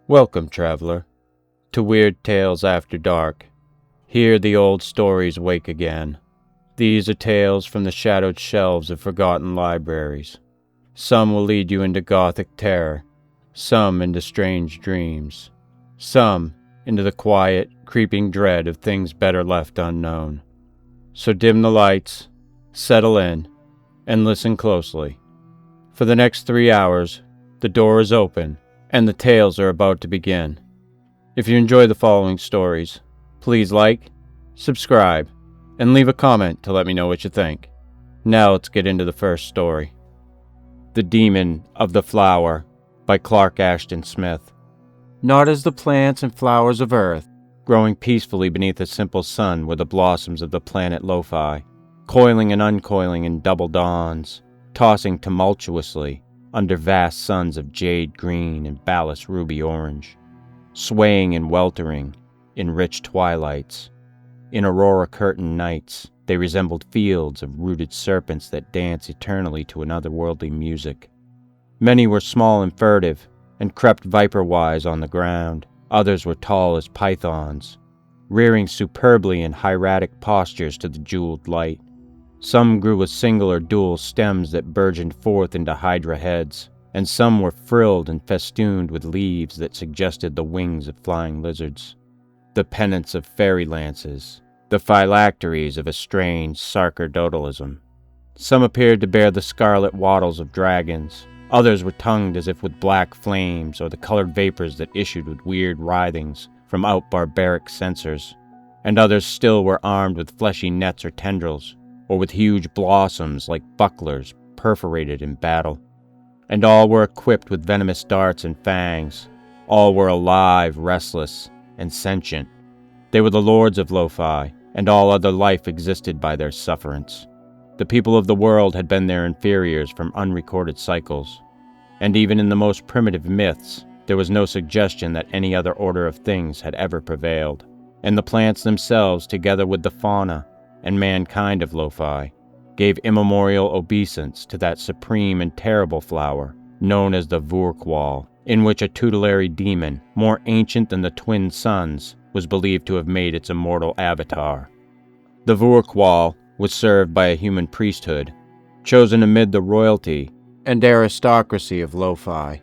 Welcome, traveler, to Weird Tales After Dark. Here the old stories wake again. These are tales from the shadowed shelves of forgotten libraries. Some will lead you into gothic terror, some into strange dreams, some into the quiet, creeping dread of things better left unknown. So dim the lights, settle in, and listen closely. For the next 3 hours, the door is open, and the tales are about to begin. If you enjoy the following stories, please like, subscribe, and leave a comment to let me know what you think. Now let's get into the first story. The Demon of the Flower by Clark Ashton Smith. Not as the plants and flowers of earth, growing peacefully beneath a simple sun were the blossoms of the planet Lo-Fi, coiling and uncoiling in double dawns, tossing tumultuously under vast suns of jade green and ballast ruby orange, swaying and weltering in rich twilights. In aurora curtained nights, they resembled fields of rooted serpents that dance eternally to an otherworldly music. Many were small and furtive, and crept viper-wise on the ground. Others were tall as pythons, rearing superbly in hieratic postures to the jeweled light. Some grew with single or dual stems that burgeoned forth into hydra heads, and some were frilled and festooned with leaves that suggested the wings of flying lizards, the pennants of fairy lances, the phylacteries of a strange sacerdotalism. Some appeared to bear the scarlet wattles of dragons. Others were tongued as if with black flames or the colored vapors that issued with weird writhings from out barbaric censers, and others still were armed with fleshy nets or tendrils, or with huge blossoms like bucklers perforated in battle. And all were equipped with venomous darts and fangs. All were alive, restless, and sentient. They were the lords of Lo-Fi, and all other life existed by their sufferance. The people of the world had been their inferiors from unrecorded cycles, and even in the most primitive myths, there was no suggestion that any other order of things had ever prevailed. And the plants themselves, together with the fauna and mankind of Lo-Fi, gave immemorial obeisance to that supreme and terrible flower known as the Vurkwal, in which a tutelary demon, more ancient than the twin suns, was believed to have made its immortal avatar. The Vurkwal was served by a human priesthood, chosen amid the royalty and aristocracy of Lo-Fi.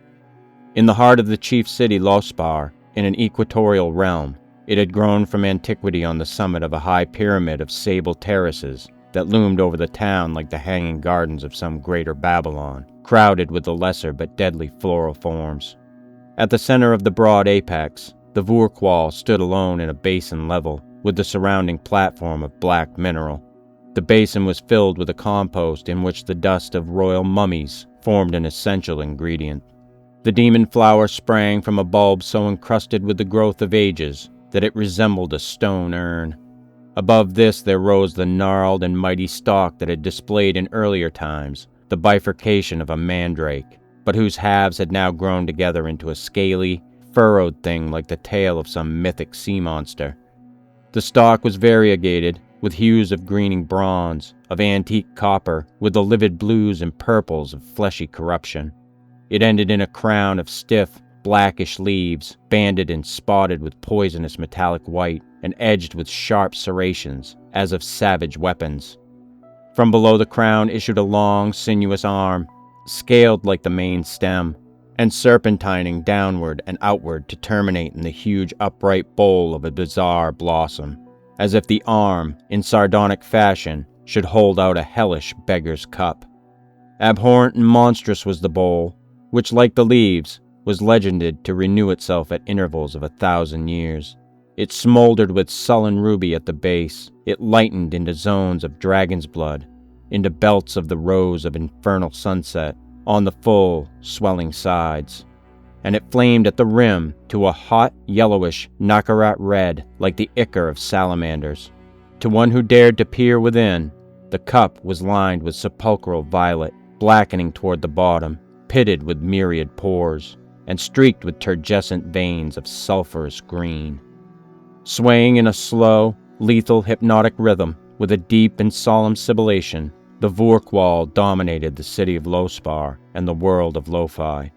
In the heart of the chief city Lospar, in an equatorial realm, it had grown from antiquity on the summit of a high pyramid of sable terraces that loomed over the town like the hanging gardens of some greater Babylon, crowded with the lesser but deadly floral forms. At the center of the broad apex, the Vurkwal stood alone in a basin level with the surrounding platform of black mineral. The basin was filled with a compost in which the dust of royal mummies formed an essential ingredient. The demon flower sprang from a bulb so encrusted with the growth of ages that it resembled a stone urn. Above this there rose the gnarled and mighty stalk that had displayed in earlier times the bifurcation of a mandrake, but whose halves had now grown together into a scaly, furrowed thing like the tail of some mythic sea monster. The stalk was variegated, with hues of greening bronze, of antique copper, with the livid blues and purples of fleshy corruption. It ended in a crown of stiff, blackish leaves, banded and spotted with poisonous metallic white, and edged with sharp serrations, as of savage weapons. From below the crown issued a long, sinuous arm, scaled like the main stem, and serpentining downward and outward to terminate in the huge upright bowl of a bizarre blossom, as if the arm, in sardonic fashion, should hold out a hellish beggar's cup. Abhorrent and monstrous was the bowl, which, like the leaves, was legended to renew itself at intervals of 1,000 years. It smoldered with sullen ruby at the base. It lightened into zones of dragon's blood, into belts of the rose of infernal sunset, on the full, swelling sides. And it flamed at the rim to a hot, yellowish, nakarat red like the ichor of salamanders. To one who dared to peer within, the cup was lined with sepulchral violet, blackening toward the bottom, pitted with myriad pores, and streaked with turgescent veins of sulphurous green. Swaying in a slow, lethal, hypnotic rhythm, with a deep and solemn sibilation, the Vurkwal dominated the city of Lospar and the world of Lo-Fi.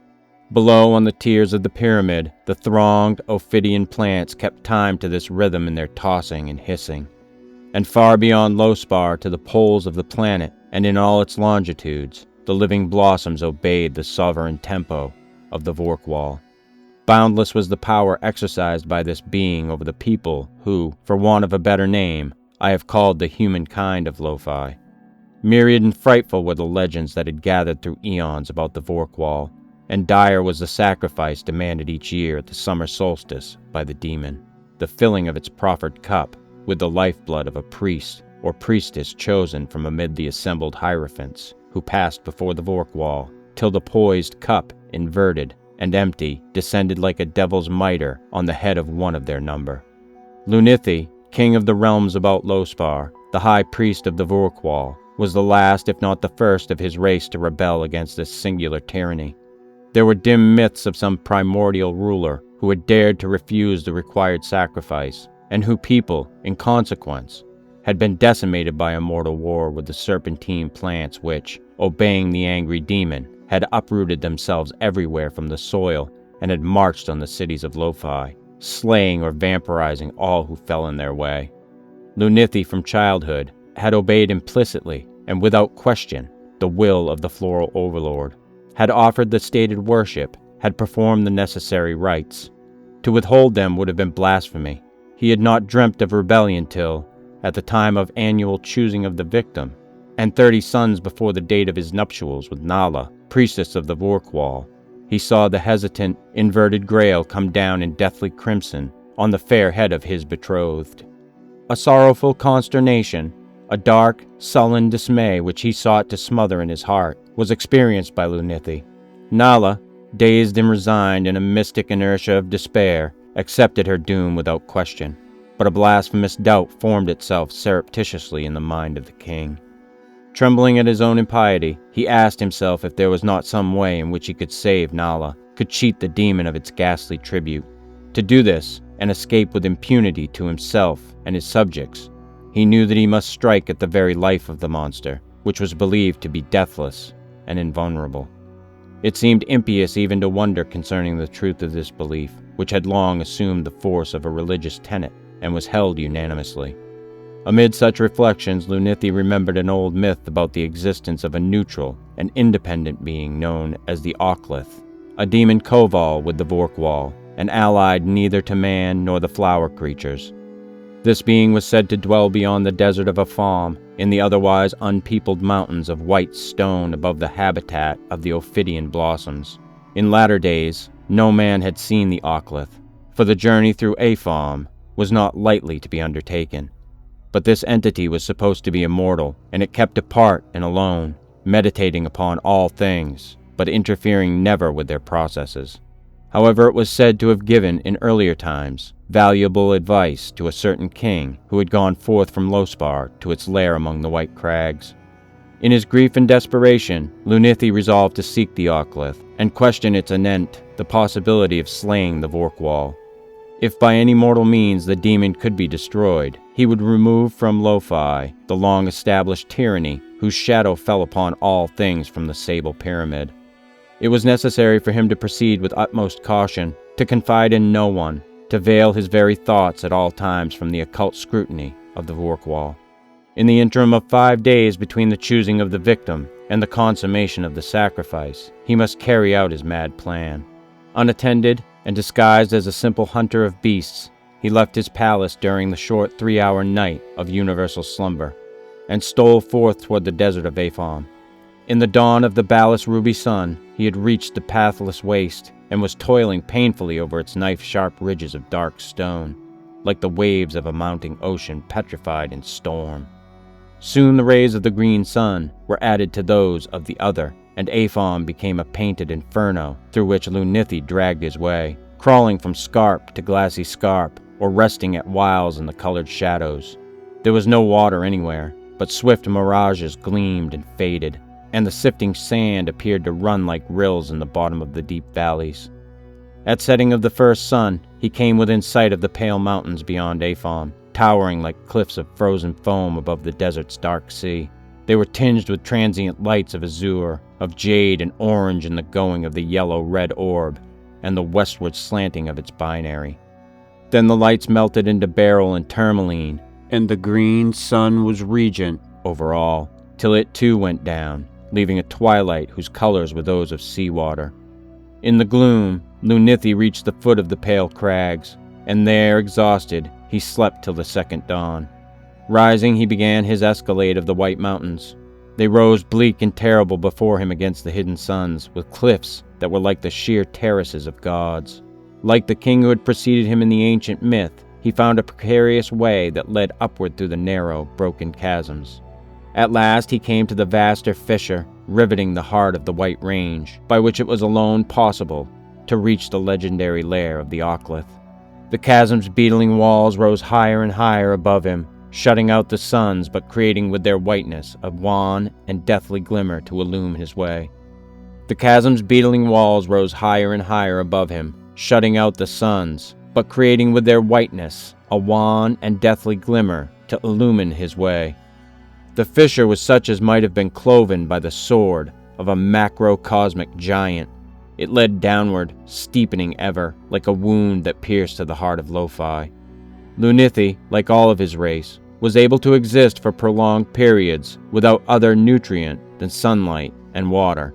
Below, on the tiers of the pyramid, the thronged ophidian plants kept time to this rhythm in their tossing and hissing. And far beyond Lospar, to the poles of the planet, and in all its longitudes, the living blossoms obeyed the sovereign tempo of the Vorkwall. Boundless was the power exercised by this being over the people who, for want of a better name, I have called the humankind of Lo-Fi. Myriad and frightful were the legends that had gathered through eons about the Vorkwall, and dire was the sacrifice demanded each year at the summer solstice by the demon, the filling of its proffered cup with the lifeblood of a priest or priestess chosen from amid the assembled hierophants who passed before the Vorkwall, till the poised cup, inverted and empty, descended like a devil's mitre on the head of one of their number. Lunithi, king of the realms about Lospar, the high priest of the Vorkwall, was the last, if not the first, of his race to rebel against this singular tyranny. There were dim myths of some primordial ruler who had dared to refuse the required sacrifice, and whose people, in consequence, had been decimated by a mortal war with the serpentine plants which, obeying the angry demon, had uprooted themselves everywhere from the soil and had marched on the cities of Lo-Fi, slaying or vampirizing all who fell in their way. Lunithi from childhood had obeyed implicitly and without question the will of the floral overlord, had offered the stated worship, had performed the necessary rites. To withhold them would have been blasphemy. He had not dreamt of rebellion till, at the time of annual choosing of the victim, and 30 suns before the date of his nuptials with Nala, priestess of the Vorkwall, he saw the hesitant, inverted grail come down in deathly crimson on the fair head of his betrothed. A sorrowful consternation, a dark, sullen dismay which he sought to smother in his heart, was experienced by Lunithi. Nala, dazed and resigned in a mystic inertia of despair, accepted her doom without question, but a blasphemous doubt formed itself surreptitiously in the mind of the king. Trembling at his own impiety, he asked himself if there was not some way in which he could save Nala, could cheat the demon of its ghastly tribute. To do this, and escape with impunity to himself and his subjects, he knew that he must strike at the very life of the monster, which was believed to be deathless and invulnerable. It seemed impious even to wonder concerning the truth of this belief, which had long assumed the force of a religious tenet and was held unanimously. Amid such reflections, Lunithi remembered an old myth about the existence of a neutral and independent being known as the Ocklith, a demon koval with the Vorkwall, and allied neither to man nor the flower creatures. This being was said to dwell beyond the desert of Afam, in the otherwise unpeopled mountains of white stone above the habitat of the ophidian blossoms. In latter days, no man had seen the Ocklith, for the journey through Afam was not lightly to be undertaken. But this entity was supposed to be immortal, and it kept apart and alone, meditating upon all things, but interfering never with their processes. However, it was said to have given, in earlier times, valuable advice to a certain king who had gone forth from Lospar to its lair among the White Crags. In his grief and desperation, Lunithi resolved to seek the Ocklith and question its anent the possibility of slaying the Vorkwall. If by any mortal means the demon could be destroyed, he would remove from Lo-Fi the long-established tyranny whose shadow fell upon all things from the Sable Pyramid. It was necessary for him to proceed with utmost caution, to confide in no one, to veil his very thoughts at all times from the occult scrutiny of the Vorkwall. In the interim of 5 days between the choosing of the victim and the consummation of the sacrifice, he must carry out his mad plan. Unattended and disguised as a simple hunter of beasts, he left his palace during the short 3-hour night of universal slumber, and stole forth toward the desert of Afam. In the dawn of the ballast ruby sun, he had reached the pathless waste, and was toiling painfully over its knife-sharp ridges of dark stone, like the waves of a mounting ocean petrified in storm. Soon the rays of the green sun were added to those of the other, and Afam became a painted inferno through which Lunithi dragged his way, crawling from scarp to glassy scarp, or resting at whiles in the colored shadows. There was no water anywhere, but swift mirages gleamed and faded, and the sifting sand appeared to run like rills in the bottom of the deep valleys. At setting of the first sun, he came within sight of the pale mountains beyond Afam, towering like cliffs of frozen foam above the desert's dark sea. They were tinged with transient lights of azure, of jade and orange in the going of the yellow-red orb, and the westward slanting of its binary. Then the lights melted into beryl and tourmaline, and the green sun was regent over all, till it too went down, leaving a twilight whose colors were those of seawater. In the gloom, Lunithi reached the foot of the pale crags, and there, exhausted, he slept till the second dawn. Rising, he began his escalade of the White Mountains. They rose bleak and terrible before him against the hidden suns, with cliffs that were like the sheer terraces of gods. Like the king who had preceded him in the ancient myth, he found a precarious way that led upward through the narrow, broken chasms. At last he came to the vaster fissure, riveting the heart of the White Range, by which it was alone possible to reach the legendary lair of the Ocklith. The chasm's beetling walls rose higher and higher above him, shutting out the suns but creating with their whiteness a wan and deathly glimmer to illume his way. The chasm's beetling walls rose higher and higher above him, shutting out the suns, but creating with their whiteness a wan and deathly glimmer to illumine his way. The fissure was such as might have been cloven by the sword of a macrocosmic giant. It led downward, steepening ever, like a wound that pierced to the heart of Lo-Fi. Lunithi, like all of his race, was able to exist for prolonged periods without other nutrient than sunlight and water.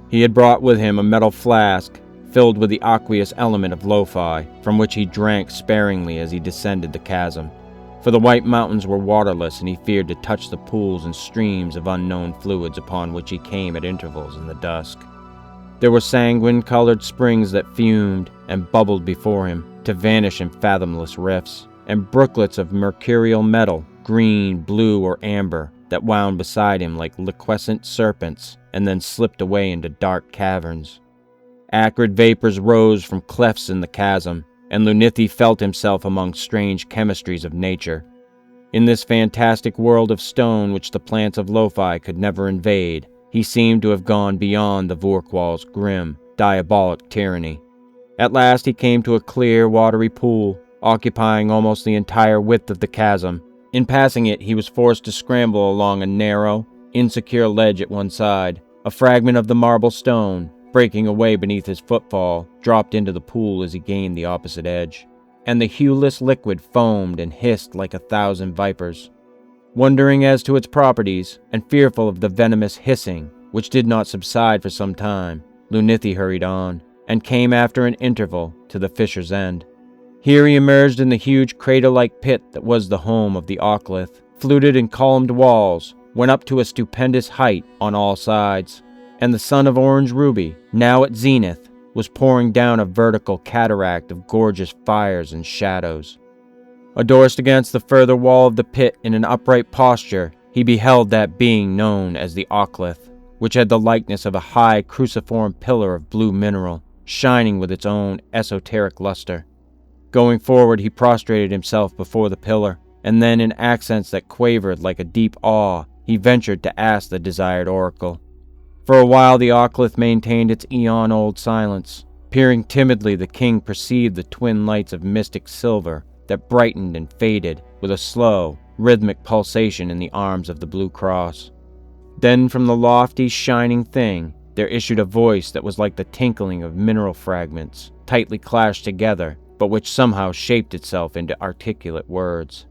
He had brought with him a metal flask filled with the aqueous element of Lo-Fi, from which he drank sparingly as he descended the chasm, for the White Mountains were waterless and he feared to touch the pools and streams of unknown fluids upon which he came at intervals in the dusk. There were sanguine-colored springs that fumed and bubbled before him to vanish in fathomless rifts, and brooklets of mercurial metal, green, blue, or amber, that wound beside him like liquescent serpents and then slipped away into dark caverns. Acrid vapors rose from clefts in the chasm, and Lunithi felt himself among strange chemistries of nature. In this fantastic world of stone which the plants of Lo-Fi could never invade, he seemed to have gone beyond the Vorqual's grim, diabolic tyranny. At last he came to a clear, watery pool, occupying almost the entire width of the chasm. In passing it, he was forced to scramble along a narrow, insecure ledge at one side. A fragment of the marble stone, breaking away beneath his footfall, dropped into the pool as he gained the opposite edge, and the hueless liquid foamed and hissed like 1,000 vipers. Wondering as to its properties, and fearful of the venomous hissing, which did not subside for some time, Lunithi hurried on, and came after an interval to the fissure's end. Here he emerged in the huge crater-like pit that was the home of the Ocklith. Fluted and columned walls went up to a stupendous height on all sides, and the sun of orange ruby, now at zenith, was pouring down a vertical cataract of gorgeous fires and shadows. Adorsed against the further wall of the pit in an upright posture, he beheld that being known as the Ocklith, which had the likeness of a high cruciform pillar of blue mineral, shining with its own esoteric luster. Going forward, he prostrated himself before the pillar, and then in accents that quavered like a deep awe, he ventured to ask the desired oracle. For a while the Ocklith maintained its eon-old silence. Peering timidly, the king perceived the twin lights of mystic silver that brightened and faded with a slow, rhythmic pulsation in the arms of the blue cross. Then from the lofty, shining thing, there issued a voice that was like the tinkling of mineral fragments, tightly clashed together, but which somehow shaped itself into articulate words.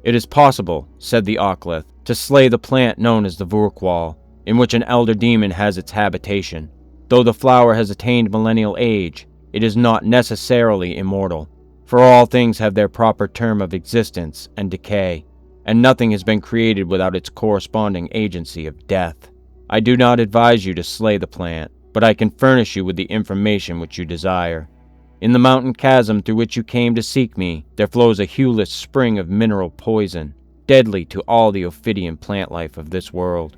"It is possible," said the Ocklith, "to slay the plant known as the Vorqual, in which an elder demon has its habitation. Though the flower has attained millennial age, it is not necessarily immortal, for all things have their proper term of existence and decay, and nothing has been created without its corresponding agency of death. I do not advise you to slay the plant, but I can furnish you with the information which you desire. In the mountain chasm through which you came to seek me, there flows a hueless spring of mineral poison, deadly to all the ophidian plant life of this world."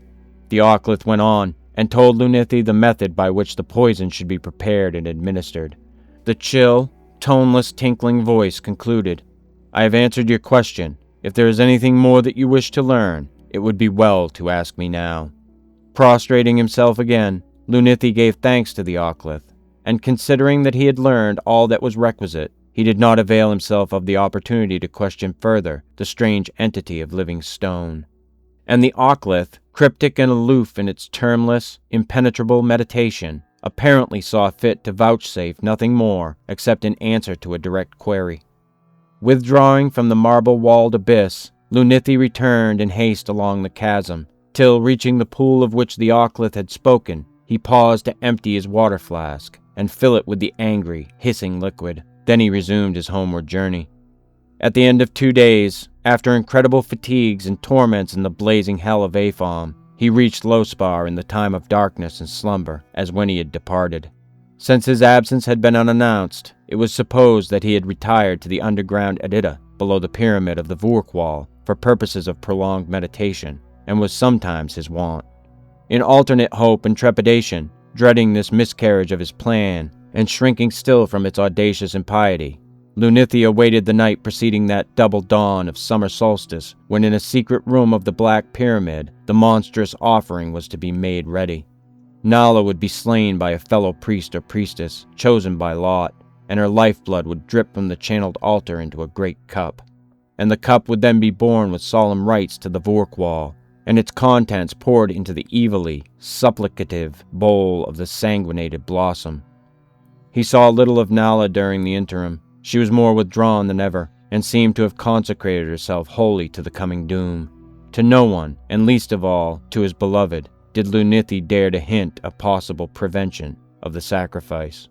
The Ocklith went on, and told Lunithi the method by which the poison should be prepared and administered. The chill, toneless, tinkling voice concluded, "I have answered your question. If there is anything more that you wish to learn, it would be well to ask me now." Prostrating himself again, Lunithi gave thanks to the Ocklith, and considering that he had learned all that was requisite, he did not avail himself of the opportunity to question further the strange entity of living stone. And the Ocklith, cryptic and aloof in its termless, impenetrable meditation, apparently saw fit to vouchsafe nothing more except an answer to a direct query. Withdrawing from the marble-walled abyss, Lunithi returned in haste along the chasm, till, reaching the pool of which the Ocklith had spoken, he paused to empty his water flask and fill it with the angry, hissing liquid. Then he resumed his homeward journey. At the end of 2 days, after incredible fatigues and torments in the blazing hell of Apham, he reached Lospar in the time of darkness and slumber, as when he had departed. Since his absence had been unannounced, it was supposed that he had retired to the underground Edita, below the pyramid of the Vorkwall, for purposes of prolonged meditation, and was sometimes his wont. In alternate hope and trepidation, dreading this miscarriage of his plan, and shrinking still from its audacious impiety, Lunithi awaited the night preceding that double dawn of summer solstice, when in a secret room of the Black Pyramid, the monstrous offering was to be made ready. Nala would be slain by a fellow priest or priestess, chosen by lot, and her lifeblood would drip from the channeled altar into a great cup. And the cup would then be borne with solemn rites to the Vorkwall, and its contents poured into the evilly supplicative bowl of the sanguinated blossom. He saw little of Nala during the interim. She was more withdrawn than ever, and seemed to have consecrated herself wholly to the coming doom. To no one, and least of all to his beloved, did Lunithi dare to hint a possible prevention of the sacrifice.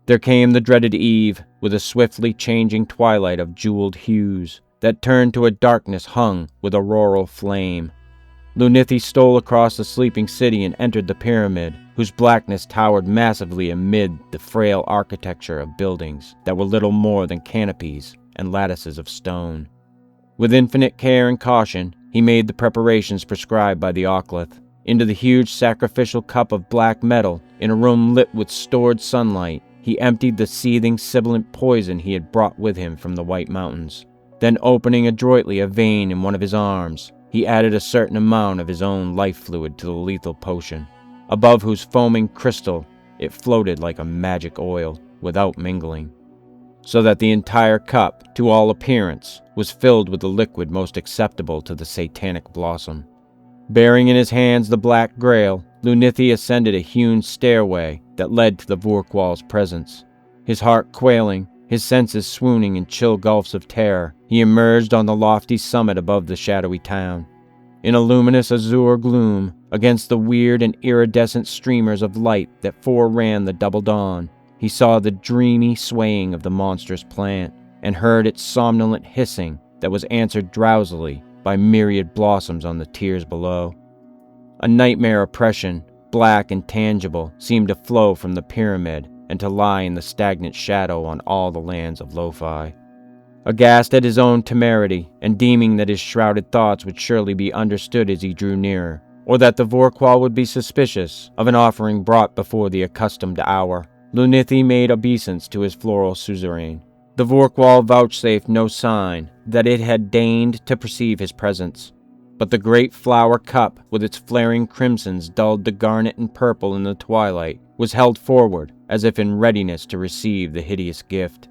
There came the dreaded eve, with a swiftly changing twilight of jeweled hues, that turned to a darkness hung with auroral flame. Lunithi stole across the sleeping city and entered the pyramid, whose blackness towered massively amid the frail architecture of buildings that were little more than canopies and lattices of stone. With infinite care and caution, he made the preparations prescribed by the Ocklith. Into the huge sacrificial cup of black metal, in a room lit with stored sunlight, he emptied the seething, sibilant poison he had brought with him from the White Mountains. Then, opening adroitly a vein in one of his arms, he added a certain amount of his own life fluid to the lethal potion, above whose foaming crystal it floated like a magic oil, without mingling, so that the entire cup, to all appearance, was filled with the liquid most acceptable to the satanic blossom. Bearing in his hands the Black Grail, Lunithi ascended a hewn stairway that led to the Vorkwall's presence. His heart quailing, his senses swooning in chill gulfs of terror, he emerged on the lofty summit above the shadowy town. In a luminous azure gloom, against the weird and iridescent streamers of light that foreran the double dawn, he saw the dreamy swaying of the monstrous plant, and heard its somnolent hissing that was answered drowsily by myriad blossoms on the tiers below. A nightmare oppression, black and tangible, seemed to flow from the pyramid and to lie in the stagnant shadow on all the lands of Lo-Fi. Aghast at his own temerity, and deeming that his shrouded thoughts would surely be understood as he drew nearer, or that the Vorkwall would be suspicious of an offering brought before the accustomed hour, Lunithi made obeisance to his floral suzerain. The Vorkwall vouchsafed no sign that it had deigned to perceive his presence, but the great flower cup, with its flaring crimsons dulled to garnet and purple in the twilight, was held forward as if in readiness to receive the hideous gift.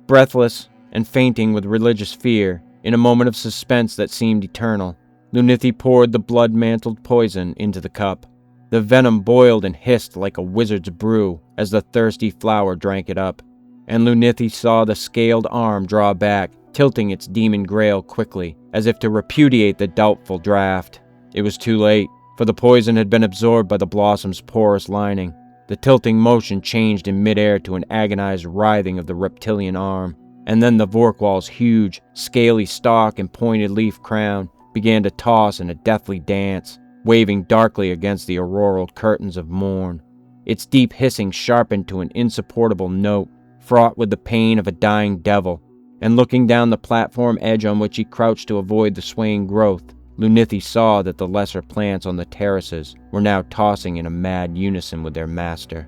Breathless and fainting with religious fear, in a moment of suspense that seemed eternal, Lunithi poured the blood-mantled poison into the cup. The venom boiled and hissed like a wizard's brew as the thirsty flower drank it up, and Lunithi saw the scaled arm draw back, tilting its demon grail quickly, as if to repudiate the doubtful draught. It was too late, for the poison had been absorbed by the blossom's porous lining. The tilting motion changed in midair to an agonized writhing of the reptilian arm, and then the Vorkwall's huge, scaly stalk and pointed leaf crown began to toss in a deathly dance, waving darkly against the auroral curtains of morn. Its deep hissing sharpened to an insupportable note, fraught with the pain of a dying devil, and looking down the platform edge on which he crouched to avoid the swaying growth, Lunithi saw that the lesser plants on the terraces were now tossing in a mad unison with their master.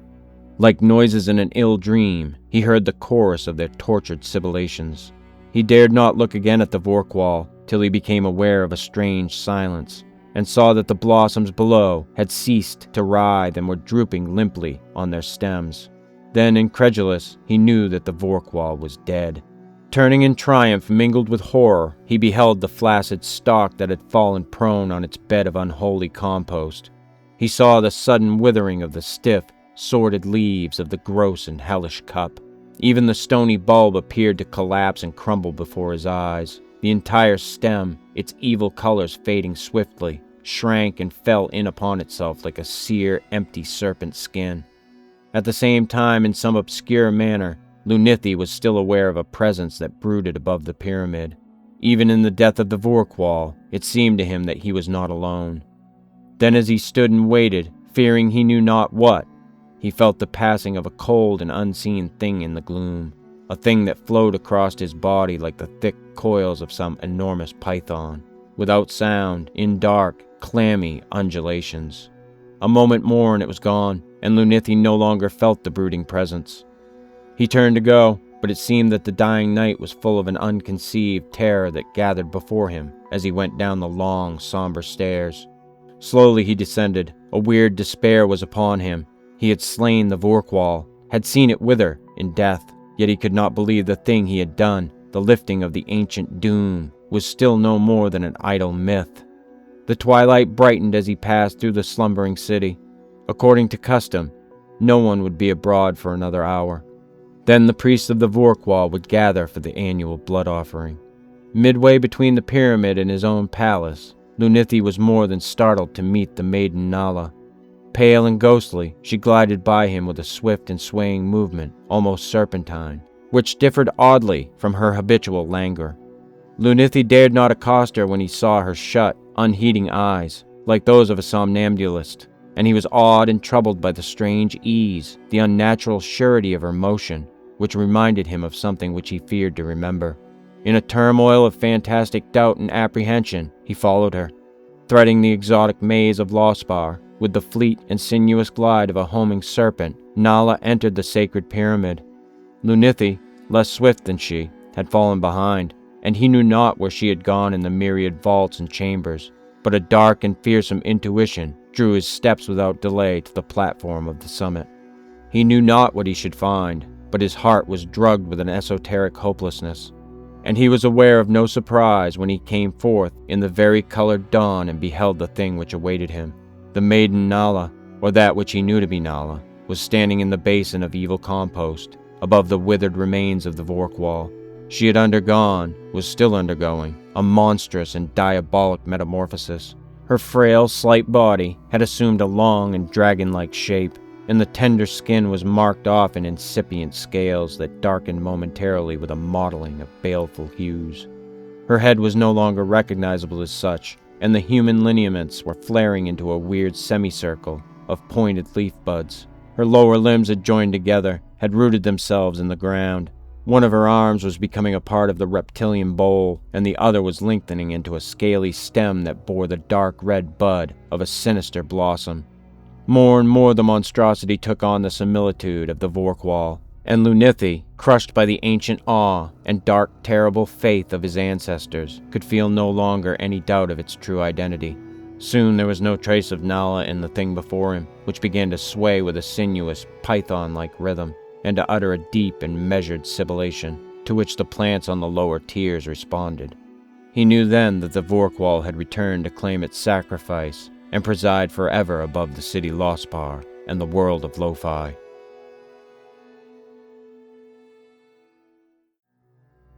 Like noises in an ill dream, he heard the chorus of their tortured sibilations. He dared not look again at the Vorkwall till he became aware of a strange silence, and saw that the blossoms below had ceased to writhe and were drooping limply on their stems. Then, incredulous, he knew that the Vorkwall was dead. Turning in triumph mingled with horror, he beheld the flaccid stalk that had fallen prone on its bed of unholy compost. He saw the sudden withering of the stiff, sordid leaves of the gross and hellish cup. Even the stony bulb appeared to collapse and crumble before his eyes. The entire stem, its evil colors fading swiftly, shrank and fell in upon itself like a sere, empty serpent skin. At the same time, in some obscure manner, Lunithi was still aware of a presence that brooded above the pyramid. Even in the death of the Vorkwall, it seemed to him that he was not alone. Then as he stood and waited, fearing he knew not what, he felt the passing of a cold and unseen thing in the gloom, a thing that flowed across his body like the thick coils of some enormous python, without sound, in dark, clammy undulations. A moment more and it was gone, and Lunithi no longer felt the brooding presence. He turned to go, but it seemed that the dying night was full of an unconceived terror that gathered before him as he went down the long, somber stairs. Slowly he descended. A weird despair was upon him. He had slain the Vorkwall, had seen it wither in death, yet he could not believe the thing he had done, the lifting of the ancient doom, was still no more than an idle myth. The twilight brightened as he passed through the slumbering city. According to custom, no one would be abroad for another hour. Then the priests of the Vorkwall would gather for the annual blood offering. Midway between the pyramid and his own palace, Lunithi was more than startled to meet the maiden Nala. Pale and ghostly, she glided by him with a swift and swaying movement, almost serpentine, which differed oddly from her habitual languor. Lunithi dared not accost her when he saw her shut, unheeding eyes, like those of a somnambulist, and he was awed and troubled by the strange ease, the unnatural surety of her motion, which reminded him of something which he feared to remember. In a turmoil of fantastic doubt and apprehension, he followed her. Threading the exotic maze of Lospar, with the fleet and sinuous glide of a homing serpent, Nala entered the sacred pyramid. Lunithi, less swift than she, had fallen behind, and he knew not where she had gone in the myriad vaults and chambers, but a dark and fearsome intuition drew his steps without delay to the platform of the summit. He knew not what he should find, but his heart was drugged with an esoteric hopelessness, and he was aware of no surprise when he came forth in the vari-colored dawn and beheld the thing which awaited him. The maiden Nala, or that which he knew to be Nala, was standing in the basin of evil compost, above the withered remains of the Vorkwall. She had undergone, was still undergoing, a monstrous and diabolic metamorphosis. Her frail, slight body had assumed a long and dragon-like shape, and the tender skin was marked off in incipient scales that darkened momentarily with a mottling of baleful hues. Her head was no longer recognizable as such, and the human lineaments were flaring into a weird semicircle of pointed leaf buds. Her lower limbs had joined together, had rooted themselves in the ground. One of her arms was becoming a part of the reptilian bowl, and the other was lengthening into a scaly stem that bore the dark red bud of a sinister blossom. More and more the monstrosity took on the similitude of the Vorkwall, and Lunithi, crushed by the ancient awe and dark, terrible faith of his ancestors, could feel no longer any doubt of its true identity. Soon there was no trace of Nala in the thing before him, which began to sway with a sinuous, python-like rhythm, and to utter a deep and measured sibilation, to which the plants on the lower tiers responded. He knew then that the Vorkwall had returned to claim its sacrifice and preside forever above the city Lospar and the world of Lo-Fi.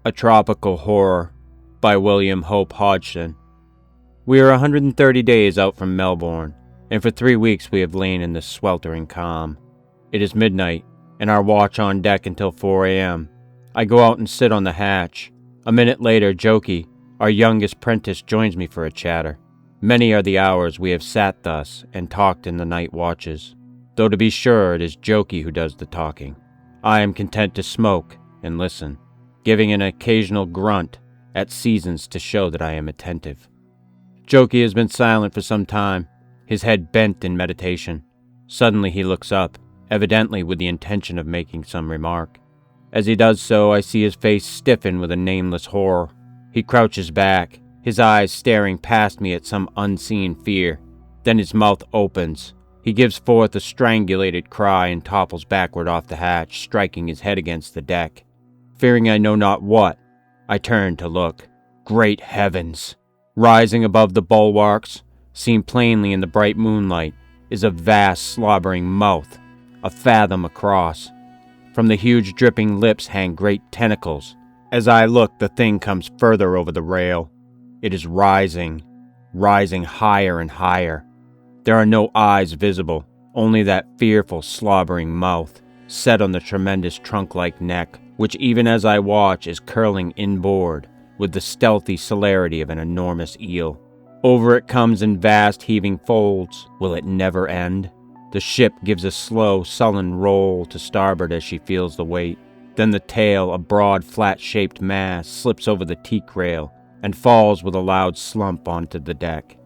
A Tropical Horror by William Hope Hodgson. We are 130 days out from Melbourne, and for 3 weeks we have lain in this sweltering calm. It is midnight, and our watch on deck until 4 a.m. I go out and sit on the hatch. A minute later, Jokey, our youngest prentice, joins me for a chatter. Many are the hours we have sat thus and talked in the night watches, though to be sure it is Jokey who does the talking. I am content to smoke and listen, giving an occasional grunt at seasons to show that I am attentive. Jokey has been silent for some time, his head bent in meditation. Suddenly he looks up, evidently with the intention of making some remark. As he does so, I see his face stiffen with a nameless horror. He crouches back, his eyes staring past me at some unseen fear. Then his mouth opens. He gives forth a strangulated cry and topples backward off the hatch, striking his head against the deck. Fearing I know not what, I turned to look. Great heavens! Rising above the bulwarks, seen plainly in the bright moonlight, is a vast slobbering mouth, a fathom across. From the huge dripping lips hang great tentacles. As I look, the thing comes further over the rail. It is rising higher and higher. There are no eyes visible, only that fearful slobbering mouth, set on the tremendous trunk-like neck, which even as I watch is curling inboard with the stealthy celerity of an enormous eel. Over it comes in vast heaving folds. Will it never end? The ship gives a slow, sullen roll to starboard as she feels the weight. Then the tail, a broad, flat-shaped mass, slips over the teak rail and falls with a loud slump onto the deck.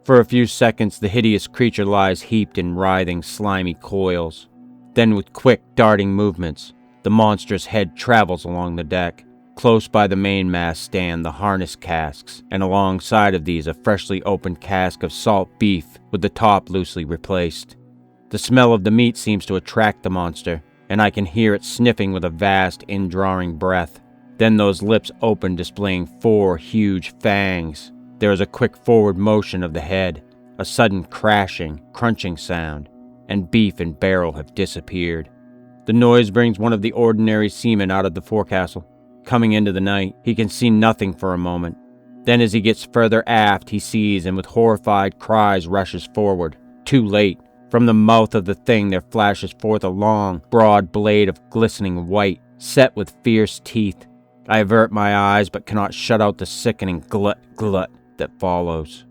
For a few seconds, the hideous creature lies heaped in writhing, slimy coils. Then with quick, darting movements, the monstrous head travels along the deck. Close by the mainmast stand the harness casks, and alongside of these a freshly opened cask of salt beef with the top loosely replaced. The smell of the meat seems to attract the monster, and I can hear it sniffing with a vast, indrawing breath. Then those lips open, displaying 4 huge fangs. There is a quick forward motion of the head, a sudden crashing, crunching sound, and beef and barrel have disappeared. The noise brings one of the ordinary seamen out of the forecastle. Coming into the night, he can see nothing for a moment. Then as he gets further aft, he sees and with horrified cries rushes forward. Too late. From the mouth of the thing there flashes forth a long, broad blade of glistening white, set with fierce teeth. I avert my eyes but cannot shut out the sickening glut that follows.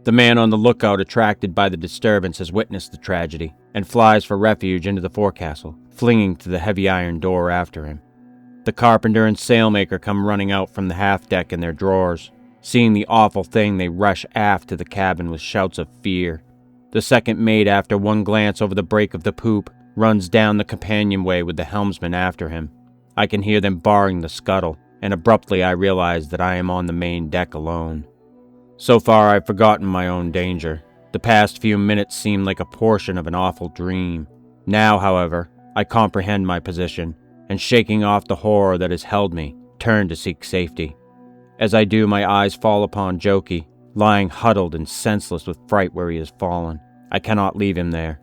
The man on the lookout, attracted by the disturbance, has witnessed the tragedy, and flies for refuge into the forecastle, flinging to the heavy iron door after him. The carpenter and sailmaker come running out from the half-deck in their drawers. Seeing the awful thing, they rush aft to the cabin with shouts of fear. The second mate, after one glance over the break of the poop, runs down the companionway with the helmsman after him. I can hear them barring the scuttle, and abruptly I realize that I am on the main deck alone. So far I've forgotten my own danger. The past few minutes seem like a portion of an awful dream. Now, however, I comprehend my position, and shaking off the horror that has held me, turn to seek safety. As I do, my eyes fall upon Jokey, lying huddled and senseless with fright where he has fallen. I cannot leave him there.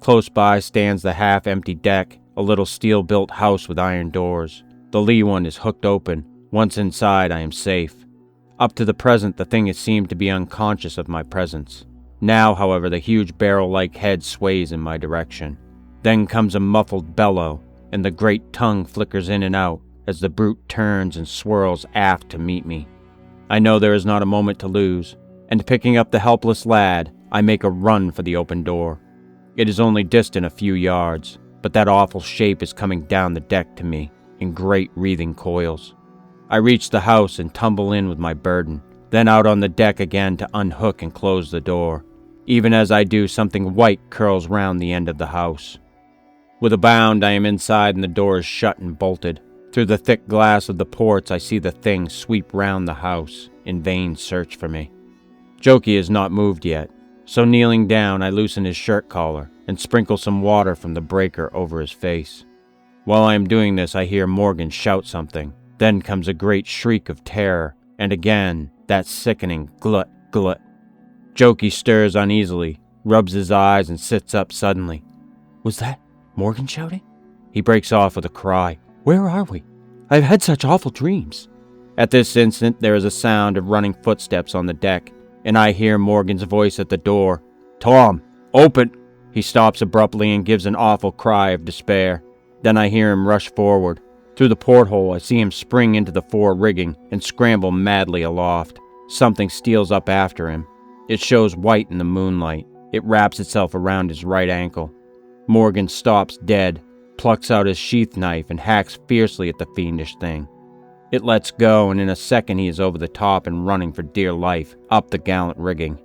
Close by stands the half-empty deck, a little steel-built house with iron doors. The lee one is hooked open. Once inside, I am safe. Up to the present, the thing has seemed to be unconscious of my presence. Now, however, the huge barrel-like head sways in my direction. Then comes a muffled bellow, and the great tongue flickers in and out as the brute turns and swirls aft to meet me. I know there is not a moment to lose, and picking up the helpless lad, I make a run for the open door. It is only distant a few yards, but that awful shape is coming down the deck to me in great wreathing coils. I reach the house and tumble in with my burden, then out on the deck again to unhook and close the door. Even as I do, something white curls round the end of the house. With a bound, I am inside and the door is shut and bolted. Through the thick glass of the ports, I see the thing sweep round the house, in vain search for me. Jokey has not moved yet, so kneeling down, I loosen his shirt collar and sprinkle some water from the breaker over his face. While I am doing this, I hear Morgan shout something. Then comes a great shriek of terror, and again, that sickening glut. Jokey stirs uneasily, rubs his eyes, and sits up suddenly. Was that Morgan shouting? He breaks off with a cry. Where are we? I've had such awful dreams. At this instant, there is a sound of running footsteps on the deck, and I hear Morgan's voice at the door. Tom, open! He stops abruptly and gives an awful cry of despair. Then I hear him rush forward. Through the porthole, I see him spring into the fore rigging and scramble madly aloft. Something steals up after him. It shows white in the moonlight. It wraps itself around his right ankle. Morgan stops dead, plucks out his sheath knife, and hacks fiercely at the fiendish thing. It lets go, and in a second he is over the top and running for dear life up the gallant rigging.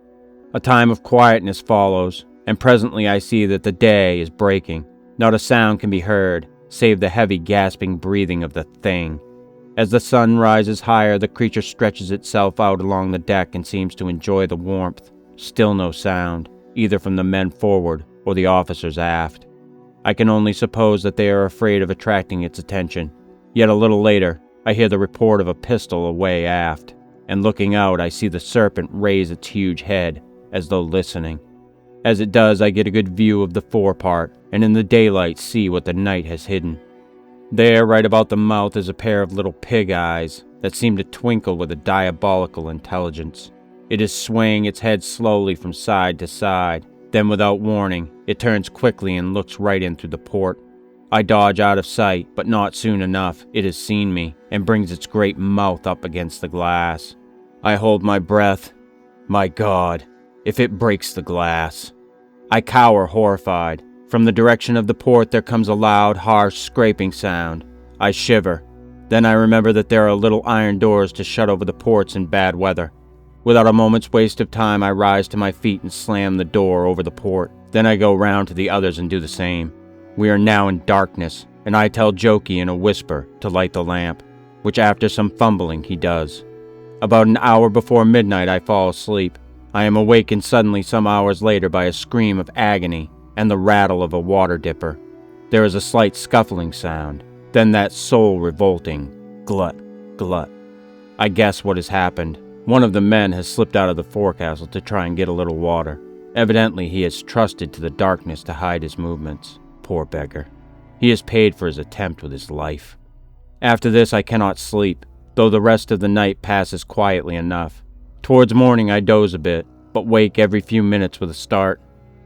A time of quietness follows, and presently I see that the day is breaking. Not a sound can be heard, save the heavy gasping breathing of the thing. As the sun rises higher, the creature stretches itself out along the deck and seems to enjoy the warmth. Still no sound, either from the men forward or the officers aft. I can only suppose that they are afraid of attracting its attention. Yet a little later, I hear the report of a pistol away aft, and looking out I see the serpent raise its huge head, as though listening. As it does, I get a good view of the forepart, and in the daylight see what the night has hidden. There, right about the mouth, is a pair of little pig eyes that seem to twinkle with a diabolical intelligence. It is swaying its head slowly from side to side. Then, without warning, it turns quickly and looks right in through the port. I dodge out of sight, but not soon enough. It has seen me, and brings its great mouth up against the glass. I hold my breath. My God, if it breaks the glass. I cower, horrified. From the direction of the port there comes a loud, harsh scraping sound. I shiver. Then I remember that there are little iron doors to shut over the ports in bad weather. Without a moment's waste of time, I rise to my feet and slam the door over the port. Then I go round to the others and do the same. We are now in darkness, and I tell Jokey in a whisper to light the lamp, which after some fumbling he does. About an hour before midnight I fall asleep. I am awakened suddenly some hours later by a scream of agony and the rattle of a water dipper. There is a slight scuffling sound, then that soul-revolting glut, glut. I guess what has happened. One of the men has slipped out of the forecastle to try and get a little water. Evidently he has trusted to the darkness to hide his movements. Poor beggar. He has paid for his attempt with his life. After this I cannot sleep, though the rest of the night passes quietly enough. Towards morning I doze a bit, but wake every few minutes with a start.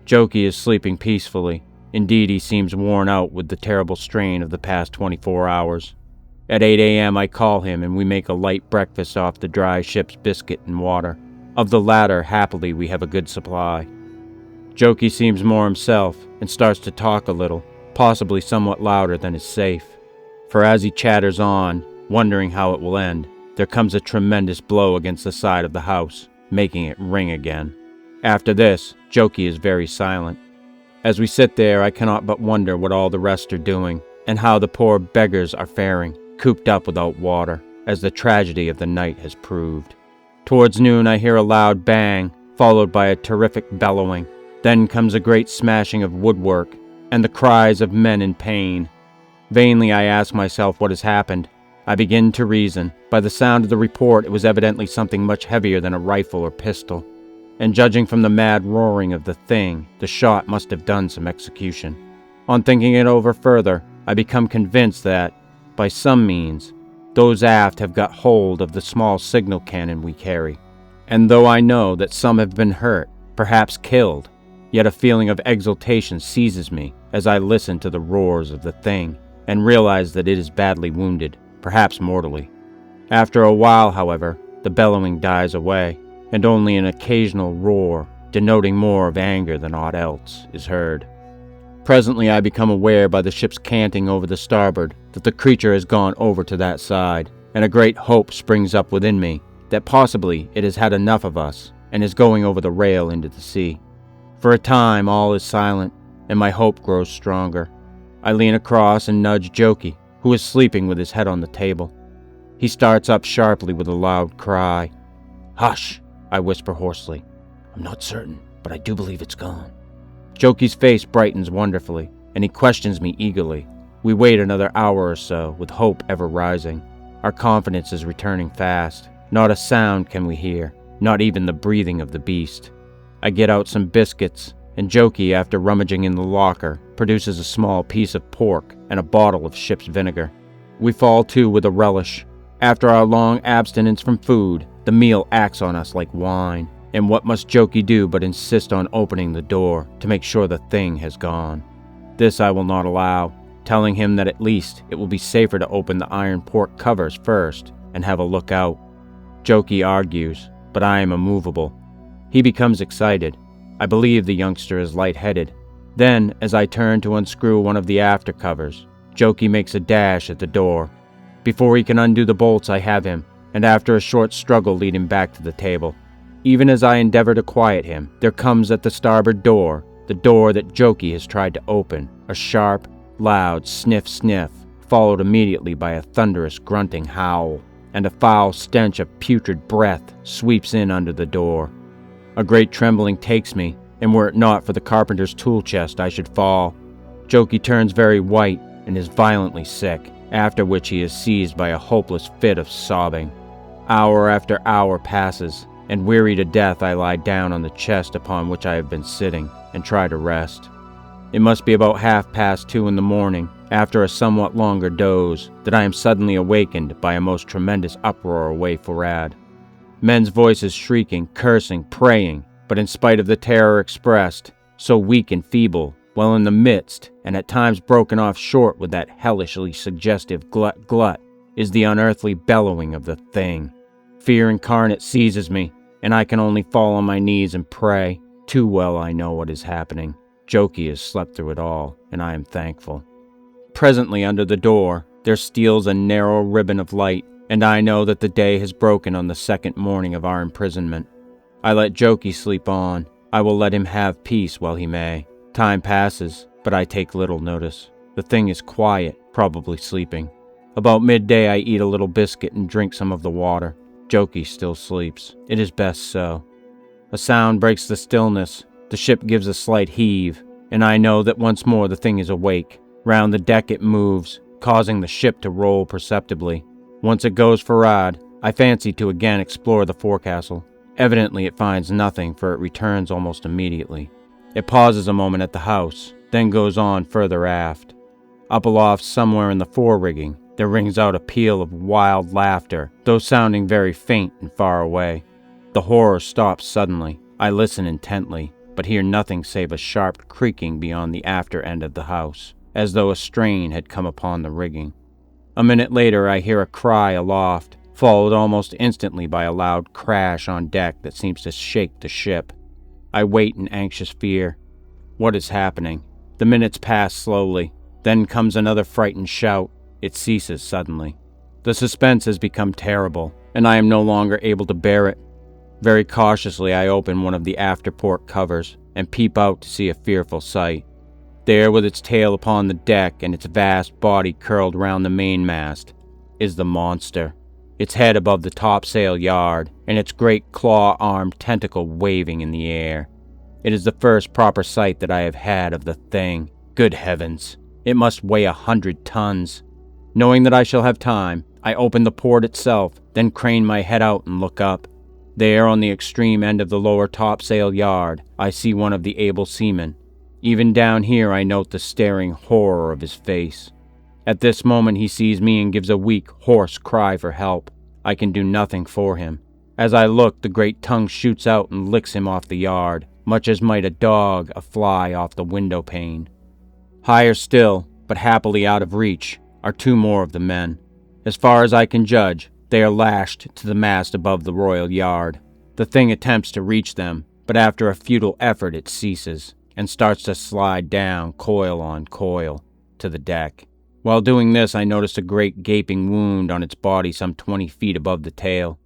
Jokey is sleeping peacefully. Indeed, he seems worn out with the terrible strain of the past 24 hours. At 8 a.m. I call him and we make a light breakfast off the dry ship's biscuit and water. Of the latter, happily, we have a good supply. Jokey seems more himself and starts to talk a little, possibly somewhat louder than is safe. For as he chatters on, wondering how it will end, there comes a tremendous blow against the side of the house, making it ring again. After this, Jokey is very silent. As we sit there, I cannot but wonder what all the rest are doing, and how the poor beggars are faring, cooped up without water, as the tragedy of the night has proved. Towards noon I hear a loud bang, followed by a terrific bellowing. Then comes a great smashing of woodwork, and the cries of men in pain. Vainly I ask myself what has happened. I begin to reason. By the sound of the report, it was evidently something much heavier than a rifle or pistol. And judging from the mad roaring of the thing, the shot must have done some execution. On thinking it over further, I become convinced that, by some means, those aft have got hold of the small signal cannon we carry. And though I know that some have been hurt, perhaps killed, yet a feeling of exultation seizes me as I listen to the roars of the thing and realize that it is badly wounded, perhaps mortally. After a while, however, the bellowing dies away, and only an occasional roar, denoting more of anger than aught else, is heard. Presently I become aware by the ship's canting over the starboard that the creature has gone over to that side, and a great hope springs up within me that possibly it has had enough of us and is going over the rail into the sea. For a time all is silent, and my hope grows stronger. I lean across and nudge Jokey, who is sleeping with his head on the table. He starts up sharply with a loud cry. "Hush!" I whisper hoarsely. "I'm not certain, but I do believe it's gone." Jokey's face brightens wonderfully, and he questions me eagerly. We wait another hour or so, with hope ever rising. Our confidence is returning fast. Not a sound can we hear, not even the breathing of the beast. I get out some biscuits, and Jokey, after rummaging in the locker, produces a small piece of pork and a bottle of ship's vinegar. We fall to with a relish. After our long abstinence from food, the meal acts on us like wine. And what must Jokey do but insist on opening the door to make sure the thing has gone? This I will not allow, telling him that at least it will be safer to open the iron port covers first and have a look out. Jokey argues, but I am immovable. He becomes excited. I believe the youngster is lightheaded. Then, as I turn to unscrew one of the after covers, Jokey makes a dash at the door. Before he can undo the bolts, I have him, and after a short struggle lead him back to the table. Even as I endeavor to quiet him, there comes at the starboard door, the door that Jokey has tried to open, a sharp, loud sniff-sniff, followed immediately by a thunderous grunting howl, and a foul stench of putrid breath sweeps in under the door. A great trembling takes me, and were it not for the carpenter's tool chest, I should fall. Jokey turns very white and is violently sick. after which he is seized by a hopeless fit of sobbing. Hour after hour passes, and weary to death I lie down on the chest upon which I have been sitting and try to rest. It must be about 2:30 in the morning, after a somewhat longer doze, that I am suddenly awakened by a most tremendous uproar away forrad. Men's voices shrieking, cursing, praying, but in spite of the terror expressed, so weak and feeble, while in the midst, and at times broken off short with that hellishly suggestive glut glut, is the unearthly bellowing of the thing. Fear incarnate seizes me, and I can only fall on my knees and pray. Too well I know what is happening. Jokey has slept through it all, and I am thankful. Presently under the door, there steals a narrow ribbon of light, and I know that the day has broken on the second morning of our imprisonment. I let Jokey sleep on. I will let him have peace while he may. Time passes, but I take little notice. The thing is quiet, probably sleeping. About midday I eat a little biscuit and drink some of the water. Jokey still sleeps. It is best so. A sound breaks the stillness. The ship gives a slight heave, and I know that once more the thing is awake. Round the deck it moves, causing the ship to roll perceptibly. Once it goes forrad, I fancy to again explore the forecastle. Evidently it finds nothing, for it returns almost immediately. It pauses a moment at the house, then goes on further aft. Up aloft somewhere in the fore-rigging, there rings out a peal of wild laughter, though sounding very faint and far away. The horror stops suddenly. I listen intently, but hear nothing save a sharp creaking beyond the after end of the house, as though a strain had come upon the rigging. A minute later I hear a cry aloft, followed almost instantly by a loud crash on deck that seems to shake the ship. I wait in anxious fear. What is happening? The minutes pass slowly. Then comes another frightened shout. It ceases suddenly. The suspense has become terrible, and I am no longer able to bear it. Very cautiously I open one of the afterport covers and peep out to see a fearful sight. There, with its tail upon the deck and its vast body curled round the mainmast, is the monster, its head above the topsail yard, and its great claw-armed tentacle waving in the air. It is the first proper sight that I have had of the thing. Good heavens! It must weigh 100 tons. Knowing that I shall have time, I open the port itself, then crane my head out and look up. There, on the extreme end of the lower topsail yard, I see one of the able seamen. Even down here I note the staring horror of his face. At this moment he sees me and gives a weak, hoarse cry for help. I can do nothing for him. As I look, the great tongue shoots out and licks him off the yard, much as might a dog a fly off the window pane. Higher still, but happily out of reach, are two more of the men. As far as I can judge, they are lashed to the mast above the royal yard. The thing attempts to reach them, but after a futile effort it ceases, and starts to slide down, coil on coil, to the deck. While doing this, I noticed a great gaping wound on its body some 20 feet above the tail.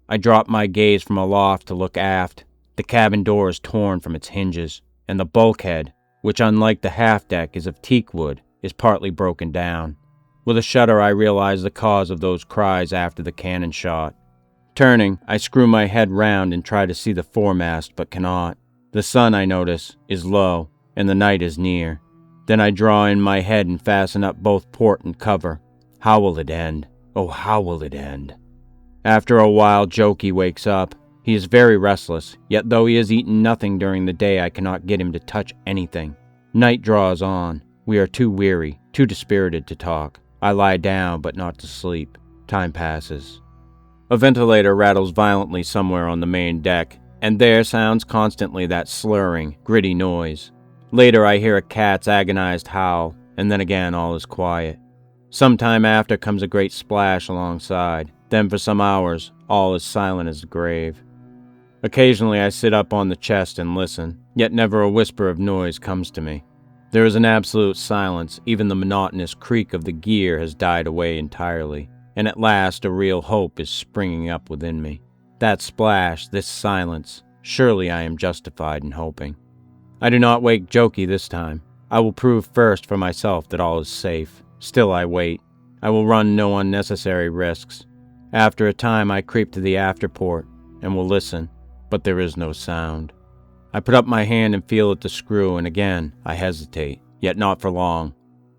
I dropped my gaze from aloft to look aft. The cabin door is torn from its hinges, and the bulkhead, which unlike the half-deck is of teak wood, is partly broken down. With a shudder I realize the cause of those cries after the cannon shot. Turning, I screw my head round and try to see the foremast, but cannot. The sun, I notice, is low, and the night is near. Then I draw in my head and fasten up both port and cover. How will it end? Oh, how will it end? After a while, Jokey wakes up. He is very restless, yet though he has eaten nothing during the day, I cannot get him to touch anything. Night draws on. We are too weary, too dispirited to talk. I lie down, but not to sleep. Time passes. A ventilator rattles violently somewhere on the main deck, and there sounds constantly that slurring, gritty noise. Later I hear a cat's agonized howl, and then again all is quiet. Some time after comes a great splash alongside. Then for some hours, all is silent as the grave. Occasionally I sit up on the chest and listen, yet never a whisper of noise comes to me. There is an absolute silence. Even the monotonous creak of the gear has died away entirely, and at last a real hope is springing up within me. That splash, this silence, surely I am justified in hoping. I do not wake Jokey this time. I will prove first for myself that all is safe. Still I wait. I will run no unnecessary risks. After a time I creep to the afterport, and will listen, but there is no sound. I put up my hand and feel at the screw, and again I hesitate, yet not for long.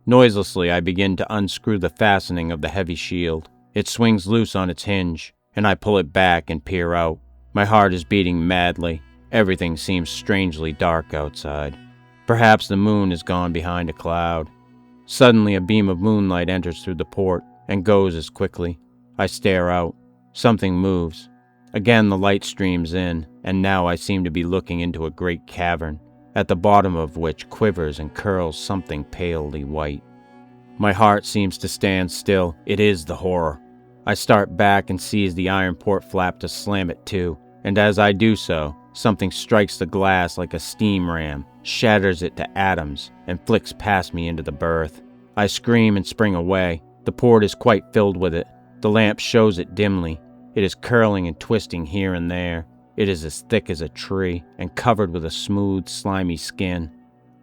Noiselessly, I begin to unscrew the fastening of the heavy shield. It swings loose on its hinge, and I pull it back and peer out. My heart is beating madly. Everything seems strangely dark outside. Perhaps the moon is gone behind a cloud. Suddenly, a beam of moonlight enters through the port and goes as quickly. I stare out. Something moves. Again, the light streams in, and now I seem to be looking into a great cavern, at the bottom of which quivers and curls something palely white. My heart seems to stand still. It is the horror. I start back and seize the iron port flap to slam it to, and as I do so, something strikes the glass like a steam ram, shatters it to atoms, and flicks past me into the berth. I scream and spring away. The port is quite filled with it. The lamp shows it dimly. It is curling and twisting here and there. It is as thick as a tree, and covered with a smooth, slimy skin.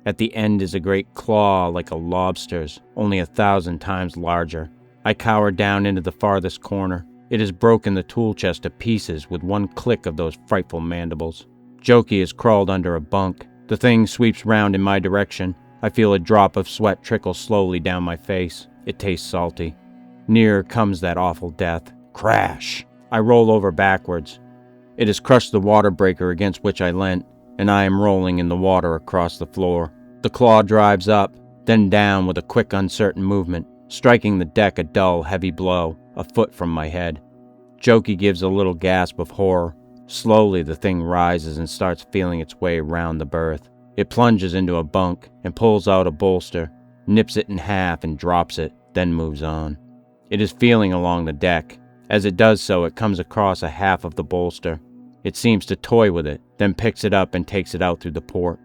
At the end is a great claw like a lobster's, only 1,000 times larger. I cower down into the farthest corner. It has broken the tool chest to pieces with one click of those frightful mandibles. Jokey has crawled under a bunk. The thing sweeps round in my direction. I feel a drop of sweat trickle slowly down my face. It tastes salty. Nearer comes that awful death. Crash! I roll over backwards. It has crushed the water breaker against which I leant, and I am rolling in the water across the floor. The claw drives up, then down with a quick, uncertain movement, striking the deck a dull, heavy blow, a foot from my head. Jokey gives a little gasp of horror. Slowly the thing rises and starts feeling its way round the berth. It plunges into a bunk and pulls out a bolster, nips it in half and drops it, then moves on. It is feeling along the deck. As it does so, it comes across a half of the bolster. It seems to toy with it, then picks it up and takes it out through the port.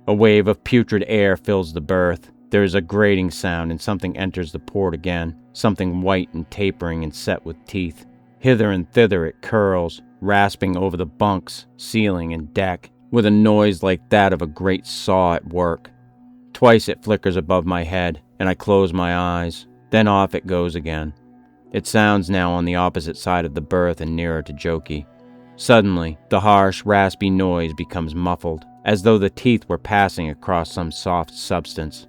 A wave of putrid air fills the berth. There is a grating sound and something enters the port again, something white and tapering and set with teeth. Hither and thither it curls, rasping over the bunks, ceiling, and deck, with a noise like that of a great saw at work. Twice it flickers above my head, and I close my eyes. Then off it goes again. It sounds now on the opposite side of the berth and nearer to Jokey. Suddenly, the harsh, raspy noise becomes muffled, as though the teeth were passing across some soft substance.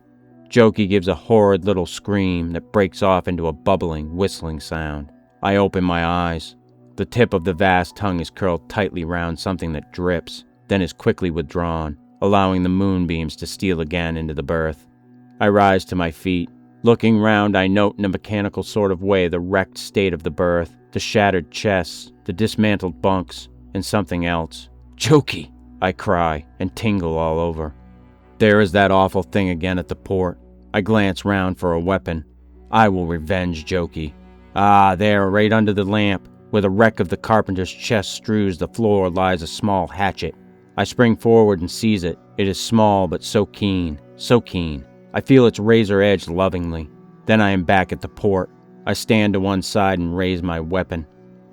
Jokey gives a horrid little scream that breaks off into a bubbling, whistling sound. I open my eyes. The tip of the vast tongue is curled tightly round something that drips, then is quickly withdrawn, allowing the moonbeams to steal again into the berth. I rise to my feet. Looking round, I note in a mechanical sort of way the wrecked state of the berth, the shattered chests, the dismantled bunks, and something else. Jokey! I cry, and tingle all over. There is that awful thing again at the port. I glance round for a weapon. I will revenge Jokey. Ah, there, right under the lamp, where the wreck of the carpenter's chest strews the floor, lies a small hatchet. I spring forward and seize it. It is small, but so keen, so keen. I feel its razor edge lovingly. Then I am back at the port. I stand to one side and raise my weapon.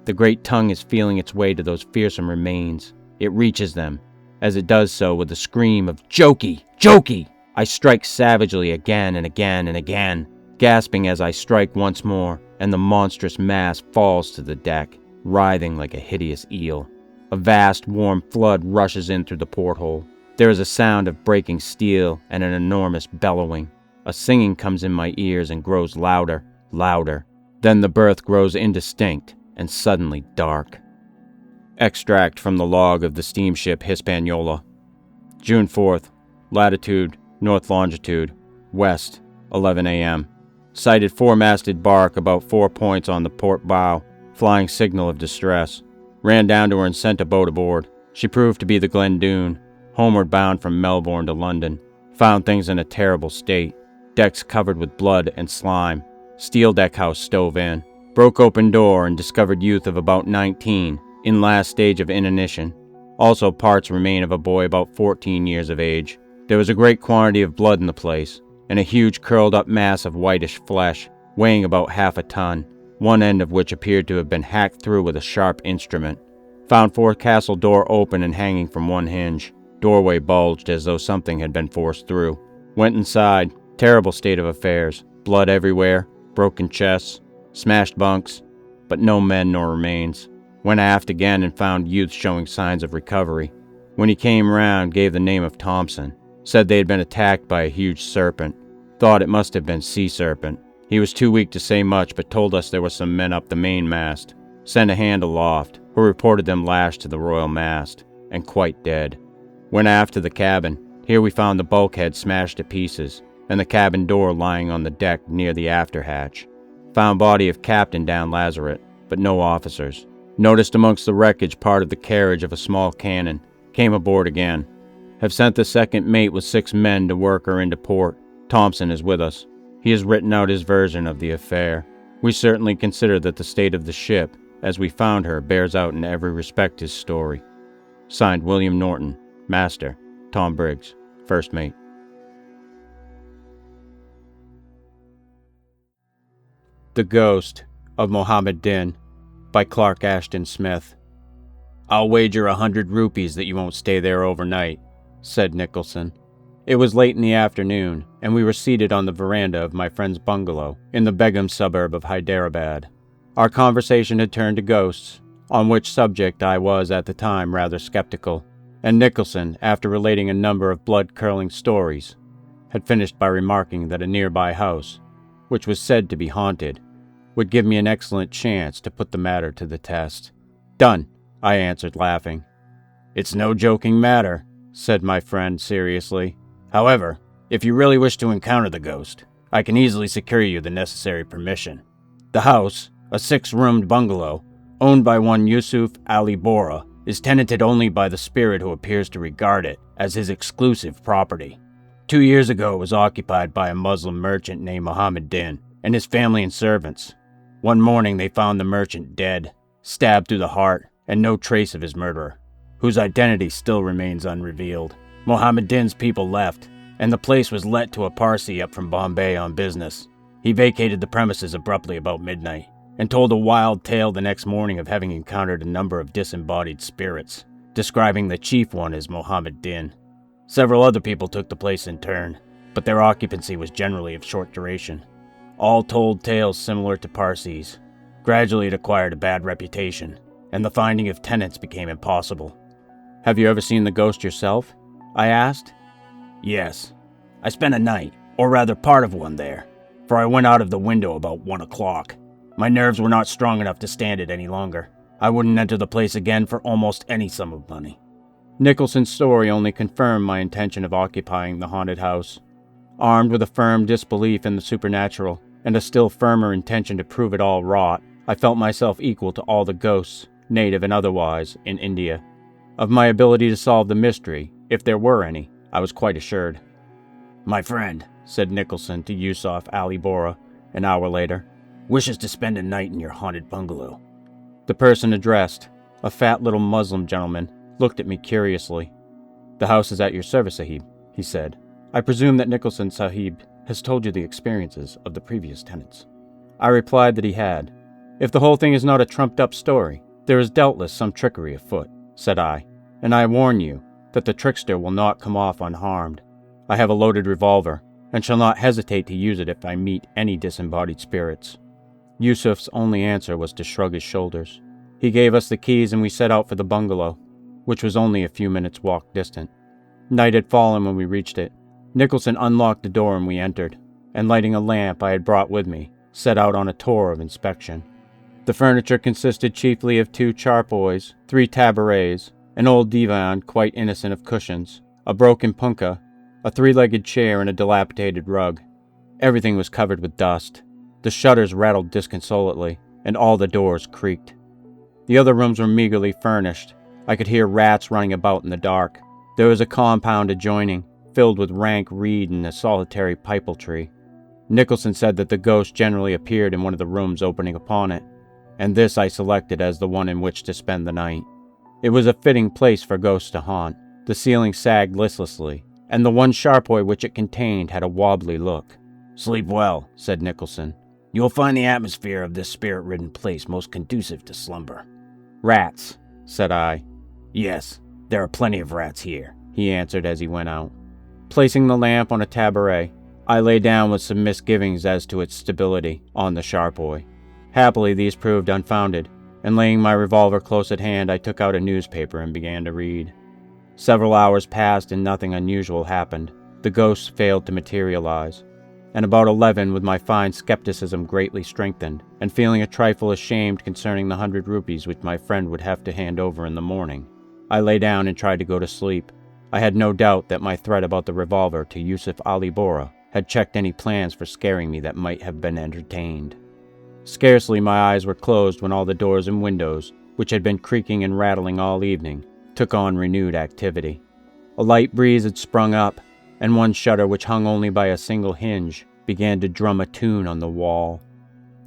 The great tongue is feeling its way to those fearsome remains. It reaches them. As it does so, with a scream of "Jokey! Jokey!" I strike savagely again and again and again, gasping as I strike once more, and the monstrous mass falls to the deck, writhing like a hideous eel. A vast, warm flood rushes in through the porthole. There is a sound of breaking steel and an enormous bellowing. A singing comes in my ears and grows louder, louder. Then the berth grows indistinct and suddenly dark. Extract from the log of the steamship Hispaniola. June 4th, latitude, north longitude, west, 11 a.m. Sighted four-masted bark about 4 points on the port bow, flying signal of distress. Ran down to her and sent a boat aboard. She proved to be the Glendoon, homeward bound from Melbourne to London. Found things in a terrible state. Decks covered with blood and slime. Steel deck house stove in. Broke open door and discovered youth of about 19, in last stage of inanition. Also parts remain of a boy about 14 years of age. There was a great quantity of blood in the place, and a huge curled-up mass of whitish flesh, weighing about half a ton, one end of which appeared to have been hacked through with a sharp instrument. Found forecastle door open and hanging from one hinge. Doorway bulged as though something had been forced through. Went inside. Terrible state of affairs. Blood everywhere. Broken chests. Smashed bunks. But no men nor remains. Went aft again and found youth showing signs of recovery. When he came round, gave the name of Thompson. Said they had been attacked by a huge serpent. Thought it must have been Sea Serpent. He was too weak to say much, but told us there were some men up the mainmast. Sent a hand aloft, who reported them lashed to the royal mast, and quite dead. Went aft to the cabin. Here we found the bulkhead smashed to pieces, and the cabin door lying on the deck near the after hatch. Found body of captain down Lazaret, but no officers. Noticed amongst the wreckage part of the carriage of a small cannon. Came aboard again. Have sent the second mate with 6 men to work her into port. Thompson is with us. He has written out his version of the affair. We certainly consider that the state of the ship, as we found her, bears out in every respect his story. Signed, William Norton, Master, Tom Briggs, First Mate. The Ghost of Mohammed Din by Clark Ashton Smith. "I'll wager 100 rupees that you won't stay there overnight," said Nicholson. It was late in the afternoon, and we were seated on the veranda of my friend's bungalow in the Begum suburb of Hyderabad. Our conversation had turned to ghosts, on which subject I was at the time rather skeptical, and Nicholson, after relating a number of blood-curdling stories, had finished by remarking that a nearby house, which was said to be haunted, would give me an excellent chance to put the matter to the test. "Done," I answered, laughing. "It's no joking matter," said my friend seriously. "However, if you really wish to encounter the ghost, I can easily secure you the necessary permission. The house, a 6-roomed bungalow, owned by one Yusuf Ali Bora, is tenanted only by the spirit who appears to regard it as his exclusive property. 2 years ago it was occupied by a Muslim merchant named Mohammed Din and his family and servants. One morning they found the merchant dead, stabbed through the heart, and no trace of his murderer, whose identity still remains unrevealed. Mohammed Din's people left, and the place was let to a Parsi up from Bombay on business. He vacated the premises abruptly about midnight, and told a wild tale the next morning of having encountered a number of disembodied spirits, describing the chief one as Mohammed Din. Several other people took the place in turn, but their occupancy was generally of short duration. All told tales similar to Parsis. Gradually it acquired a bad reputation, and the finding of tenants became impossible." "Have you ever seen the ghost yourself?" I asked. "Yes. I spent a night, or rather part of one there, for I went out of the window about 1 o'clock. My nerves were not strong enough to stand it any longer. I wouldn't enter the place again for almost any sum of money." Nicholson's story only confirmed my intention of occupying the haunted house. Armed with a firm disbelief in the supernatural, and a still firmer intention to prove it all rot, I felt myself equal to all the ghosts, native and otherwise, in India. Of my ability to solve the mystery, if there were any, I was quite assured. "My friend," said Nicholson to Yusuf Ali Bora, an hour later, "wishes to spend a night in your haunted bungalow." The person addressed, a fat little Muslim gentleman, looked at me curiously. "The house is at your service, Sahib," he said. "I presume that Nicholson Sahib has told you the experiences of the previous tenants." I replied that he had. "If the whole thing is not a trumped-up story, there is doubtless some trickery afoot," said I, "and I warn you that the trickster will not come off unharmed. I have a loaded revolver, and shall not hesitate to use it if I meet any disembodied spirits." Yusuf's only answer was to shrug his shoulders. He gave us the keys and we set out for the bungalow, which was only a few minutes' walk distant. Night had fallen when we reached it. Nicholson unlocked the door and we entered, and lighting a lamp I had brought with me, set out on a tour of inspection. The furniture consisted chiefly of 2 charpoys, 3 tabourets, an old divan quite innocent of cushions, a broken punkah, a 3-legged chair, and a dilapidated rug. Everything was covered with dust. The shutters rattled disconsolately, and all the doors creaked. The other rooms were meagerly furnished. I could hear rats running about in the dark. There was a compound adjoining, filled with rank reed and a solitary pipal tree. Nicholson said that the ghost generally appeared in one of the rooms opening upon it, and this I selected as the one in which to spend the night. It was a fitting place for ghosts to haunt. The ceiling sagged listlessly, and the one charpoy which it contained had a wobbly look. "Sleep well," said Nicholson. "You will find the atmosphere of this spirit-ridden place most conducive to slumber." "Rats," said I. "Yes, there are plenty of rats here," he answered as he went out. Placing the lamp on a tabouret, I lay down with some misgivings as to its stability on the charpoy. Happily, these proved unfounded, and laying my revolver close at hand, I took out a newspaper and began to read. Several hours passed and nothing unusual happened. The ghost failed to materialize. and about 11, with my fine skepticism greatly strengthened, and feeling a trifle ashamed concerning the 100 rupees which my friend would have to hand over in the morning, I lay down and tried to go to sleep. I had no doubt that my threat about the revolver to Yusuf Ali Bora had checked any plans for scaring me that might have been entertained. Scarcely my eyes were closed when all the doors and windows, which had been creaking and rattling all evening, took on renewed activity. A light breeze had sprung up, and one shutter, which hung only by a single hinge, began to drum a tune on the wall.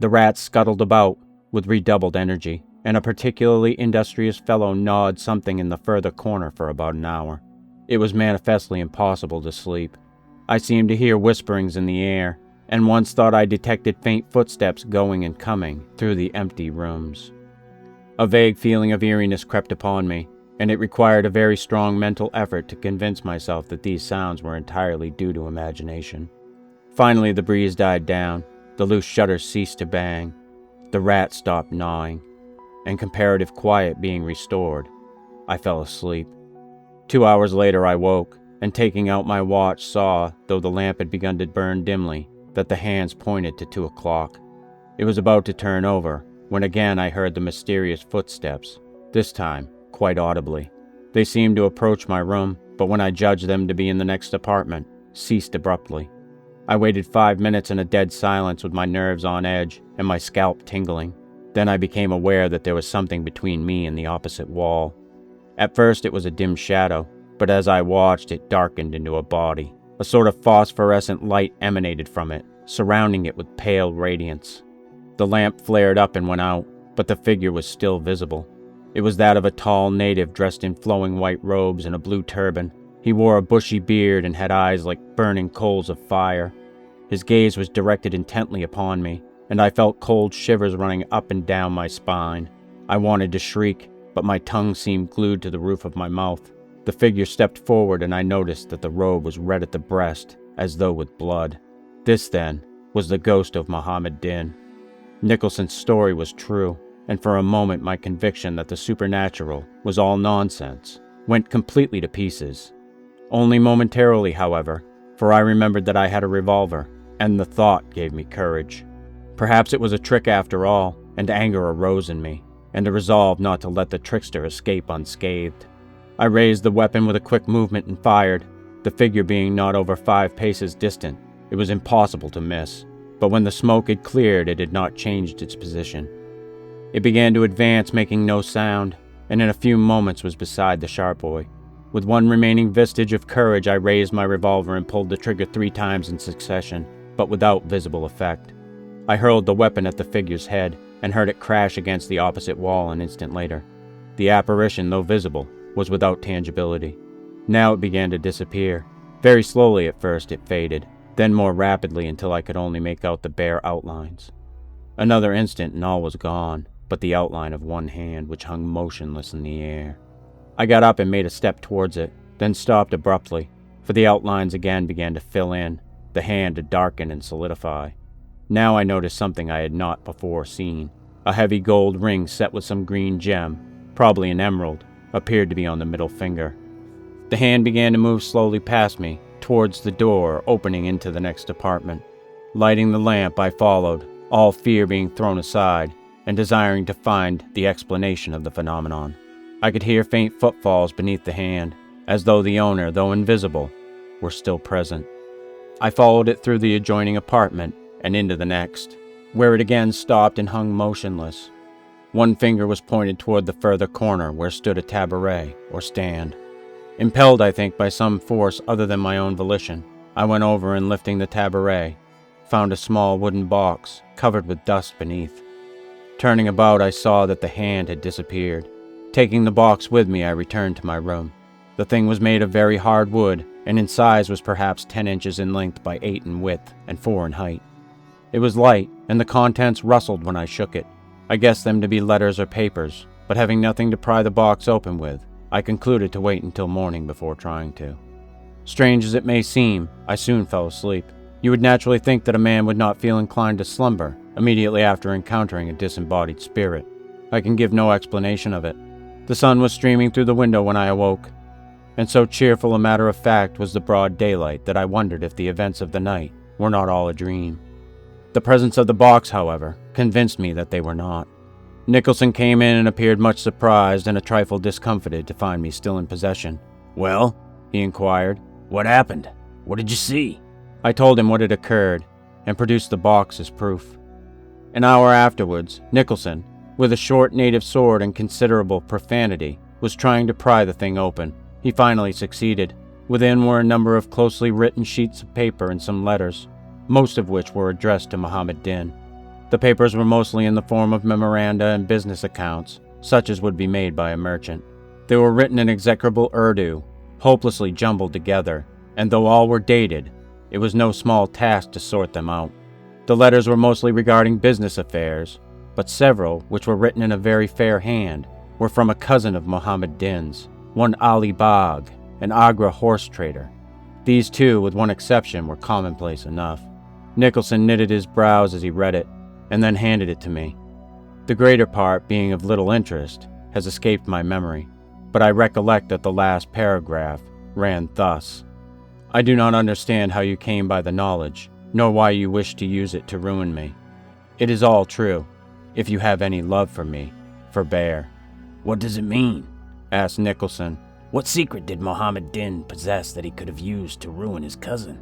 The rats scuttled about with redoubled energy, and a particularly industrious fellow gnawed something in the further corner for about an hour. It was manifestly impossible to sleep. I seemed to hear whisperings in the air, and once thought I detected faint footsteps going and coming through the empty rooms. A vague feeling of eeriness crept upon me, and it required a very strong mental effort to convince myself that these sounds were entirely due to imagination. Finally, the breeze died down, the loose shutters ceased to bang, the rat stopped gnawing, and comparative quiet being restored, I fell asleep. 2 hours later I woke, and taking out my watch saw, though the lamp had begun to burn dimly, that the hands pointed to 2 o'clock. It was about to turn over, when again I heard the mysterious footsteps, this time quite audibly. They seemed to approach my room, but when I judged them to be in the next apartment, ceased abruptly. I waited 5 minutes in a dead silence with my nerves on edge and my scalp tingling. Then I became aware that there was something between me and the opposite wall. At first it was a dim shadow, but as I watched it darkened into a body. A sort of phosphorescent light emanated from it, surrounding it with pale radiance. The lamp flared up and went out, but the figure was still visible. It was that of a tall native dressed in flowing white robes and a blue turban. He wore a bushy beard and had eyes like burning coals of fire. His gaze was directed intently upon me, and I felt cold shivers running up and down my spine. I wanted to shriek, but my tongue seemed glued to the roof of my mouth. The figure stepped forward, and I noticed that the robe was red at the breast, as though with blood. This, then, was the ghost of Mohammed Din. Nicholson's story was true, and for a moment my conviction that the supernatural was all nonsense went completely to pieces. Only momentarily, however, for I remembered that I had a revolver, and the thought gave me courage. Perhaps it was a trick after all, and anger arose in me, and a resolve not to let the trickster escape unscathed. I raised the weapon with a quick movement and fired. The figure being not over 5 paces distant, it was impossible to miss, but when the smoke had cleared it had not changed its position. It began to advance, making no sound, and in a few moments was beside the sharp boy. With one remaining vestige of courage, I raised my revolver and pulled the trigger 3 times in succession, but without visible effect. I hurled the weapon at the figure's head, and heard it crash against the opposite wall an instant later. The apparition, though visible, was without tangibility. Now it began to disappear. Very slowly at first it faded, then more rapidly until I could only make out the bare outlines. Another instant and all was gone, but the outline of one hand which hung motionless in the air. I got up and made a step towards it, then stopped abruptly, for the outlines again began to fill in, the hand to darken and solidify. Now I noticed something I had not before seen. A heavy gold ring set with some green gem, probably an emerald, appeared to be on the middle finger. The hand began to move slowly past me, towards the door opening into the next apartment. Lighting the lamp, I followed, all fear being thrown aside, and desiring to find the explanation of the phenomenon. I could hear faint footfalls beneath the hand, as though the owner, though invisible, were still present. I followed it through the adjoining apartment and into the next, where it again stopped and hung motionless. One finger was pointed toward the further corner where stood a taboret, or stand. Impelled, I think, by some force other than my own volition, I went over and lifting the taboret, found a small wooden box covered with dust beneath. Turning about, I saw that the hand had disappeared. Taking the box with me, I returned to my room. The thing was made of very hard wood, and in size was perhaps 10 inches in length by 8 in width and 4 in height. It was light, and the contents rustled when I shook it. I guessed them to be letters or papers, but having nothing to pry the box open with, I concluded to wait until morning before trying to. Strange as it may seem, I soon fell asleep. You would naturally think that a man would not feel inclined to slumber immediately after encountering a disembodied spirit. I can give no explanation of it. The sun was streaming through the window when I awoke, and so cheerful a matter of fact was the broad daylight that I wondered if the events of the night were not all a dream. The presence of the box, however, convinced me that they were not. Nicholson came in and appeared much surprised and a trifle discomfited to find me still in possession. "Well," he inquired, "what happened? What did you see?" I told him what had occurred and produced the box as proof. An hour afterwards, Nicholson, with a short native sword and considerable profanity, was trying to pry the thing open. He finally succeeded. Within were a number of closely written sheets of paper and some letters, most of which were addressed to Mohammed Din. The papers were mostly in the form of memoranda and business accounts, such as would be made by a merchant. They were written in execrable Urdu, hopelessly jumbled together, and though all were dated, it was no small task to sort them out. The letters were mostly regarding business affairs, but several, which were written in a very fair hand, were from a cousin of Mohammed Din's, one Ali Bagh, an Agra horse trader. These two, with one exception, were commonplace enough. Nicholson knitted his brows as he read it, and then handed it to me. The greater part, being of little interest, has escaped my memory, but I recollect that the last paragraph ran thus: "I do not understand how you came by the knowledge, nor why you wish to use it to ruin me. It is all true. If you have any love for me, forbear." "What does it mean?" asked Nicholson. "What secret did Mohammed Din possess that he could have used to ruin his cousin?"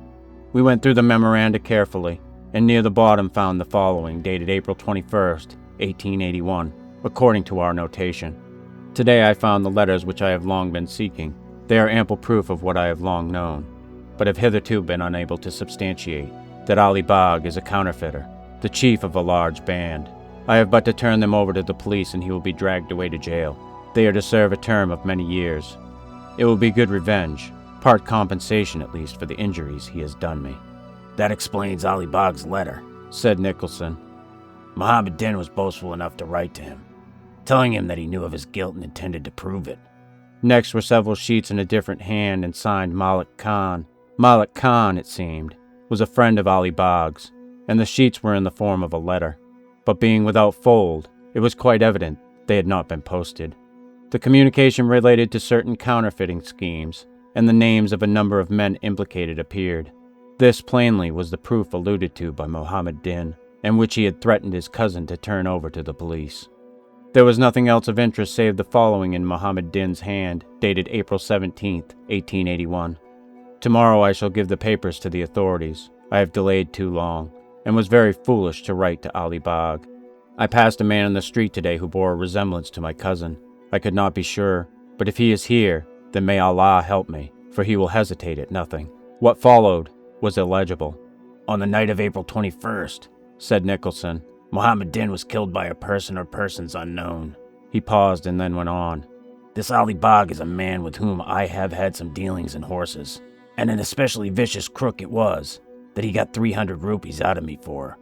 We went through the memoranda carefully, and near the bottom found the following, dated April 21st, 1881, according to our notation. Today I found the letters which I have long been seeking. They are ample proof of what I have long known, but have hitherto been unable to substantiate, that Ali Bagh is a counterfeiter, the chief of a large band. I have but to turn them over to the police and he will be dragged away to jail. They are to serve a term of many years. It will be good revenge, part compensation at least for the injuries he has done me. "That explains Ali Bagh's letter," said Nicholson. "Mohammed Din was boastful enough to write to him, telling him that he knew of his guilt and intended to prove it." Next were several sheets in a different hand and signed Malik Khan. Malik Khan, it seemed, was a friend of Ali Bagh's, and the sheets were in the form of a letter. But being without fold, it was quite evident they had not been posted. The communication related to certain counterfeiting schemes, and the names of a number of men implicated appeared. This plainly was the proof alluded to by Mohammed Din, and which he had threatened his cousin to turn over to the police. There was nothing else of interest save the following in Mohammed Din's hand, dated April 17th, 1881. "Tomorrow I shall give the papers to the authorities. I have delayed too long, and was very foolish to write to Ali Bagh. I passed a man in the street today who bore a resemblance to my cousin. I could not be sure, but if he is here, then may Allah help me, for he will hesitate at nothing." What followed was illegible. "On the night of April 21st, said Nicholson, "Mohammed Din was killed by a person or persons unknown." He paused and then went on. "This Ali Bagh is a man with whom I have had some dealings in horses, and an especially vicious crook it was that he got 300 rupees out of me for.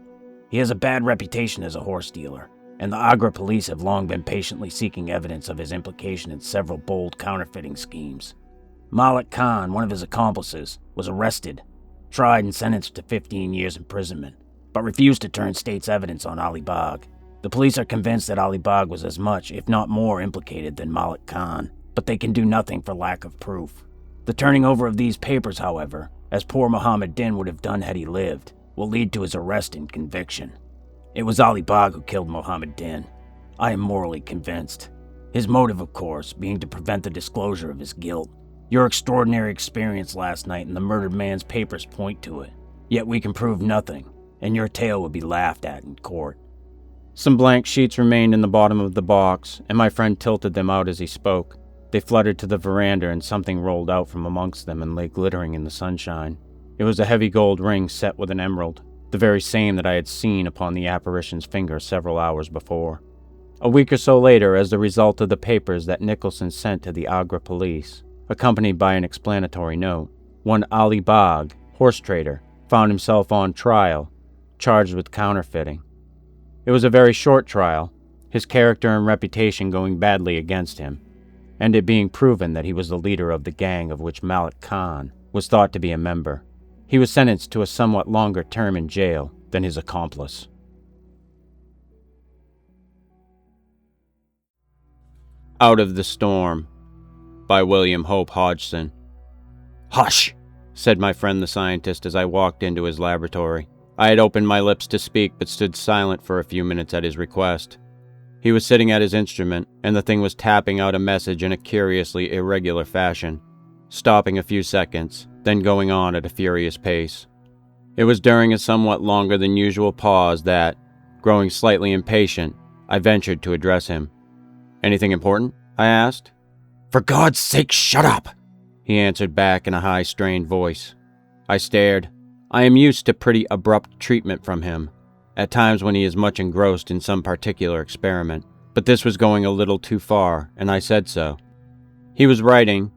He has a bad reputation as a horse dealer, and the Agra police have long been patiently seeking evidence of his implication in several bold counterfeiting schemes. Malik Khan, one of his accomplices, was arrested, tried and sentenced to 15 years imprisonment, but refused to turn state's evidence on Ali Bagh. The police are convinced that Ali Bagh was as much, if not more, implicated than Malik Khan, but they can do nothing for lack of proof. The turning over of these papers, however, as poor Mohammed Din would have done had he lived, will lead to his arrest and conviction. It was Ali Bagh who killed Mohammed Din. I am morally convinced. His motive, of course, being to prevent the disclosure of his guilt. Your extraordinary experience last night and the murdered man's papers point to it. Yet we can prove nothing, and your tale would be laughed at in court." Some blank sheets remained in the bottom of the box, and my friend tilted them out as he spoke. They fluttered to the veranda, and something rolled out from amongst them and lay glittering in the sunshine. It was a heavy gold ring set with an emerald, the very same that I had seen upon the apparition's finger several hours before. A week or so later, as the result of the papers that Nicholson sent to the Agra police, accompanied by an explanatory note, one Ali Bagh, horse trader, found himself on trial, charged with counterfeiting. It was a very short trial, his character and reputation going badly against him, and it being proven that he was the leader of the gang of which Malik Khan was thought to be a member. He was sentenced to a somewhat longer term in jail than his accomplice. Out of the Storm by William Hope Hodgson. "Hush," said my friend the scientist as I walked into his laboratory. I had opened my lips to speak but stood silent for a few minutes at his request. He was sitting at his instrument, and the thing was tapping out a message in a curiously irregular fashion, stopping a few seconds, then going on at a furious pace. It was during a somewhat longer than usual pause that, growing slightly impatient, I ventured to address him. "Anything important?" I asked. "For God's sake, shut up!" he answered back in a high, strained voice. I stared. I am used to pretty abrupt treatment from him, at times when he is much engrossed in some particular experiment, but this was going a little too far, and I said so. He was writing,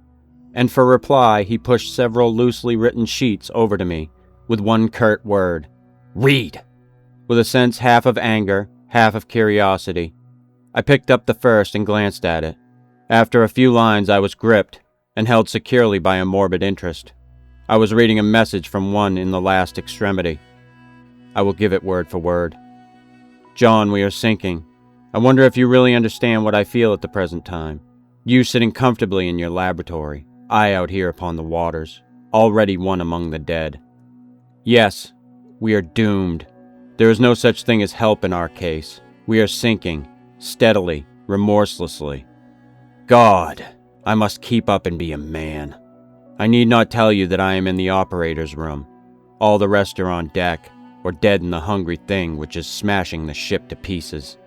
and for reply he pushed several loosely written sheets over to me, with one curt word: "Read!" With a sense half of anger, half of curiosity, I picked up the first and glanced at it. After a few lines I was gripped and held securely by a morbid interest. I was reading a message from one in the last extremity. I will give it word for word. "John, we are sinking. I wonder if you really understand what I feel at the present time. You sitting comfortably in your laboratory, I out here upon the waters, already one among the dead. Yes, we are doomed. There is no such thing as help in our case. We are sinking, steadily, remorselessly. God, I must keep up and be a man. I need not tell you that I am in the operator's room. All the rest are on deck, or dead in the hungry thing which is smashing the ship to pieces.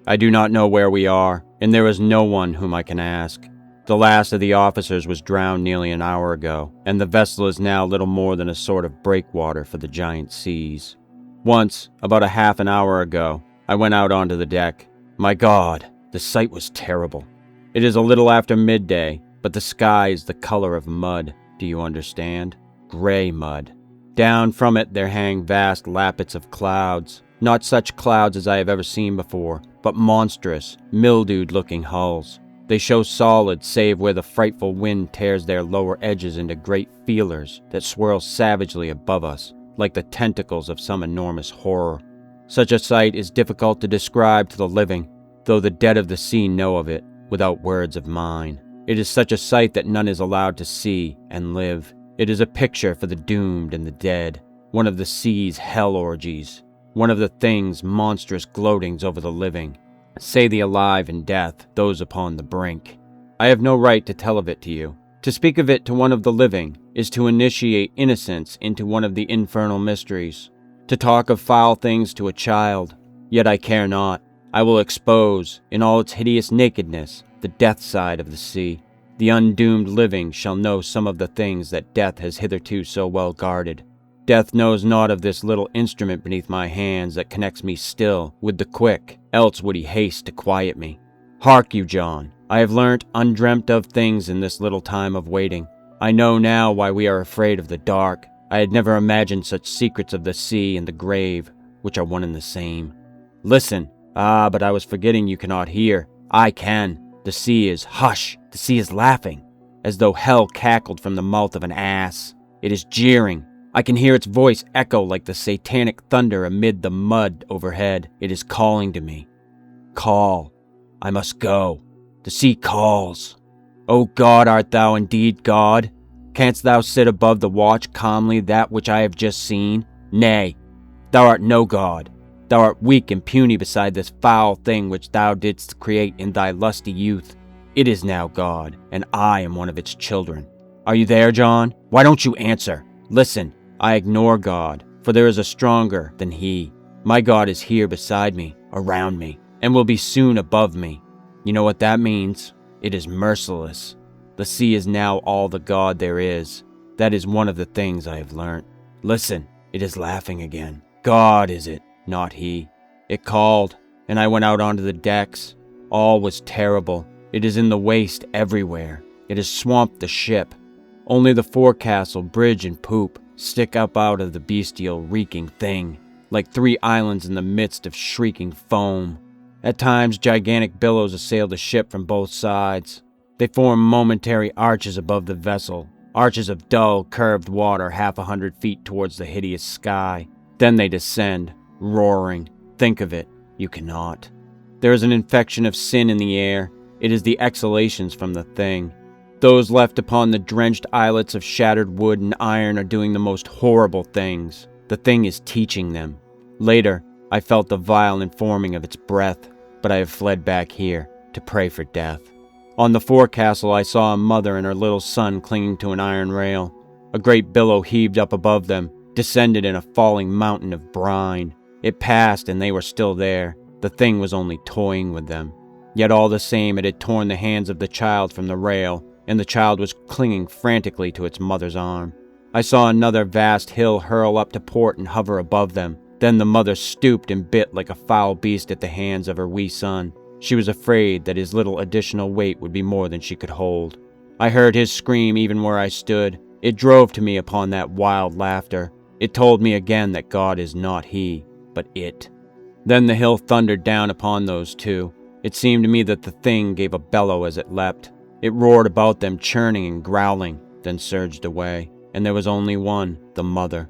I do not know where we are, and there is no one whom I can ask. The last of the officers was drowned nearly an hour ago, and the vessel is now little more than a sort of breakwater for the giant seas. Once, about a half an hour ago, I went out onto the deck. My God, the sight was terrible. It is a little after midday, but the sky is the color of mud, do you understand? Gray mud. Down from it there hang vast lappets of clouds, not such clouds as I have ever seen before, but monstrous, mildewed-looking hulls. They show solid save where the frightful wind tears their lower edges into great feelers that swirl savagely above us, like the tentacles of some enormous horror. Such a sight is difficult to describe to the living, though the dead of the sea know of it, without words of mine. It is such a sight that none is allowed to see and live. It is a picture for the doomed and the dead, one of the sea's hell orgies, one of the thing's monstrous gloatings over the living, say the alive in death, those upon the brink. I have no right to tell of it to you. To speak of it to one of the living is to initiate innocence into one of the infernal mysteries. To talk of foul things to a child, yet I care not. I will expose, in all its hideous nakedness, the death side of the sea. The undoomed living shall know some of the things that death has hitherto so well guarded. Death knows naught of this little instrument beneath my hands that connects me still with the quick, else would he haste to quiet me. Hark you, John, I have learnt undreamt of things in this little time of waiting. I know now why we are afraid of the dark. I had never imagined such secrets of the sea and the grave, which are one and the same. Listen. Ah, but I was forgetting you cannot hear. I can. The sea is, hush, the sea is laughing, as though hell cackled from the mouth of an ass. It is jeering. I can hear its voice echo like the satanic thunder amid the mud overhead. It is calling to me. Call. I must go. The sea calls. O God, art thou indeed God? Canst thou sit above the watch calmly that which I have just seen? Nay, thou art no God. Thou art weak and puny beside this foul thing which thou didst create in thy lusty youth. It is now God, and I am one of its children. Are you there, John? Why don't you answer? Listen, I ignore God, for there is a stronger than he. My God is here beside me, around me, and will be soon above me. You know what that means? It is merciless. The sea is now all the God there is. That is one of the things I have learnt. Listen, it is laughing again. God is it, not he. It called, and I went out onto the decks. All was terrible. It is in the waste everywhere. It has swamped the ship. Only the forecastle, bridge, and poop stick up out of the bestial, reeking thing, like 3 islands in the midst of shrieking foam. At times, gigantic billows assail the ship from both sides. They form momentary arches above the vessel, arches of dull, curved water 100 feet towards the hideous sky. Then they descend, roaring. Think of it. You cannot. There is an infection of sin in the air. It is the exhalations from the thing. Those left upon the drenched islets of shattered wood and iron are doing the most horrible things. The thing is teaching them. Later, I felt the vile informing of its breath, but I have fled back here to pray for death. On the forecastle, I saw a mother and her little son clinging to an iron rail. A great billow heaved up above them, descended in a falling mountain of brine. It passed, and they were still there. The thing was only toying with them. Yet all the same, it had torn the hands of the child from the rail, and the child was clinging frantically to its mother's arm. I saw another vast hill hurl up to port and hover above them. Then the mother stooped and bit like a foul beast at the hands of her wee son. She was afraid that his little additional weight would be more than she could hold. I heard his scream even where I stood. It drove to me upon that wild laughter. It told me again that God is not he, but it. Then the hill thundered down upon those two. It seemed to me that the thing gave a bellow as it leapt. It roared about them, churning and growling, then surged away. And there was only one, the mother.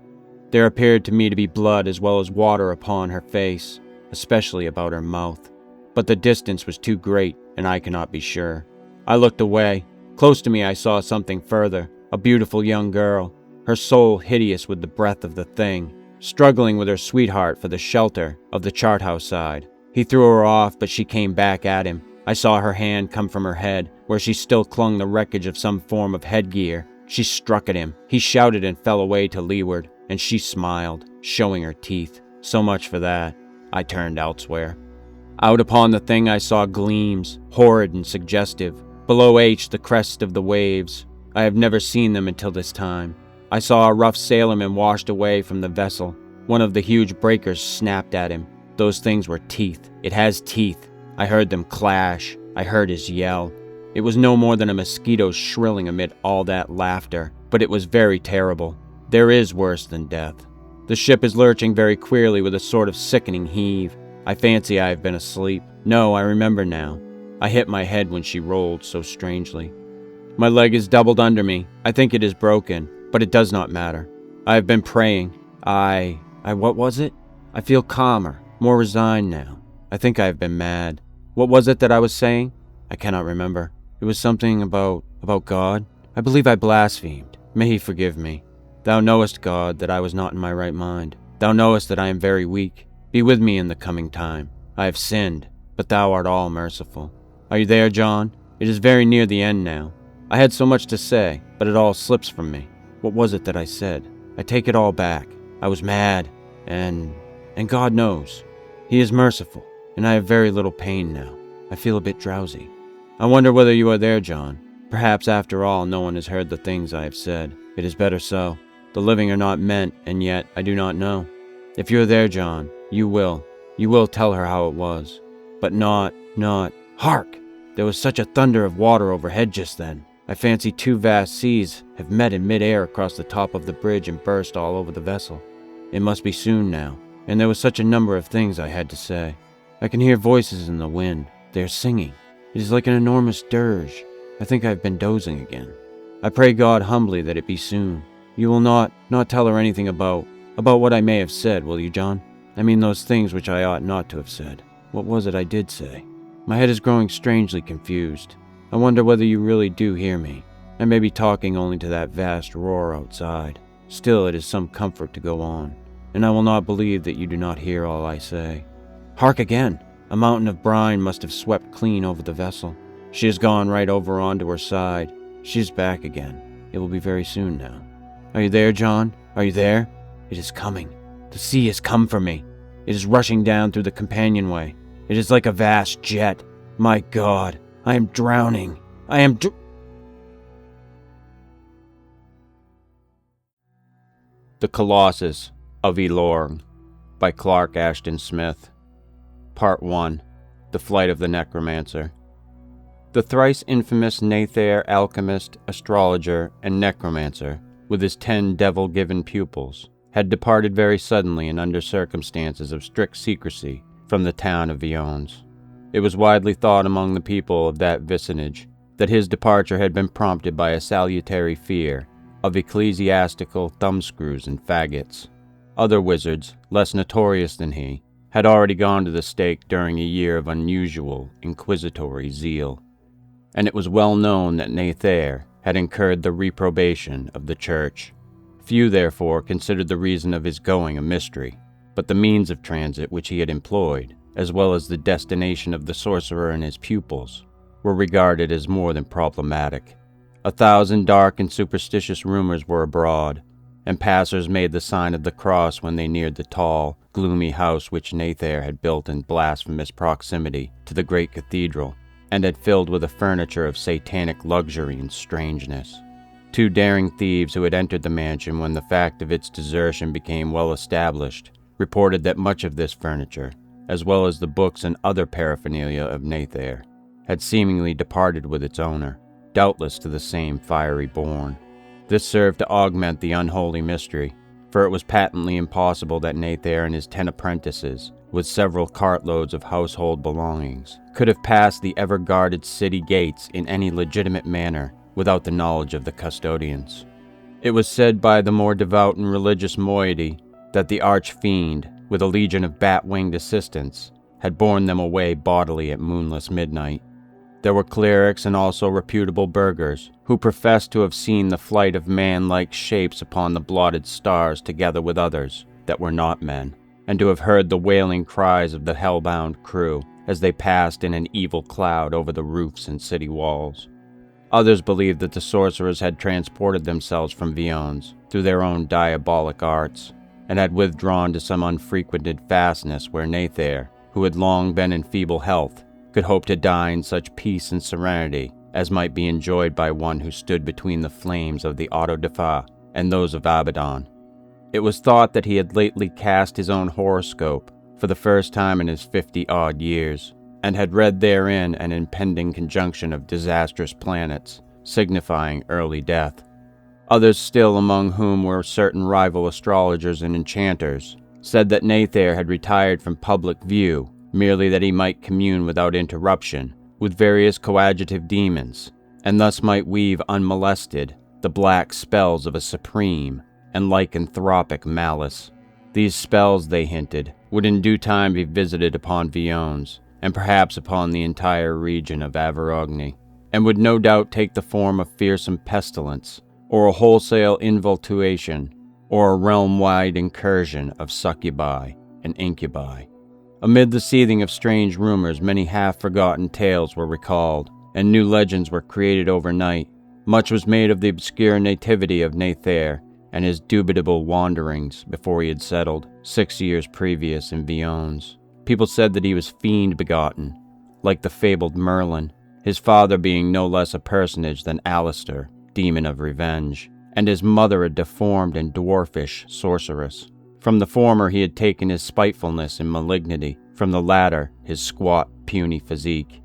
There appeared to me to be blood as well as water upon her face, especially about her mouth. But the distance was too great, and I cannot be sure. I looked away. Close to me I saw something further, a beautiful young girl, her soul hideous with the breath of the thing, struggling with her sweetheart for the shelter of the chart house side. He threw her off, but she came back at him. I saw her hand come from her head, where she still clung the wreckage of some form of headgear. She struck at him. He shouted and fell away to leeward, and she smiled, showing her teeth. So much for that. I turned elsewhere. Out upon the thing I saw gleams, horrid and suggestive. Below H, the crest of the waves. I have never seen them until this time. I saw a rough sailorman washed away from the vessel. One of the huge breakers snapped at him. Those things were teeth. It has teeth. I heard them clash. I heard his yell. It was no more than a mosquito shrilling amid all that laughter, but it was very terrible. There is worse than death. The ship is lurching very queerly with a sort of sickening heave. I fancy I have been asleep. No, I remember now. I hit my head when she rolled so strangely. My leg is doubled under me. I think it is broken, but it does not matter. I have been praying. What was it? I feel calmer, more resigned now. I think I have been mad. What was it that I was saying? I cannot remember. It was something about God. I believe I blasphemed. May he forgive me. Thou knowest, God, that I was not in my right mind. Thou knowest that I am very weak. Be with me in the coming time. I have sinned, but thou art all merciful. Are you there, John? It is very near the end now. I had so much to say, but it all slips from me. What was it that I said? I take it all back. I was mad, and God knows. He is merciful, and I have very little pain now. I feel a bit drowsy. I wonder whether you are there, John. Perhaps after all no one has heard the things I have said. It is better so. The living are not meant, and yet I do not know. If you are there, John, you will tell her how it was. But not, hark! There was such a thunder of water overhead just then. I fancy two vast seas have met in mid-air across the top of the bridge and burst all over the vessel. It must be soon now, and there was such a number of things I had to say. I can hear voices in the wind. They are singing. It is like an enormous dirge. I think I have been dozing again. I pray God humbly that it be soon. You will not tell her anything about what I may have said, will you, John? I mean those things which I ought not to have said. What was it I did say? My head is growing strangely confused. I wonder whether you really do hear me. I may be talking only to that vast roar outside. Still, it is some comfort to go on, and I will not believe that you do not hear all I say. Hark again! A mountain of brine must have swept clean over the vessel. She has gone right over onto her side. She is back again. It will be very soon now. Are you there, John? Are you there? It is coming. The sea has come for me. It is rushing down through the companionway. It is like a vast jet. My God, I am drowning. The Colossus of Elorn by Clark Ashton Smith. Part 1. The Flight of the Necromancer. The thrice infamous Nathair alchemist, astrologer, and necromancer, with his 10 devil-given pupils, had departed very suddenly and under circumstances of strict secrecy from the town of Viones. It was widely thought among the people of that vicinage that his departure had been prompted by a salutary fear of ecclesiastical thumbscrews and faggots. Other wizards, less notorious than he, had already gone to the stake during a year of unusual inquisitory zeal. and it was well known that Nathaire had incurred the reprobation of the church. Few, therefore, considered the reason of his going a mystery, but the means of transit which he had employed, as well as the destination of the sorcerer and his pupils, were regarded as more than problematic. 1,000 dark and superstitious rumors were abroad, and passers made the sign of the cross when they neared the tall, gloomy house which Nathaire had built in blasphemous proximity to the great cathedral, and had filled with a furniture of satanic luxury and strangeness. 2 daring thieves who had entered the mansion when the fact of its desertion became well established reported that much of this furniture, as well as the books and other paraphernalia of Nathaire, had seemingly departed with its owner, doubtless to the same fiery bourne. This served to augment the unholy mystery, for it was patently impossible that Nathaire and his 10 apprentices, with several cartloads of household belongings, could have passed the ever-guarded city gates in any legitimate manner without the knowledge of the custodians. It was said by the more devout and religious moiety that the arch-fiend, with a legion of bat-winged assistants, had borne them away bodily at moonless midnight. There were clerics and also reputable burghers who professed to have seen the flight of man-like shapes upon the blotted stars together with others that were not men, and to have heard the wailing cries of the hell-bound crew as they passed in an evil cloud over the roofs and city walls. Others believed that the sorcerers had transported themselves from Vions through their own diabolic arts, and had withdrawn to some unfrequented fastness where Nathaire, who had long been in feeble health, could hope to die in such peace and serenity as might be enjoyed by one who stood between the flames of the auto-da-fe and those of Abaddon. It was thought that he had lately cast his own horoscope for the first time in his 50-odd years, and had read therein an impending conjunction of disastrous planets, signifying early death. Others still, among whom were certain rival astrologers and enchanters, said that Nathaire had retired from public view merely that he might commune without interruption with various coadjutive demons, and thus might weave unmolested the black spells of a supreme and lycanthropic malice. These spells, they hinted, would in due time be visited upon Vions, and perhaps upon the entire region of Aveyron, and would no doubt take the form of fearsome pestilence, or a wholesale involtuation, or a realm-wide incursion of succubi and incubi. Amid the seething of strange rumors, many half-forgotten tales were recalled, and new legends were created overnight. Much was made of the obscure nativity of Nathaire and his dubitable wanderings before he had settled, 6 years previous, in Vions. People said that he was fiend-begotten, like the fabled Merlin, his father being no less a personage than Alistair, demon of revenge, and his mother a deformed and dwarfish sorceress. From the former he had taken his spitefulness and malignity, from the latter his squat, puny physique.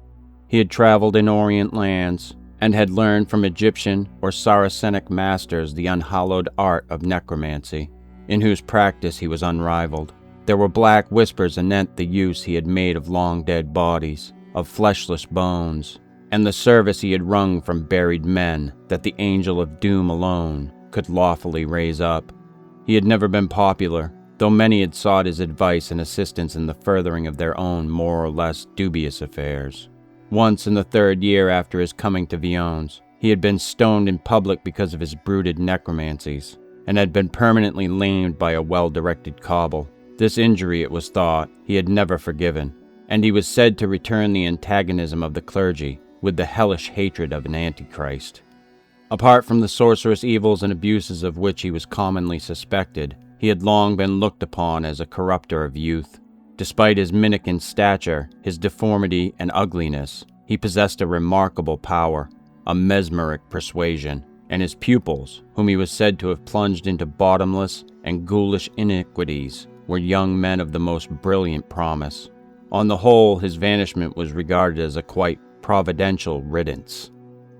He had traveled in Orient lands, and had learned from Egyptian or Saracenic masters the unhallowed art of necromancy, in whose practice he was unrivaled. There were black whispers anent the use he had made of long-dead bodies, of fleshless bones, and the service he had wrung from buried men that the angel of doom alone could lawfully raise up. He had never been popular, though many had sought his advice and assistance in the furthering of their own more or less dubious affairs. Once, in the 3rd year after his coming to Vions, he had been stoned in public because of his bruited necromancies, and had been permanently lamed by a well-directed cobble. This injury, it was thought, he had never forgiven, and he was said to return the antagonism of the clergy with the hellish hatred of an antichrist. Apart from the sorcerous evils and abuses of which he was commonly suspected, he had long been looked upon as a corrupter of youth. Despite his minikin stature, his deformity and ugliness, he possessed a remarkable power, a mesmeric persuasion, and his pupils, whom he was said to have plunged into bottomless and ghoulish iniquities, were young men of the most brilliant promise. On the whole, his vanishment was regarded as a quite providential riddance.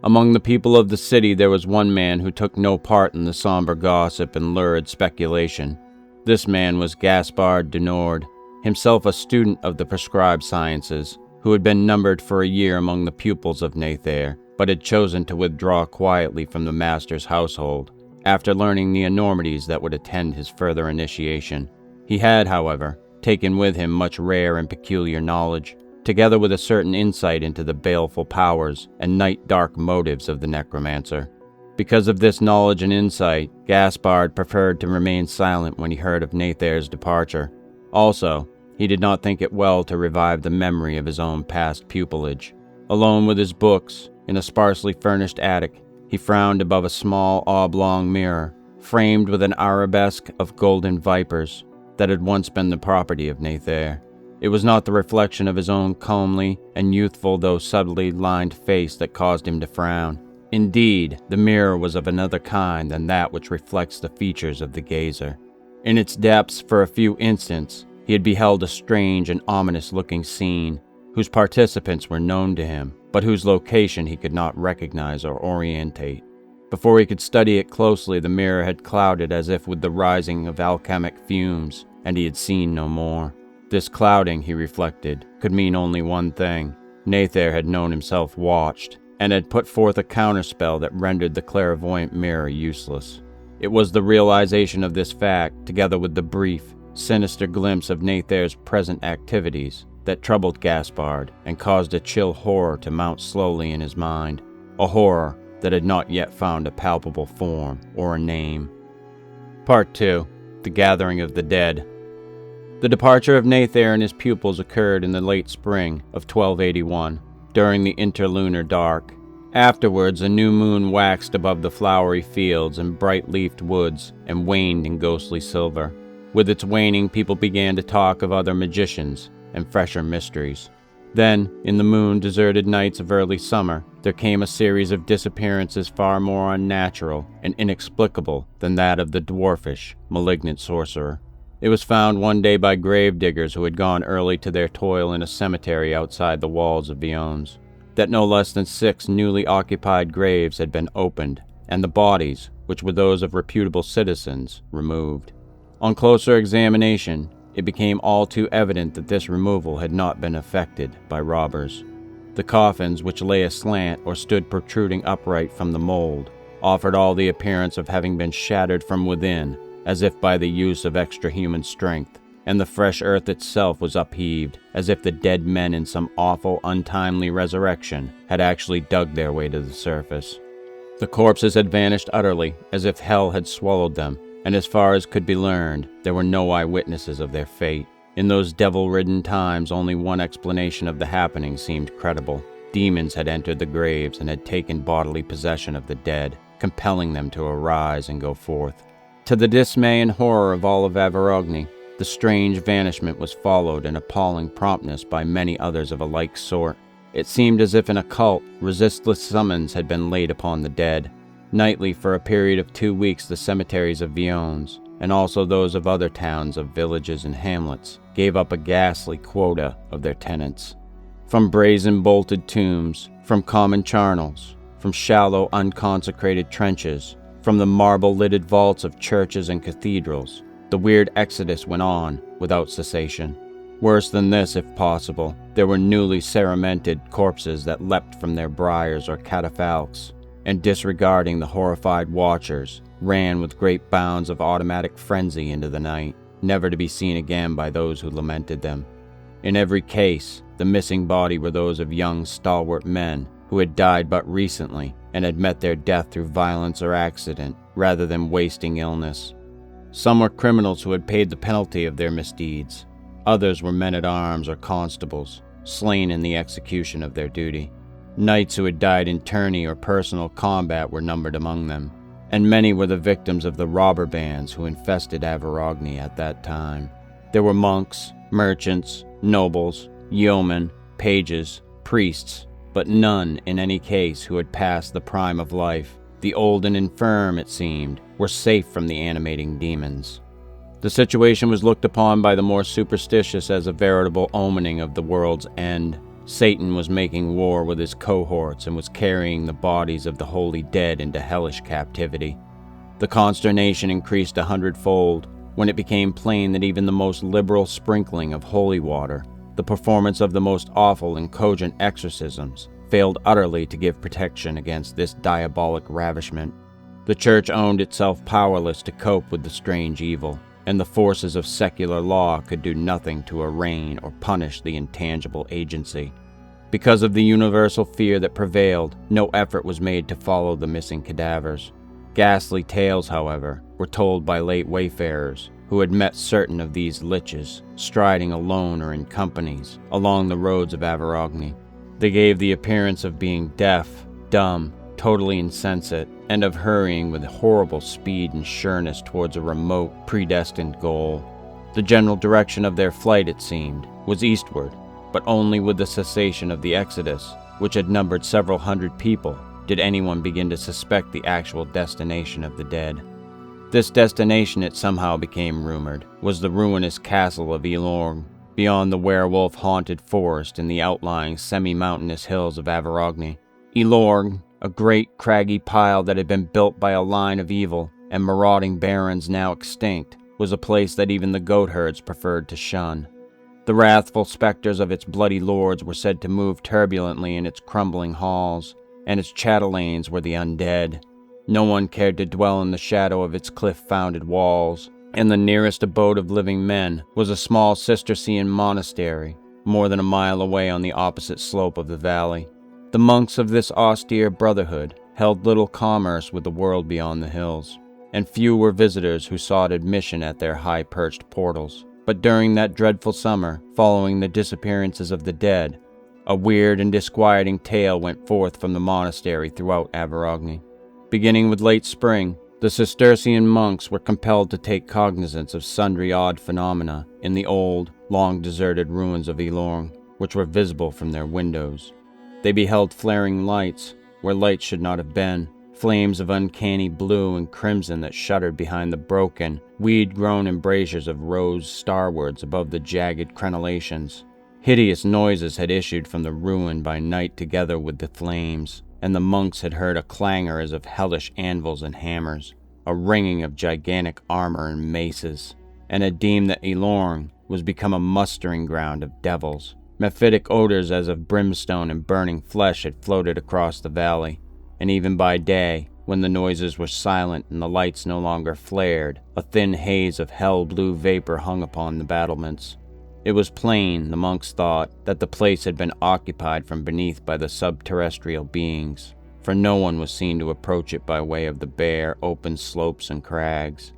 Among the people of the city there was one man who took no part in the somber gossip and lurid speculation. This man was Gaspard du Nord, himself a student of the prescribed sciences, who had been numbered for a year among the pupils of Nathaire, but had chosen to withdraw quietly from the master's household, after learning the enormities that would attend his further initiation. He had, however, taken with him much rare and peculiar knowledge, together with a certain insight into the baleful powers and night-dark motives of the necromancer. Because of this knowledge and insight, Gaspard preferred to remain silent when he heard of Nathair's departure. Also, he did not think it well to revive the memory of his own past pupilage. Alone with his books, in a sparsely furnished attic, he frowned above a small oblong mirror, framed with an arabesque of golden vipers, that had once been the property of Nathair. It was not the reflection of his own comely and youthful though subtly lined face that caused him to frown. Indeed, the mirror was of another kind than that which reflects the features of the gazer. In its depths, for a few instants, he had beheld a strange and ominous-looking scene, whose participants were known to him, but whose location he could not recognize or orientate. Before he could study it closely, the mirror had clouded as if with the rising of alchemic fumes, and he had seen no more. This clouding, he reflected, could mean only one thing. Nathair had known himself watched, and had put forth a counterspell that rendered the clairvoyant mirror useless. It was the realization of this fact, together with the brief, sinister glimpse of Nathair's present activities, that troubled Gaspard and caused a chill horror to mount slowly in his mind, a horror that had not yet found a palpable form or a name. Part 2. The Gathering of the Dead. The departure of Nathair and his pupils occurred in the late spring of 1281, during the interlunar dark. Afterwards, a new moon waxed above the flowery fields and bright-leafed woods and waned in ghostly silver. With its waning, people began to talk of other magicians and fresher mysteries. Then, in the moon-deserted nights of early summer, there came a series of disappearances far more unnatural and inexplicable than that of the dwarfish, malignant sorcerer. It was found one day by grave diggers who had gone early to their toil in a cemetery outside the walls of Vions, that no less than 6 newly occupied graves had been opened, and the bodies, which were those of reputable citizens, removed. On closer examination, it became all too evident that this removal had not been effected by robbers. The coffins, which lay aslant or stood protruding upright from the mold, offered all the appearance of having been shattered from within, as if by the use of extra-human strength, and the fresh earth itself was upheaved, as if the dead men in some awful, untimely resurrection had actually dug their way to the surface. The corpses had vanished utterly, as if hell had swallowed them, and as far as could be learned, there were no eyewitnesses of their fate. In those devil-ridden times, only one explanation of the happening seemed credible. Demons had entered the graves and had taken bodily possession of the dead, compelling them to arise and go forth. To the dismay and horror of all of Averogny, the strange vanishment was followed in appalling promptness by many others of a like sort. It seemed as if an occult, resistless summons had been laid upon the dead. Nightly, for a period of 2 weeks, the cemeteries of Vions, and also those of other towns of villages and hamlets, gave up a ghastly quota of their tenants. From brazen-bolted tombs, from common charnels, from shallow, unconsecrated trenches, from the marble-lidded vaults of churches and cathedrals, the weird exodus went on without cessation. Worse than this, if possible, there were newly ceramented corpses that leapt from their briars or catafalques, and disregarding the horrified watchers, ran with great bounds of automatic frenzy into the night, never to be seen again by those who lamented them. In every case, the missing body were those of young, stalwart men who had died but recently and had met their death through violence or accident, rather than wasting illness. Some were criminals who had paid the penalty of their misdeeds. Others were men-at-arms or constables, slain in the execution of their duty. Knights who had died in tourney or personal combat were numbered among them, and many were the victims of the robber bands who infested Averogny at that time. There were monks, merchants, nobles, yeomen, pages, priests, but none, in any case, who had passed the prime of life. The old and infirm, it seemed, were safe from the animating demons. The situation was looked upon by the more superstitious as a veritable omening of the world's end. Satan was making war with his cohorts and was carrying the bodies of the holy dead into hellish captivity. The consternation increased 100-fold when it became plain that even the most liberal sprinkling of holy water, the performance of the most awful and cogent exorcisms, failed utterly to give protection against this diabolic ravishment. The church owned itself powerless to cope with the strange evil. and the forces of secular law could do nothing to arraign or punish the intangible agency. Because of the universal fear that prevailed, no effort was made to follow the missing cadavers. Ghastly tales, however, were told by late wayfarers who had met certain of these liches, striding alone or in companies, along the roads of Averogny. They gave the appearance of being deaf, dumb, totally insensate, and of hurrying with horrible speed and sureness towards a remote, predestined goal. The general direction of their flight, it seemed, was eastward, but only with the cessation of the exodus, which had numbered several hundred people, did anyone begin to suspect the actual destination of the dead. This destination, it somehow became rumored, was the ruinous castle of Elorn, beyond the werewolf-haunted forest in the outlying semi-mountainous hills of Averogny. Elorn, a great craggy pile that had been built by a line of evil and marauding barons now extinct, was a place that even the goatherds preferred to shun. The wrathful specters of its bloody lords were said to move turbulently in its crumbling halls, and its chatelaines were the undead. No one cared to dwell in the shadow of its cliff-founded walls, and the nearest abode of living men was a small Cistercian monastery, more than a mile away on the opposite slope of the valley. The monks of this austere brotherhood held little commerce with the world beyond the hills, and few were visitors who sought admission at their high-perched portals. But during that dreadful summer, following the disappearances of the dead, a weird and disquieting tale went forth from the monastery throughout Averogny. Beginning with late spring, the Cistercian monks were compelled to take cognizance of sundry odd phenomena in the old, long-deserted ruins of Elorn, which were visible from their windows. They beheld flaring lights where lights should not have been, flames of uncanny blue and crimson that shuddered behind the broken, weed-grown embrasures of rose starwards above the jagged crenellations. Hideous noises had issued from the ruin by night together with the flames, and the monks had heard a clangor as of hellish anvils and hammers, a ringing of gigantic armor and maces, and had deemed that Elorn was become a mustering ground of devils. Mephitic odors as of brimstone and burning flesh had floated across the valley, and even by day, when the noises were silent and the lights no longer flared, a thin haze of hell-blue vapor hung upon the battlements. It was plain, the monks thought, that the place had been occupied from beneath by the subterrestrial beings, for no one was seen to approach it by way of the bare, open slopes and crags.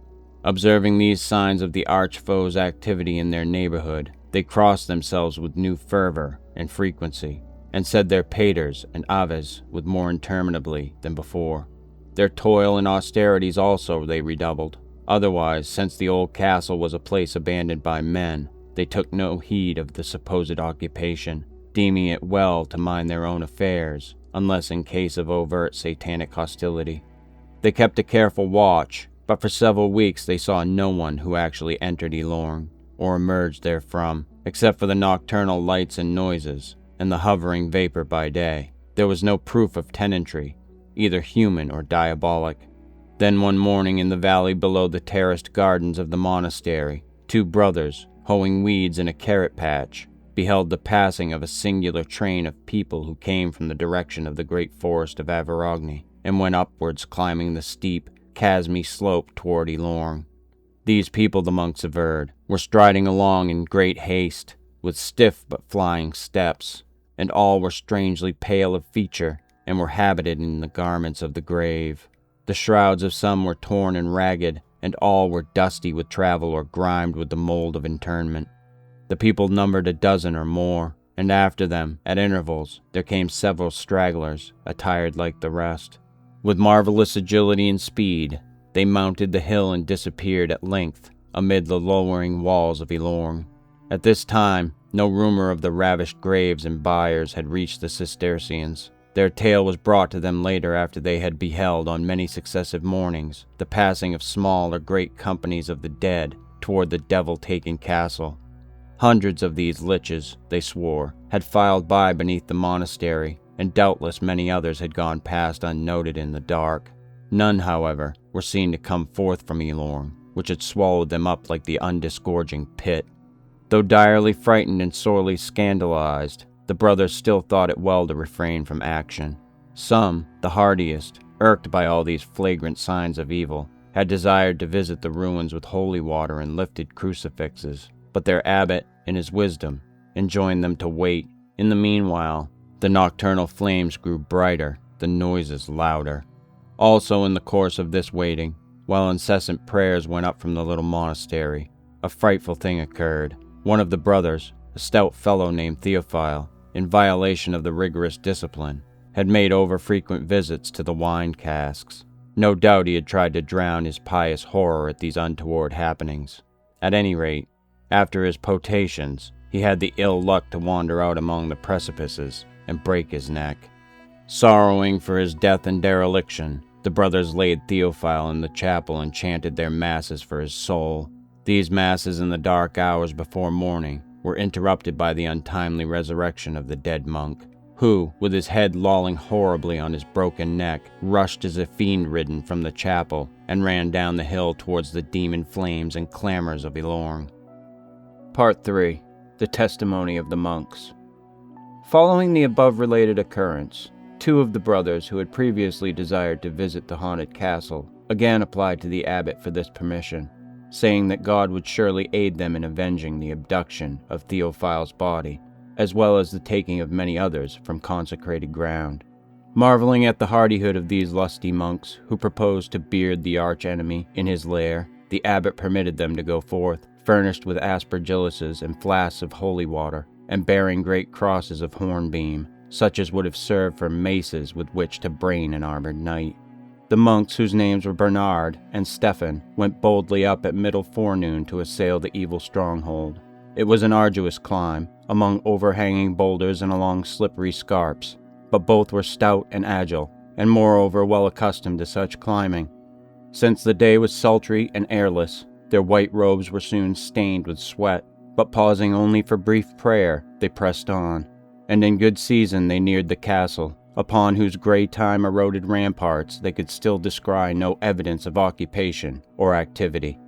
Observing these signs of the arch-foes' activity in their neighborhood, they crossed themselves with new fervor and frequency, and said their paters and aves with more interminably than before. Their toil and austerities also they redoubled. Otherwise, since the old castle was a place abandoned by men, they took no heed of the supposed occupation, deeming it well to mind their own affairs, unless in case of overt satanic hostility. They kept a careful watch, but for several weeks they saw no one who actually entered Elorn, or emerged therefrom, except for the nocturnal lights and noises, and the hovering vapor by day. There was no proof of tenantry, either human or diabolic. Then one morning in the valley below the terraced gardens of the monastery, two brothers, hoeing weeds in a carrot patch, beheld the passing of a singular train of people who came from the direction of the great forest of Averogny, and went upwards climbing the steep, chasmy slope toward Elorn. These people, the monks averred, were striding along in great haste, with stiff but flying steps, and all were strangely pale of feature, and were habited in the garments of the grave. The shrouds of some were torn and ragged, and all were dusty with travel or grimed with the mold of internment. The people numbered a dozen or more, and after them, at intervals, there came several stragglers, attired like the rest. With marvelous agility and speed, they mounted the hill and disappeared at length amid the lowering walls of Elorn. At this time, no rumor of the ravished graves and biers had reached the Cistercians. Their tale was brought to them later after they had beheld on many successive mornings the passing of small or great companies of the dead toward the devil-taken castle. Hundreds of these liches, they swore, had filed by beneath the monastery, and doubtless many others had gone past unnoted in the dark. None, however, were seen to come forth from Elorn, which had swallowed them up like the undisgorging pit. Though direly frightened and sorely scandalized, the brothers still thought it well to refrain from action. Some, the hardiest, irked by all these flagrant signs of evil, had desired to visit the ruins with holy water and lifted crucifixes, but their abbot, in his wisdom, enjoined them to wait. In the meanwhile, the nocturnal flames grew brighter, the noises louder. Also in the course of this waiting, while incessant prayers went up from the little monastery, a frightful thing occurred. One of the brothers, a stout fellow named Theophile, in violation of the rigorous discipline, had made over-frequent visits to the wine casks. No doubt he had tried to drown his pious horror at these untoward happenings. At any rate, after his potations, he had the ill luck to wander out among the precipices and break his neck. Sorrowing for his death and dereliction, the brothers laid Theophile in the chapel and chanted their masses for his soul. These masses in the dark hours before morning were interrupted by the untimely resurrection of the dead monk, who, with his head lolling horribly on his broken neck, rushed as if fiend-ridden from the chapel and ran down the hill towards the demon flames and clamors of Elorn. Part 3. The Testimony of the Monks. Following the above-related occurrence, 2 of the brothers who had previously desired to visit the haunted castle again applied to the abbot for this permission, saying that God would surely aid them in avenging the abduction of Theophile's body, as well as the taking of many others from consecrated ground. Marveling at the hardihood of these lusty monks who proposed to beard the arch-enemy in his lair, the abbot permitted them to go forth, furnished with aspergilluses and flasks of holy water, and bearing great crosses of hornbeam, such as would have served for maces with which to brain an armored knight. The monks, whose names were Bernard and Stephan, went boldly up at middle forenoon to assail the evil stronghold. It was an arduous climb, among overhanging boulders and along slippery scarps, but both were stout and agile, and moreover well accustomed to such climbing. Since the day was sultry and airless, their white robes were soon stained with sweat, but pausing only for brief prayer, they pressed on, and in good season they neared the castle, upon whose grey time-eroded ramparts they could still descry no evidence of occupation or activity.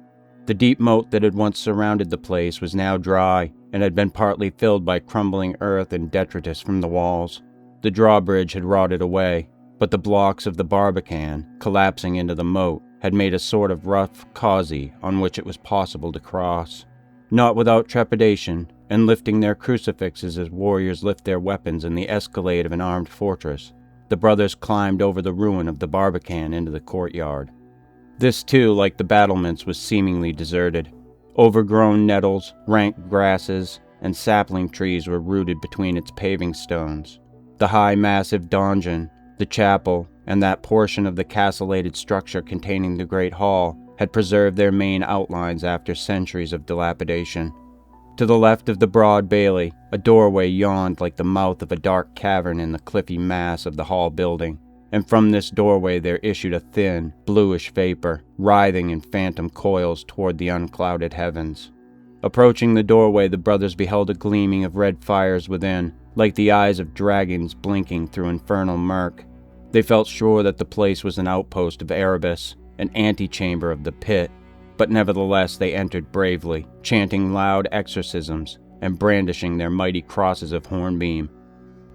The deep moat that had once surrounded the place was now dry, and had been partly filled by crumbling earth and detritus from the walls. The drawbridge had rotted away, but the blocks of the barbican, collapsing into the moat, had made a sort of rough causey on which it was possible to cross. Not without trepidation, and lifting their crucifixes as warriors lift their weapons in the escalade of an armed fortress, the brothers climbed over the ruin of the barbican into the courtyard. This too, like the battlements, was seemingly deserted. Overgrown nettles, rank grasses, and sapling trees were rooted between its paving stones. The high, massive donjon, the chapel, and that portion of the castellated structure containing the great hall had preserved their main outlines after centuries of dilapidation. To the left of the broad bailey, a doorway yawned like the mouth of a dark cavern in the cliffy mass of the hall building, and from this doorway there issued a thin, bluish vapor, writhing in phantom coils toward the unclouded heavens. Approaching the doorway, the brothers beheld a gleaming of red fires within, like the eyes of dragons blinking through infernal murk. They felt sure that the place was an outpost of Erebus, an antechamber of the pit, but nevertheless they entered bravely, chanting loud exorcisms and brandishing their mighty crosses of hornbeam.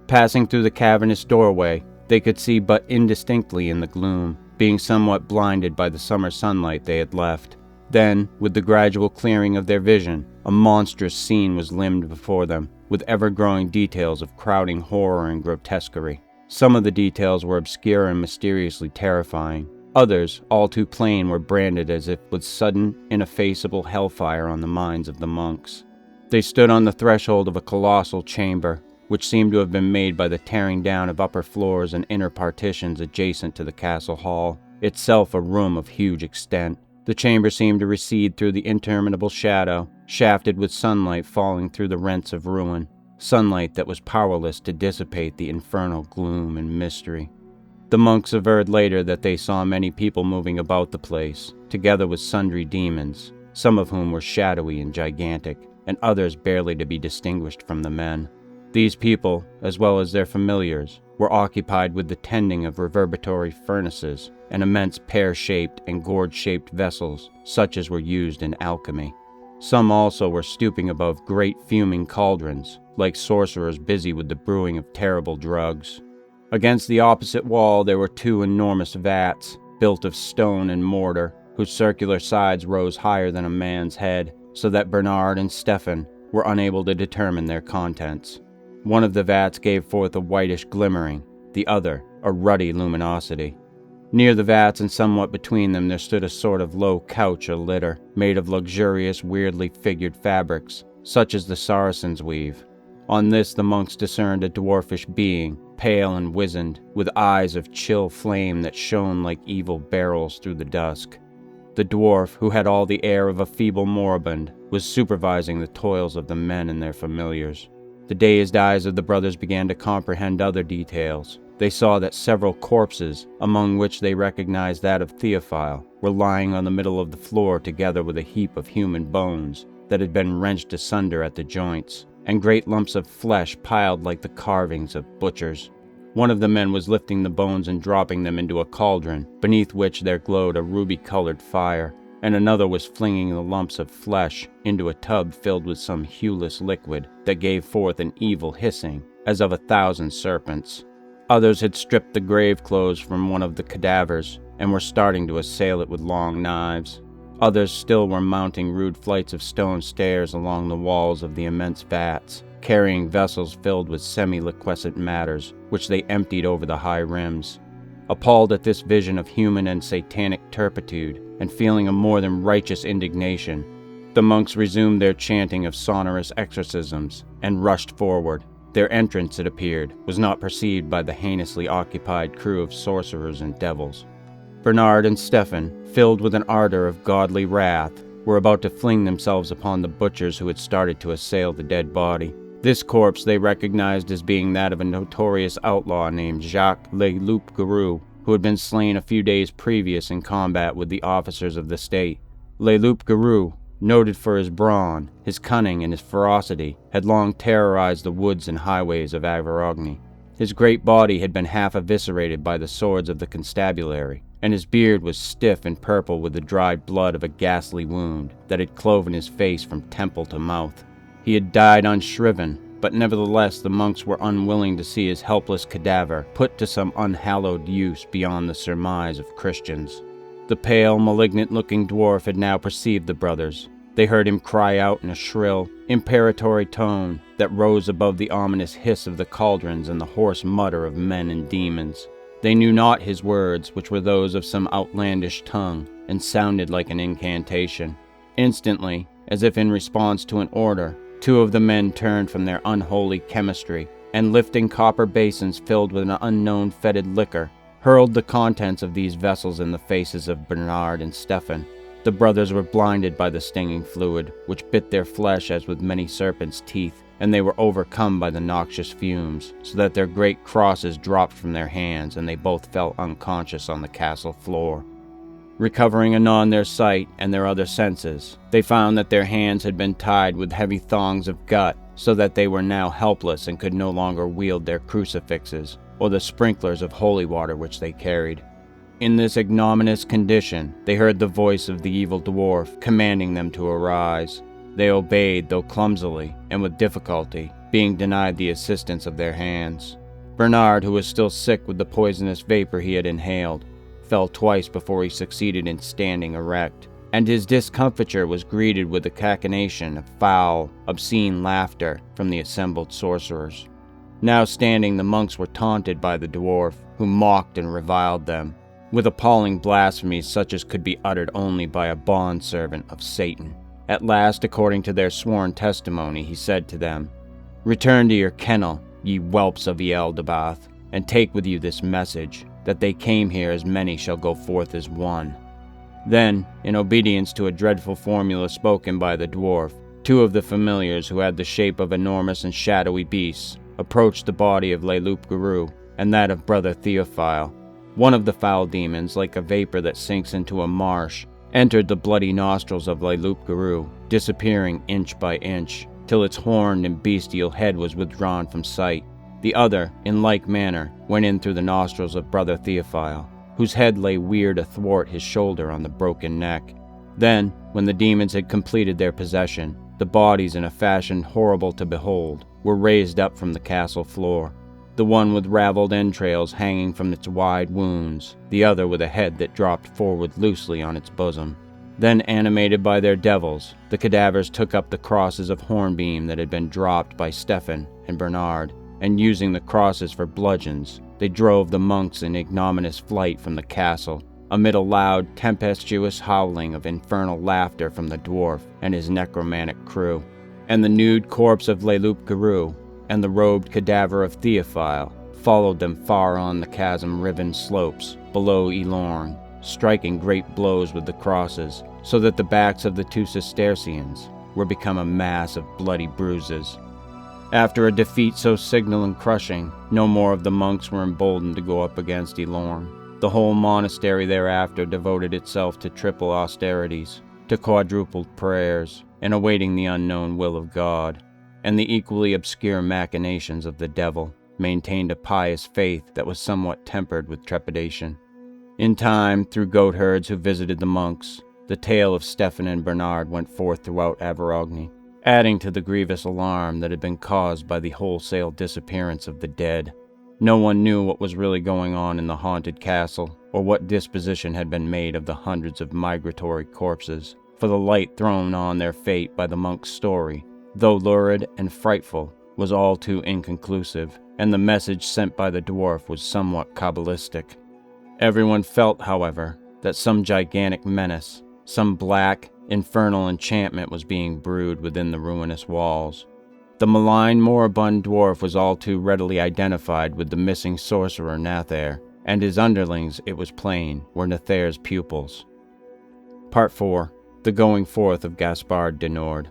Passing through the cavernous doorway, they could see but indistinctly in the gloom, being somewhat blinded by the summer sunlight they had left. Then, with the gradual clearing of their vision, a monstrous scene was limned before them, with ever-growing details of crowding horror and grotesquerie. Some of the details were obscure and mysteriously terrifying. Others, all too plain, were branded as if with sudden, ineffaceable hellfire on the minds of the monks. They stood on the threshold of a colossal chamber, which seemed to have been made by the tearing down of upper floors and inner partitions adjacent to the castle hall, itself a room of huge extent. The chamber seemed to recede through the interminable shadow, shafted with sunlight falling through the rents of ruin, sunlight that was powerless to dissipate the infernal gloom and mystery. The monks averred later that they saw many people moving about the place, together with sundry demons, some of whom were shadowy and gigantic, and others barely to be distinguished from the men. These people, as well as their familiars, were occupied with the tending of reverberatory furnaces and immense pear-shaped and gourd-shaped vessels, such as were used in alchemy. Some also were stooping above great fuming cauldrons, like sorcerers busy with the brewing of terrible drugs. Against the opposite wall there were 2 enormous vats, built of stone and mortar, whose circular sides rose higher than a man's head, so that Bernard and Stefan were unable to determine their contents. One of the vats gave forth a whitish glimmering, the other a ruddy luminosity. Near the vats and somewhat between them there stood a sort of low couch or litter, made of luxurious, weirdly figured fabrics, such as the Saracens weave. On this the monks discerned a dwarfish being, pale and wizened, with eyes of chill flame that shone like evil barrels through the dusk. The dwarf, who had all the air of a feeble moribund, was supervising the toils of the men and their familiars. The dazed eyes of the brothers began to comprehend other details. They saw that several corpses, among which they recognized that of Theophile, were lying on the middle of the floor together with a heap of human bones that had been wrenched asunder at the joints, and great lumps of flesh piled like the carvings of butchers. One of the men was lifting the bones and dropping them into a cauldron, beneath which there glowed a ruby-colored fire, and another was flinging the lumps of flesh into a tub filled with some hueless liquid that gave forth an evil hissing, as of 1,000 serpents. Others had stripped the grave clothes from one of the cadavers, and were starting to assail it with long knives. Others still were mounting rude flights of stone stairs along the walls of the immense vats, carrying vessels filled with semi-liquescent matters, which they emptied over the high rims. Appalled at this vision of human and satanic turpitude, and feeling a more than righteous indignation, the monks resumed their chanting of sonorous exorcisms, and rushed forward. Their entrance, it appeared, was not perceived by the heinously occupied crew of sorcerers and devils. Bernard and Stefan, filled with an ardor of godly wrath, were about to fling themselves upon the butchers who had started to assail the dead body. This corpse they recognized as being that of a notorious outlaw named Jacques Le Loup-Garou, who had been slain a few days previous in combat with the officers of the state. Le Loup-Garou, noted for his brawn, his cunning, and his ferocity, had long terrorized the woods and highways of Auvergne. His great body had been half eviscerated by the swords of the constabulary, and his beard was stiff and purple with the dried blood of a ghastly wound that had cloven his face from temple to mouth. He had died unshriven, but nevertheless the monks were unwilling to see his helpless cadaver put to some unhallowed use beyond the surmise of Christians. The pale, malignant-looking dwarf had now perceived the brothers. They heard him cry out in a shrill, imperatory tone that rose above the ominous hiss of the cauldrons and the hoarse mutter of men and demons. They knew not his words, which were those of some outlandish tongue, and sounded like an incantation. Instantly, as if in response to an order, 2 of the men turned from their unholy chemistry, and lifting copper basins filled with an unknown fetid liquor, hurled the contents of these vessels in the faces of Bernard and Stefan. The brothers were blinded by the stinging fluid, which bit their flesh as with many serpents' teeth, and they were overcome by the noxious fumes, so that their great crosses dropped from their hands, and they both fell unconscious on the castle floor. Recovering anon their sight and their other senses, they found that their hands had been tied with heavy thongs of gut, so that they were now helpless and could no longer wield their crucifixes, or the sprinklers of holy water which they carried. In this ignominious condition, they heard the voice of the evil dwarf commanding them to arise. They obeyed, though clumsily, and with difficulty, being denied the assistance of their hands. Bernard, who was still sick with the poisonous vapor he had inhaled, fell twice before he succeeded in standing erect, and his discomfiture was greeted with a cachinnation of foul, obscene laughter from the assembled sorcerers. Now standing, the monks were taunted by the dwarf, who mocked and reviled them, with appalling blasphemies such as could be uttered only by a bondservant of Satan. At last, according to their sworn testimony, he said to them, "Return to your kennel, ye whelps of Ealdabaoth, and take with you this message, that they came here as many shall go forth as one." Then, in obedience to a dreadful formula spoken by the dwarf, 2 of the familiars, who had the shape of enormous and shadowy beasts, approached the body of Le Loup-Garou and that of brother Theophile. One of the foul demons, like a vapor that sinks into a marsh, entered the bloody nostrils of Le Loup-Garou, disappearing inch by inch, till its horned and bestial head was withdrawn from sight. The other, in like manner, went in through the nostrils of brother Theophile, whose head lay weird athwart his shoulder on the broken neck. Then, when the demons had completed their possession, the bodies, in a fashion horrible to behold, were raised up from the castle floor. the one with raveled entrails hanging from its wide wounds, the other with a head that dropped forward loosely on its bosom. Then, animated by their devils, the cadavers took up the crosses of hornbeam that had been dropped by Stephen and Bernard, and using the crosses for bludgeons, they drove the monks in ignominious flight from the castle, amid a loud, tempestuous howling of infernal laughter from the dwarf and his necromantic crew. And the nude corpse of Le Loup-Garou and the robed cadaver of Theophile followed them far on the chasm-riven slopes below Elorn, striking great blows with the crosses, so that the backs of the two Cistercians were become a mass of bloody bruises. After a defeat so signal and crushing, no more of the monks were emboldened to go up against Elorn. The whole monastery thereafter devoted itself to triple austerities, to quadrupled prayers, and awaiting the unknown will of God, and the equally obscure machinations of the devil, maintained a pious faith that was somewhat tempered with trepidation. In time, through goatherds who visited the monks, the tale of Stephen and Bernard went forth throughout Averogny, adding to the grievous alarm that had been caused by the wholesale disappearance of the dead. No one knew what was really going on in the haunted castle, or what disposition had been made of the hundreds of migratory corpses, for the light thrown on their fate by the monk's story, though lurid and frightful, was all too inconclusive, and the message sent by the dwarf was somewhat cabalistic. Everyone felt, however, that some gigantic menace, some black, infernal enchantment was being brewed within the ruinous walls. The malign, moribund dwarf was all too readily identified with the missing sorcerer Nathair, and his underlings, it was plain, were Nathair's pupils. Part 4. The Going Forth of Gaspard de Nord.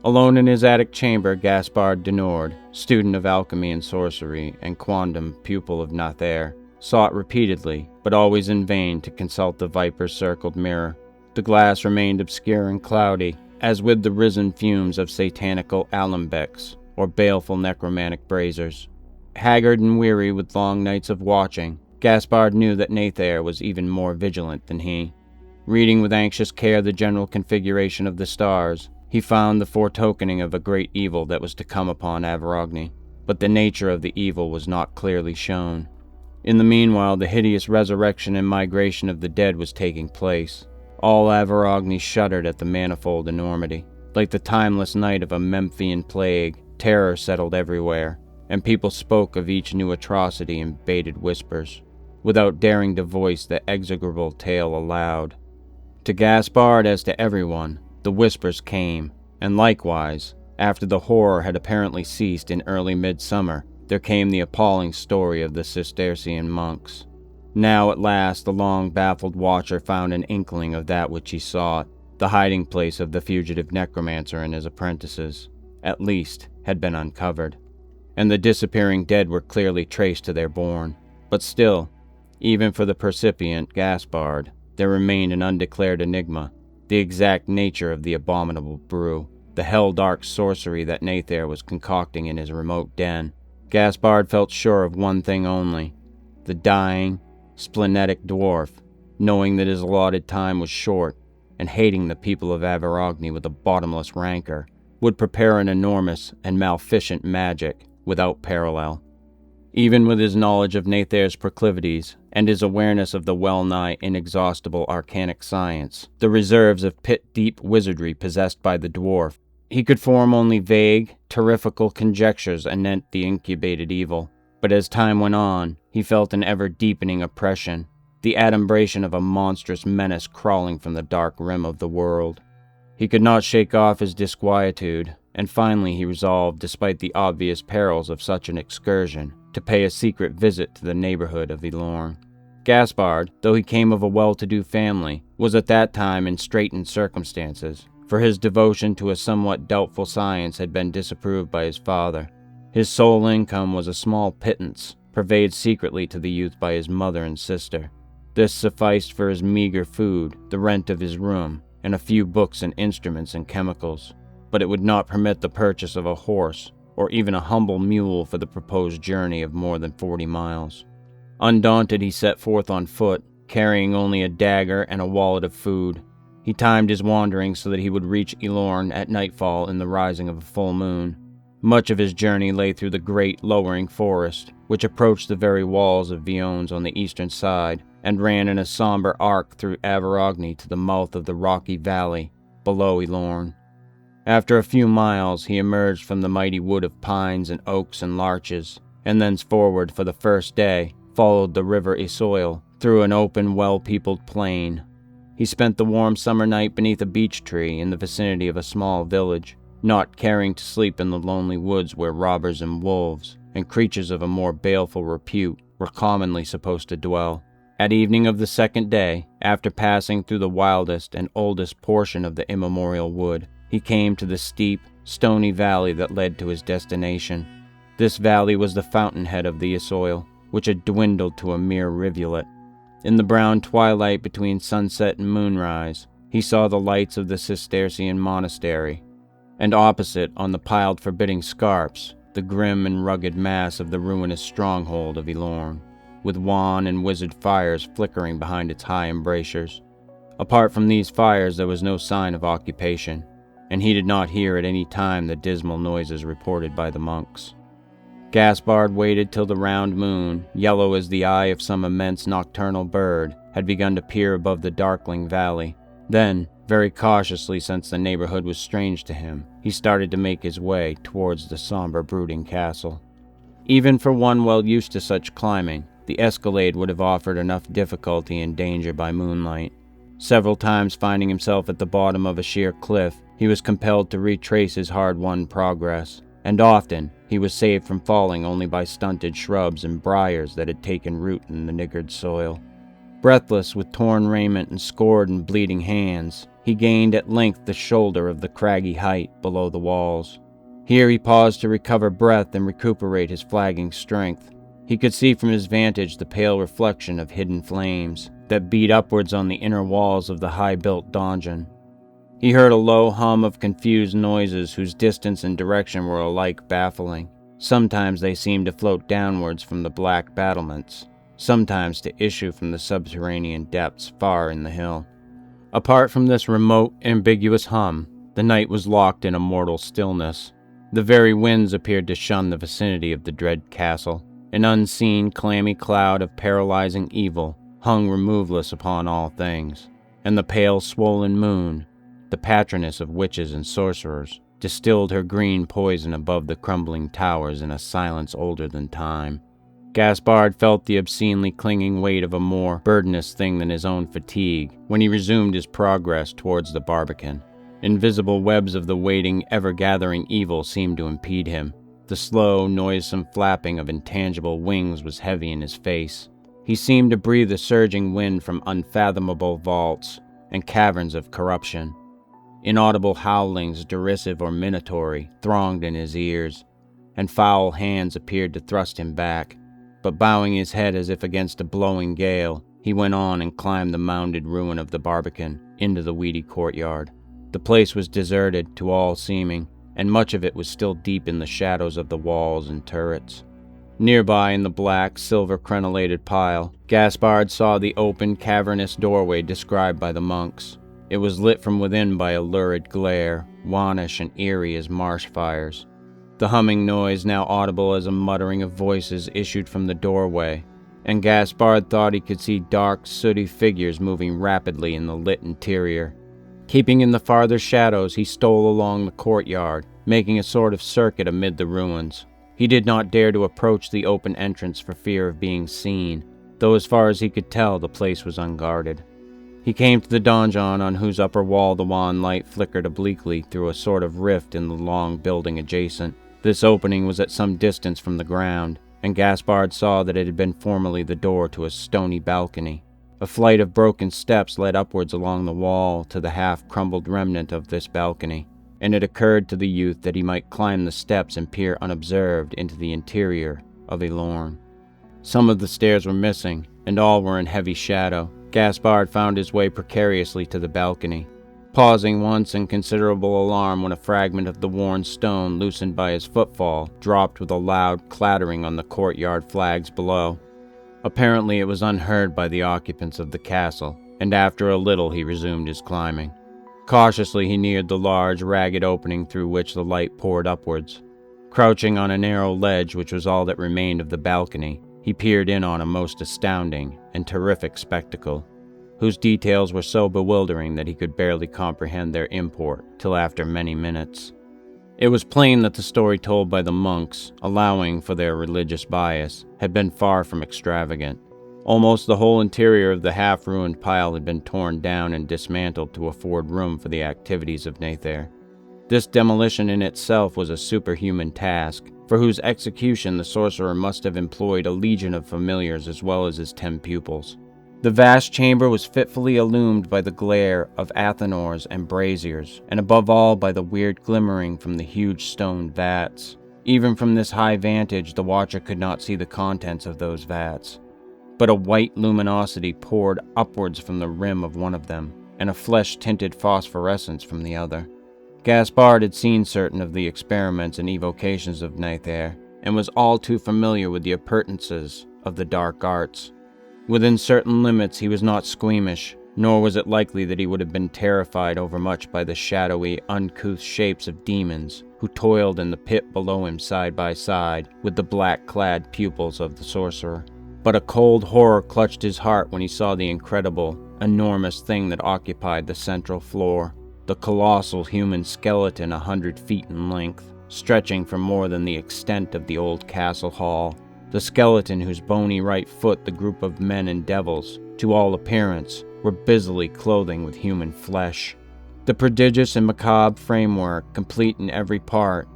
Alone in his attic chamber, Gaspard de Nord, student of alchemy and sorcery, and quondam pupil of Nathair, sought repeatedly, but always in vain, to consult the viper-circled mirror. The glass remained obscure and cloudy, as with the risen fumes of satanical alembics, or baleful necromantic braziers. Haggard and weary with long nights of watching, Gaspard knew that Nathair was even more vigilant than he. Reading with anxious care the general configuration of the stars, he found the foretokening of a great evil that was to come upon Averogny, but the nature of the evil was not clearly shown. In the meanwhile, the hideous resurrection and migration of the dead was taking place. All Averogny shuddered at the manifold enormity. Like the timeless night of a Memphian plague, terror settled everywhere, and people spoke of each new atrocity in bated whispers, without daring to voice the execrable tale aloud. To Gaspard, as to everyone, the whispers came, and likewise, after the horror had apparently ceased in early midsummer, there came the appalling story of the Cistercian monks. Now at last the long baffled watcher found an inkling of that which he sought. The hiding place of the fugitive necromancer and his apprentices, at least, had been uncovered, and the disappearing dead were clearly traced to their bourne. But still, even for the percipient Gaspard, there remained an undeclared enigma, the exact nature of the abominable brew, the hell-dark sorcery that Nathair was concocting in his remote den. Gaspard felt sure of one thing only: the dying, splenetic dwarf, knowing that his allotted time was short, and hating the people of Averogny with a bottomless rancor, would prepare an enormous and maleficent magic without parallel. Even with his knowledge of Nathair's proclivities, and his awareness of the well-nigh inexhaustible arcanic science, the reserves of pit-deep wizardry possessed by the dwarf, he could form only vague, terrifical conjectures anent the incubated evil. But as time went on, he felt an ever-deepening oppression, the adumbration of a monstrous menace crawling from the dark rim of the world. He could not shake off his disquietude, and finally he resolved, despite the obvious perils of such an excursion, to pay a secret visit to the neighborhood of Elorn. Gaspard, though he came of a well-to-do family, was at that time in straitened circumstances, for his devotion to a somewhat doubtful science had been disapproved by his father. His sole income was a small pittance, purveyed secretly to the youth by his mother and sister. This sufficed for his meager food, the rent of his room, and a few books and instruments and chemicals, but it would not permit the purchase of a horse, or even a humble mule for the proposed journey of more than 40 miles. Undaunted, he set forth on foot, carrying only a dagger and a wallet of food. He timed his wanderings so that he would reach Elorn at nightfall in the rising of a full moon. Much of his journey lay through the great, lowering forest, which approached the very walls of Viones on the eastern side, and ran in a somber arc through Averagny to the mouth of the rocky valley below Elorn. After a few miles, he emerged from the mighty wood of pines and oaks and larches, and thenceforward, for the first day, followed the river Isoil through an open, well-peopled plain. He spent the warm summer night beneath a beech tree in the vicinity of a small village, not caring to sleep in the lonely woods where robbers and wolves, and creatures of a more baleful repute, were commonly supposed to dwell. At evening of the second day, after passing through the wildest and oldest portion of the immemorial wood, he came to the steep, stony valley that led to his destination. This valley was the fountainhead of the Isoil, which had dwindled to a mere rivulet. In the brown twilight between sunset and moonrise, he saw the lights of the Cistercian monastery, and opposite, on the piled forbidding scarps, the grim and rugged mass of the ruinous stronghold of Elorn, with wan and wizard fires flickering behind its high embrasures. Apart from these fires, there was no sign of occupation, and he did not hear at any time the dismal noises reported by the monks. Gaspard waited till the round moon, yellow as the eye of some immense nocturnal bird, had begun to peer above the darkling valley. Then, very cautiously, since the neighborhood was strange to him, he started to make his way towards the somber brooding castle. Even for one well used to such climbing, the escalade would have offered enough difficulty and danger by moonlight. Several times finding himself at the bottom of a sheer cliff, he was compelled to retrace his hard-won progress, and often he was saved from falling only by stunted shrubs and briars that had taken root in the niggard soil. Breathless, with torn raiment and scored and bleeding hands, he gained at length the shoulder of the craggy height below the walls. Here he paused to recover breath and recuperate his flagging strength. He could see from his vantage the pale reflection of hidden flames that beat upwards on the inner walls of the high-built donjon. He heard a low hum of confused noises whose distance and direction were alike baffling. Sometimes they seemed to float downwards from the black battlements, sometimes to issue from the subterranean depths far in the hill. Apart from this remote, ambiguous hum, the night was locked in a mortal stillness. The very winds appeared to shun the vicinity of the dread castle. An unseen, clammy cloud of paralyzing evil hung removeless upon all things, and the pale, swollen moon, the patroness of witches and sorcerers, distilled her green poison above the crumbling towers in a silence older than time. Gaspard felt the obscenely clinging weight of a more burdenous thing than his own fatigue when he resumed his progress towards the barbican. Invisible webs of the waiting, ever-gathering evil seemed to impede him. The slow, noisome flapping of intangible wings was heavy in his face. He seemed to breathe a surging wind from unfathomable vaults and caverns of corruption. Inaudible howlings, derisive or minatory, thronged in his ears, and foul hands appeared to thrust him back. But bowing his head as if against a blowing gale, he went on and climbed the mounded ruin of the barbican into the weedy courtyard. The place was deserted to all seeming, and much of it was still deep in the shadows of the walls and turrets. Nearby, in the black, silver-crenellated pile, Gaspard saw the open, cavernous doorway described by the monks. It was lit from within by a lurid glare, wannish and eerie as marsh fires. The humming noise, now audible as a muttering of voices, issued from the doorway, and Gaspard thought he could see dark, sooty figures moving rapidly in the lit interior. Keeping in the farther shadows, he stole along the courtyard, making a sort of circuit amid the ruins. He did not dare to approach the open entrance for fear of being seen, though as far as he could tell, the place was unguarded. He came to the donjon on whose upper wall the wan light flickered obliquely through a sort of rift in the long building adjacent. This opening was at some distance from the ground, and Gaspard saw that it had been formerly the door to a stony balcony. A flight of broken steps led upwards along the wall to the half-crumbled remnant of this balcony, and it occurred to the youth that he might climb the steps and peer unobserved into the interior of Elorn. Some of the stairs were missing, and all were in heavy shadow. Gaspard found his way precariously to the balcony, pausing once in considerable alarm when a fragment of the worn stone loosened by his footfall dropped with a loud clattering on the courtyard flags below. Apparently it was unheard by the occupants of the castle, and after a little he resumed his climbing. Cautiously he neared the large, ragged opening through which the light poured upwards. Crouching on a narrow ledge which was all that remained of the balcony, he peered in on a most astounding and terrific spectacle, whose details were so bewildering that he could barely comprehend their import till after many minutes. It was plain that the story told by the monks, allowing for their religious bias, had been far from extravagant. Almost the whole interior of the half-ruined pile had been torn down and dismantled to afford room for the activities of Nathair. This demolition in itself was a superhuman task, for whose execution the sorcerer must have employed a legion of familiars as well as his 10 pupils. The vast chamber was fitfully illumined by the glare of athanors and braziers, and above all by the weird glimmering from the huge stone vats. Even from this high vantage, the watcher could not see the contents of those vats, but a white luminosity poured upwards from the rim of one of them, and a flesh-tinted phosphorescence from the other. Gaspard had seen certain of the experiments and evocations of Nathair, and was all too familiar with the appurtenances of the dark arts. Within certain limits he was not squeamish, nor was it likely that he would have been terrified overmuch by the shadowy, uncouth shapes of demons who toiled in the pit below him side by side with the black-clad pupils of the sorcerer. But a cold horror clutched his heart when he saw the incredible, enormous thing that occupied the central floor, the colossal human skeleton 100 feet in length, stretching for more than the extent of the old castle hall, the skeleton whose bony right foot the group of men and devils, to all appearance, were busily clothing with human flesh. The prodigious and macabre framework, complete in every part,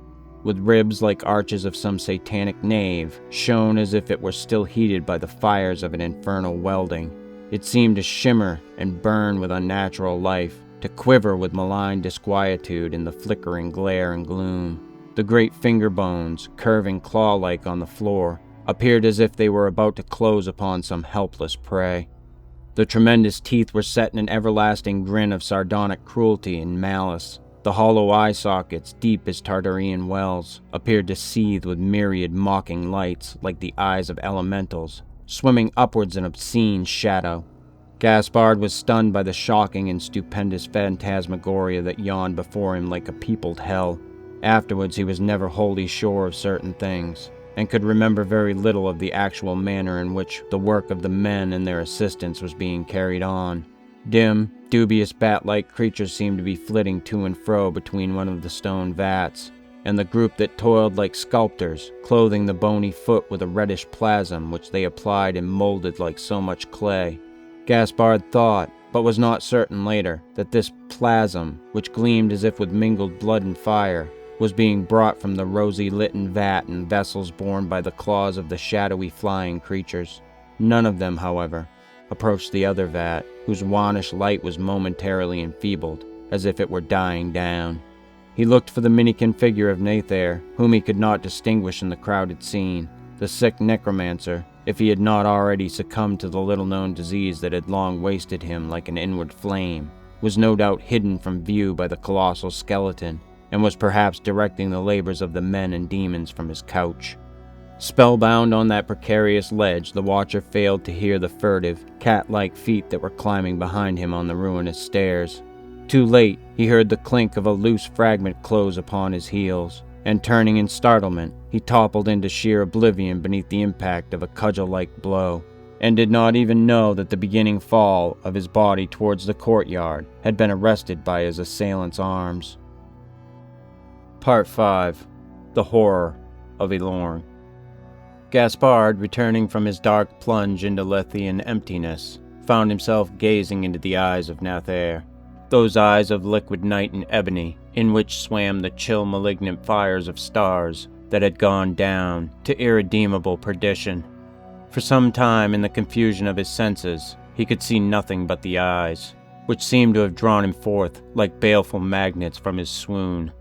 with ribs like arches of some satanic nave, shone as if it were still heated by the fires of an infernal welding. It seemed to shimmer and burn with unnatural life, to quiver with malign disquietude in the flickering glare and gloom. The great finger bones, curving claw-like on the floor, appeared as if they were about to close upon some helpless prey. The tremendous teeth were set in an everlasting grin of sardonic cruelty and malice. The hollow eye sockets, deep as Tartarian wells, appeared to seethe with myriad mocking lights like the eyes of elementals, swimming upwards in obscene shadow. Gaspard was stunned by the shocking and stupendous phantasmagoria that yawned before him like a peopled hell. Afterwards he was never wholly sure of certain things, and could remember very little of the actual manner in which the work of the men and their assistants was being carried on. Dim, dubious bat-like creatures seemed to be flitting to and fro between one of the stone vats, and the group that toiled like sculptors, clothing the bony foot with a reddish plasm which they applied and molded like so much clay. Gaspard thought, but was not certain later, that this plasm, which gleamed as if with mingled blood and fire, was being brought from the rosy litten vat in vessels borne by the claws of the shadowy flying creatures. None of them, however, approached the other vat, whose wannish light was momentarily enfeebled, as if it were dying down. He looked for the minikin figure of Nathair, whom he could not distinguish in the crowded scene. The sick necromancer, if he had not already succumbed to the little-known disease that had long wasted him like an inward flame, was no doubt hidden from view by the colossal skeleton, and was perhaps directing the labors of the men and demons from his couch. Spellbound on that precarious ledge, the watcher failed to hear the furtive, cat-like feet that were climbing behind him on the ruinous stairs. Too late, he heard the clink of a loose fragment close upon his heels, and turning in startlement, he toppled into sheer oblivion beneath the impact of a cudgel-like blow, and did not even know that the beginning fall of his body towards the courtyard had been arrested by his assailant's arms. Part 5. The Horror of Elorn. Gaspard, returning from his dark plunge into Lethian emptiness, found himself gazing into the eyes of Nathair, those eyes of liquid night and ebony, in which swam the chill malignant fires of stars that had gone down to irredeemable perdition. For some time, in the confusion of his senses, he could see nothing but the eyes, which seemed to have drawn him forth like baleful magnets from his swoon.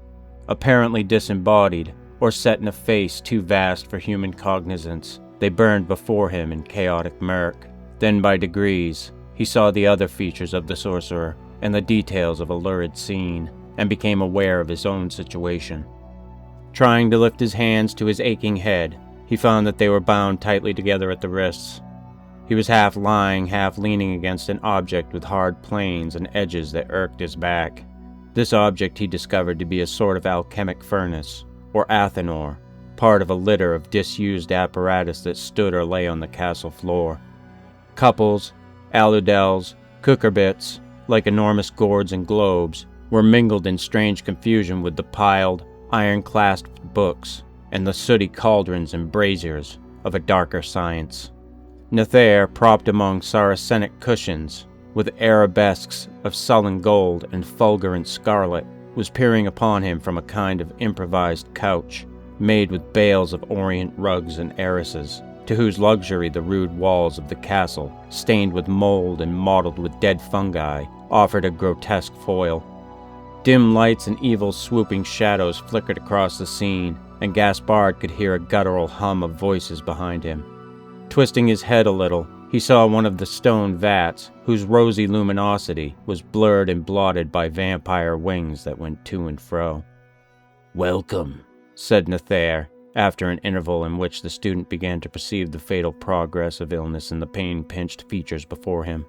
Apparently disembodied, or set in a face too vast for human cognizance, they burned before him in chaotic murk. Then by degrees, he saw the other features of the sorcerer, and the details of a lurid scene, and became aware of his own situation. Trying to lift his hands to his aching head, he found that they were bound tightly together at the wrists. He was half lying, half leaning against an object with hard planes and edges that irked his back. This object he discovered to be a sort of alchemic furnace, or athanor, part of a litter of disused apparatus that stood or lay on the castle floor. Couples, aludels, cucurbits, like enormous gourds and globes, were mingled in strange confusion with the piled, iron-clasped books and the sooty cauldrons and braziers of a darker science. Nethair, propped among Saracenic cushions, with arabesques of sullen gold and fulgurant scarlet, was peering upon him from a kind of improvised couch, made with bales of orient rugs and arrases, to whose luxury the rude walls of the castle, stained with mold and mottled with dead fungi, offered a grotesque foil. Dim lights and evil swooping shadows flickered across the scene, and Gaspard could hear a guttural hum of voices behind him. Twisting his head a little, he saw one of the stone vats, whose rosy luminosity was blurred and blotted by vampire wings that went to and fro. "Welcome," said Nethair, after an interval in which the student began to perceive the fatal progress of illness in the pain-pinched features before him.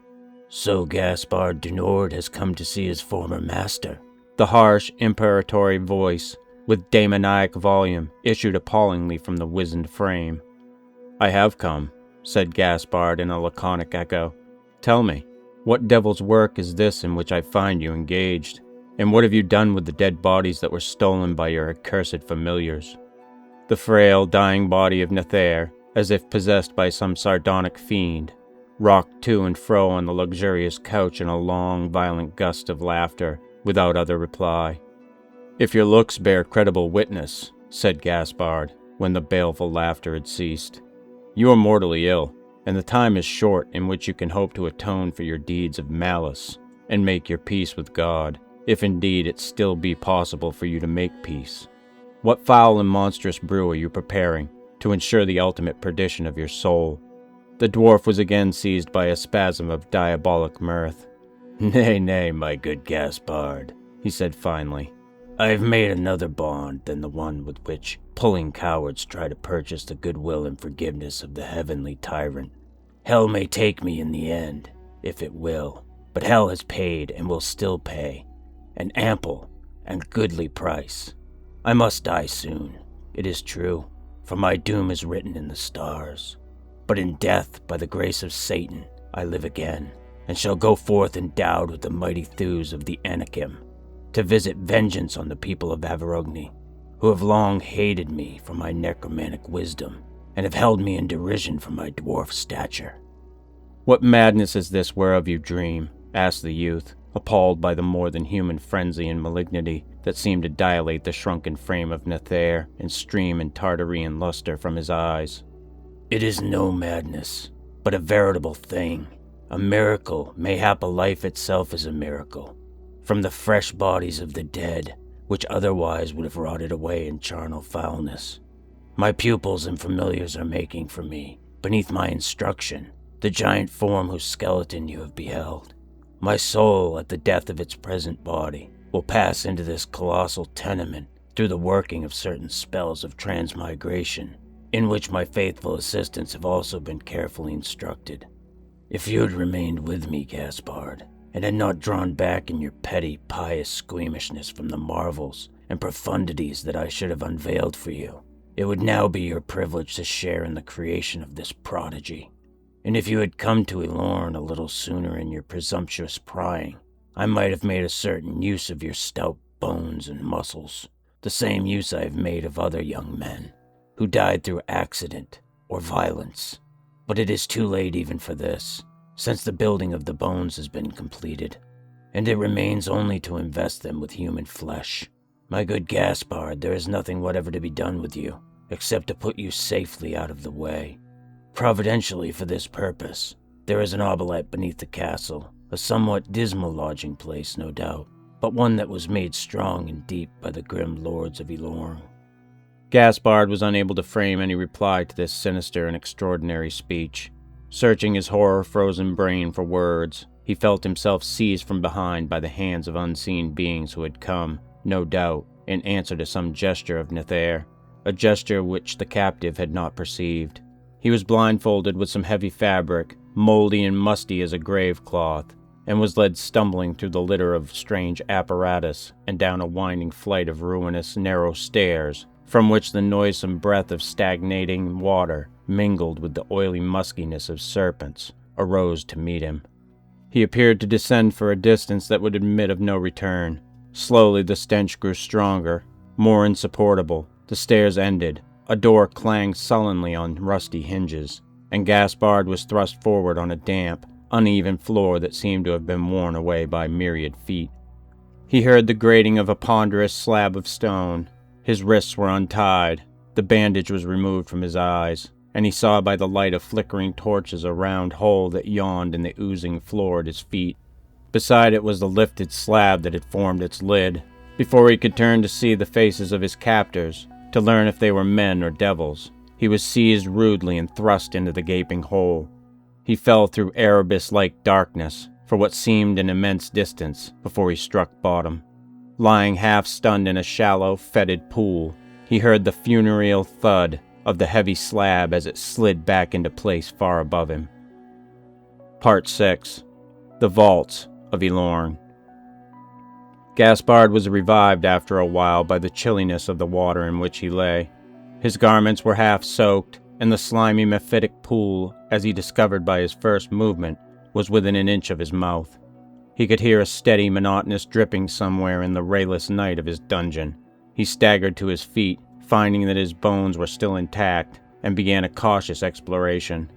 "So Gaspard du Nord has come to see his former master." The harsh, imperatory voice, with demoniac volume, issued appallingly from the wizened frame. "I have come," said Gaspard in a laconic echo. "Tell me, what devil's work is this in which I find you engaged? And what have you done with the dead bodies that were stolen by your accursed familiars?" The frail, dying body of Nethair, as if possessed by some sardonic fiend, rocked to and fro on the luxurious couch in a long, violent gust of laughter, without other reply. "If your looks bear credible witness," said Gaspard, when the baleful laughter had ceased, "you are mortally ill, and the time is short in which you can hope to atone for your deeds of malice, and make your peace with God, if indeed it still be possible for you to make peace. What foul and monstrous brew are you preparing, to ensure the ultimate perdition of your soul?" The dwarf was again seized by a spasm of diabolic mirth. "Nay, nay, my good Gaspard," he said finally. "I have made another bond than the one with which pulling cowards try to purchase the goodwill and forgiveness of the heavenly tyrant. Hell may take me in the end, if it will, but hell has paid and will still pay, an ample and goodly price. I must die soon, it is true, for my doom is written in the stars. But in death, by the grace of Satan, I live again, and shall go forth endowed with the mighty thews of the Anakim, to visit vengeance on the people of Averogny, who have long hated me for my necromantic wisdom, and have held me in derision for my dwarf stature." "What madness is this whereof you dream?" asked the youth, appalled by the more than human frenzy and malignity that seemed to dilate the shrunken frame of Nethair and stream in Tartarean luster from his eyes. "It is no madness, but a veritable thing, a miracle, mayhap a life itself is a miracle, from the fresh bodies of the dead, which otherwise would have rotted away in charnel foulness. My pupils and familiars are making for me, beneath my instruction, the giant form whose skeleton you have beheld. My soul, at the death of its present body, will pass into this colossal tenement through the working of certain spells of transmigration, in which my faithful assistants have also been carefully instructed. If you had remained with me, Gaspard, and had not drawn back in your petty, pious squeamishness from the marvels and profundities that I should have unveiled for you, it would now be your privilege to share in the creation of this prodigy. And if you had come to Elorn a little sooner in your presumptuous prying, I might have made a certain use of your stout bones and muscles, the same use I have made of other young men, who died through accident or violence. But it is too late even for this, since the building of the bones has been completed, and it remains only to invest them with human flesh. My good Gaspard, there is nothing whatever to be done with you, except to put you safely out of the way. Providentially for this purpose, there is an arbalete beneath the castle, a somewhat dismal lodging place, no doubt, but one that was made strong and deep by the grim lords of Elorn." Gaspard was unable to frame any reply to this sinister and extraordinary speech. Searching his horror-frozen brain for words, he felt himself seized from behind by the hands of unseen beings who had come, no doubt, in answer to some gesture of Nethair, a gesture which the captive had not perceived. He was blindfolded with some heavy fabric, moldy and musty as a grave cloth, and was led stumbling through the litter of strange apparatus and down a winding flight of ruinous, narrow stairs from which the noisome breath of stagnating water, mingled with the oily muskiness of serpents, arose to meet him. He appeared to descend for a distance that would admit of no return. Slowly the stench grew stronger, more insupportable. The stairs ended. A door clanged sullenly on rusty hinges, and Gaspard was thrust forward on a damp, uneven floor that seemed to have been worn away by myriad feet. He heard the grating of a ponderous slab of stone. His wrists were untied. The bandage was removed from his eyes, and he saw by the light of flickering torches a round hole that yawned in the oozing floor at his feet. Beside it was the lifted slab that had formed its lid. Before he could turn to see the faces of his captors, to learn if they were men or devils, he was seized rudely and thrust into the gaping hole. He fell through Erebus-like darkness for what seemed an immense distance before he struck bottom. Lying half-stunned in a shallow, fetid pool, he heard the funereal thud of the heavy slab as it slid back into place far above him. Part 6. The Vaults of Elorn. Gaspard was revived after a while by the chilliness of the water in which he lay. His garments were half soaked, and the slimy mephitic pool, as he discovered by his first movement, was within an inch of his mouth. He could hear a steady, monotonous dripping somewhere in the rayless night of his dungeon. He staggered to his feet, finding that his bones were still intact, and began a cautious exploration.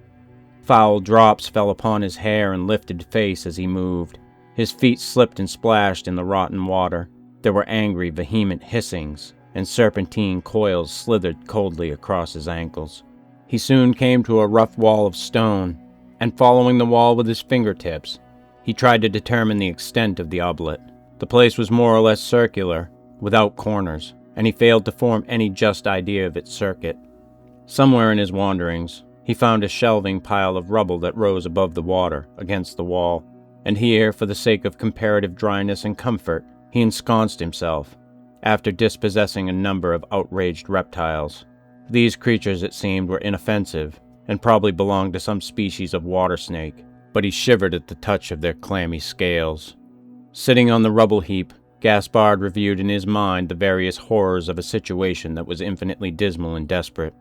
Foul drops fell upon his hair and lifted face as he moved. His feet slipped and splashed in the rotten water. There were angry, vehement hissings, and serpentine coils slithered coldly across his ankles. He soon came to a rough wall of stone, and following the wall with his fingertips, he tried to determine the extent of the oblet. The place was more or less circular, without corners, and he failed to form any just idea of its circuit. Somewhere in his wanderings, he found a shelving pile of rubble that rose above the water, against the wall, and here, for the sake of comparative dryness and comfort, he ensconced himself, after dispossessing a number of outraged reptiles. These creatures, it seemed, were inoffensive, and probably belonged to some species of water snake, but he shivered at the touch of their clammy scales. Sitting on the rubble heap, Gaspard reviewed in his mind the various horrors of a situation that was infinitely dismal and desperate.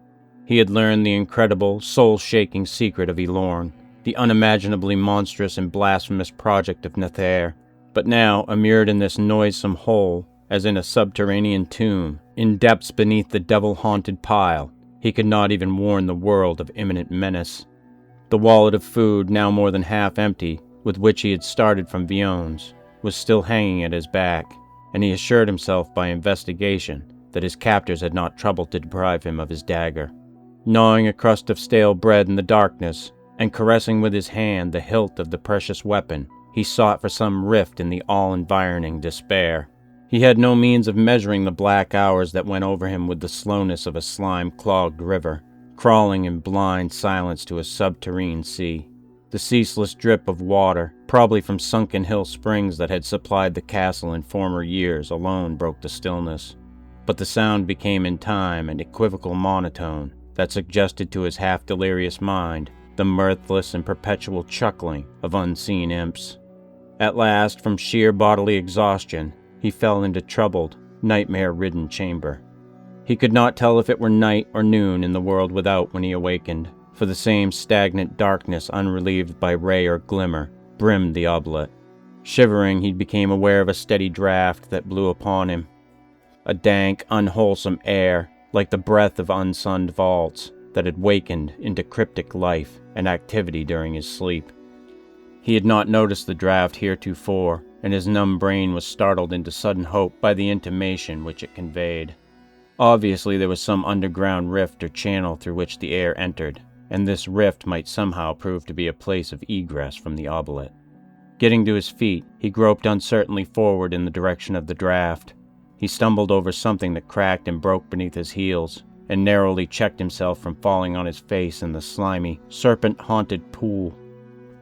He had learned the incredible, soul-shaking secret of Elorn, the unimaginably monstrous and blasphemous project of Nether, but now, immured in this noisome hole, as in a subterranean tomb, in depths beneath the devil-haunted pile, he could not even warn the world of imminent menace. The wallet of food, now more than half empty, with which he had started from Vion's, was still hanging at his back, and he assured himself by investigation that his captors had not troubled to deprive him of his dagger. Gnawing a crust of stale bread in the darkness, and caressing with his hand the hilt of the precious weapon, he sought for some rift in the all-environing despair. He had no means of measuring the black hours that went over him with the slowness of a slime-clogged river, crawling in blind silence to a subterranean sea. The ceaseless drip of water, probably from sunken hill springs that had supplied the castle in former years, alone broke the stillness. But the sound became in time an equivocal monotone that suggested to his half-delirious mind the mirthless and perpetual chuckling of unseen imps. At last, from sheer bodily exhaustion, he fell into troubled, nightmare-ridden chamber. He could not tell if it were night or noon in the world without when he awakened, for the same stagnant darkness, unrelieved by ray or glimmer, brimmed the oblet. Shivering, he became aware of a steady draught that blew upon him. A dank, unwholesome air, like the breath of unsunned vaults, that had wakened into cryptic life and activity during his sleep. He had not noticed the draught heretofore, and his numb brain was startled into sudden hope by the intimation which it conveyed. Obviously there was some underground rift or channel through which the air entered, and this rift might somehow prove to be a place of egress from the oblet. Getting to his feet, he groped uncertainly forward in the direction of the draught. He stumbled over something that cracked and broke beneath his heels, and narrowly checked himself from falling on his face in the slimy, serpent-haunted pool.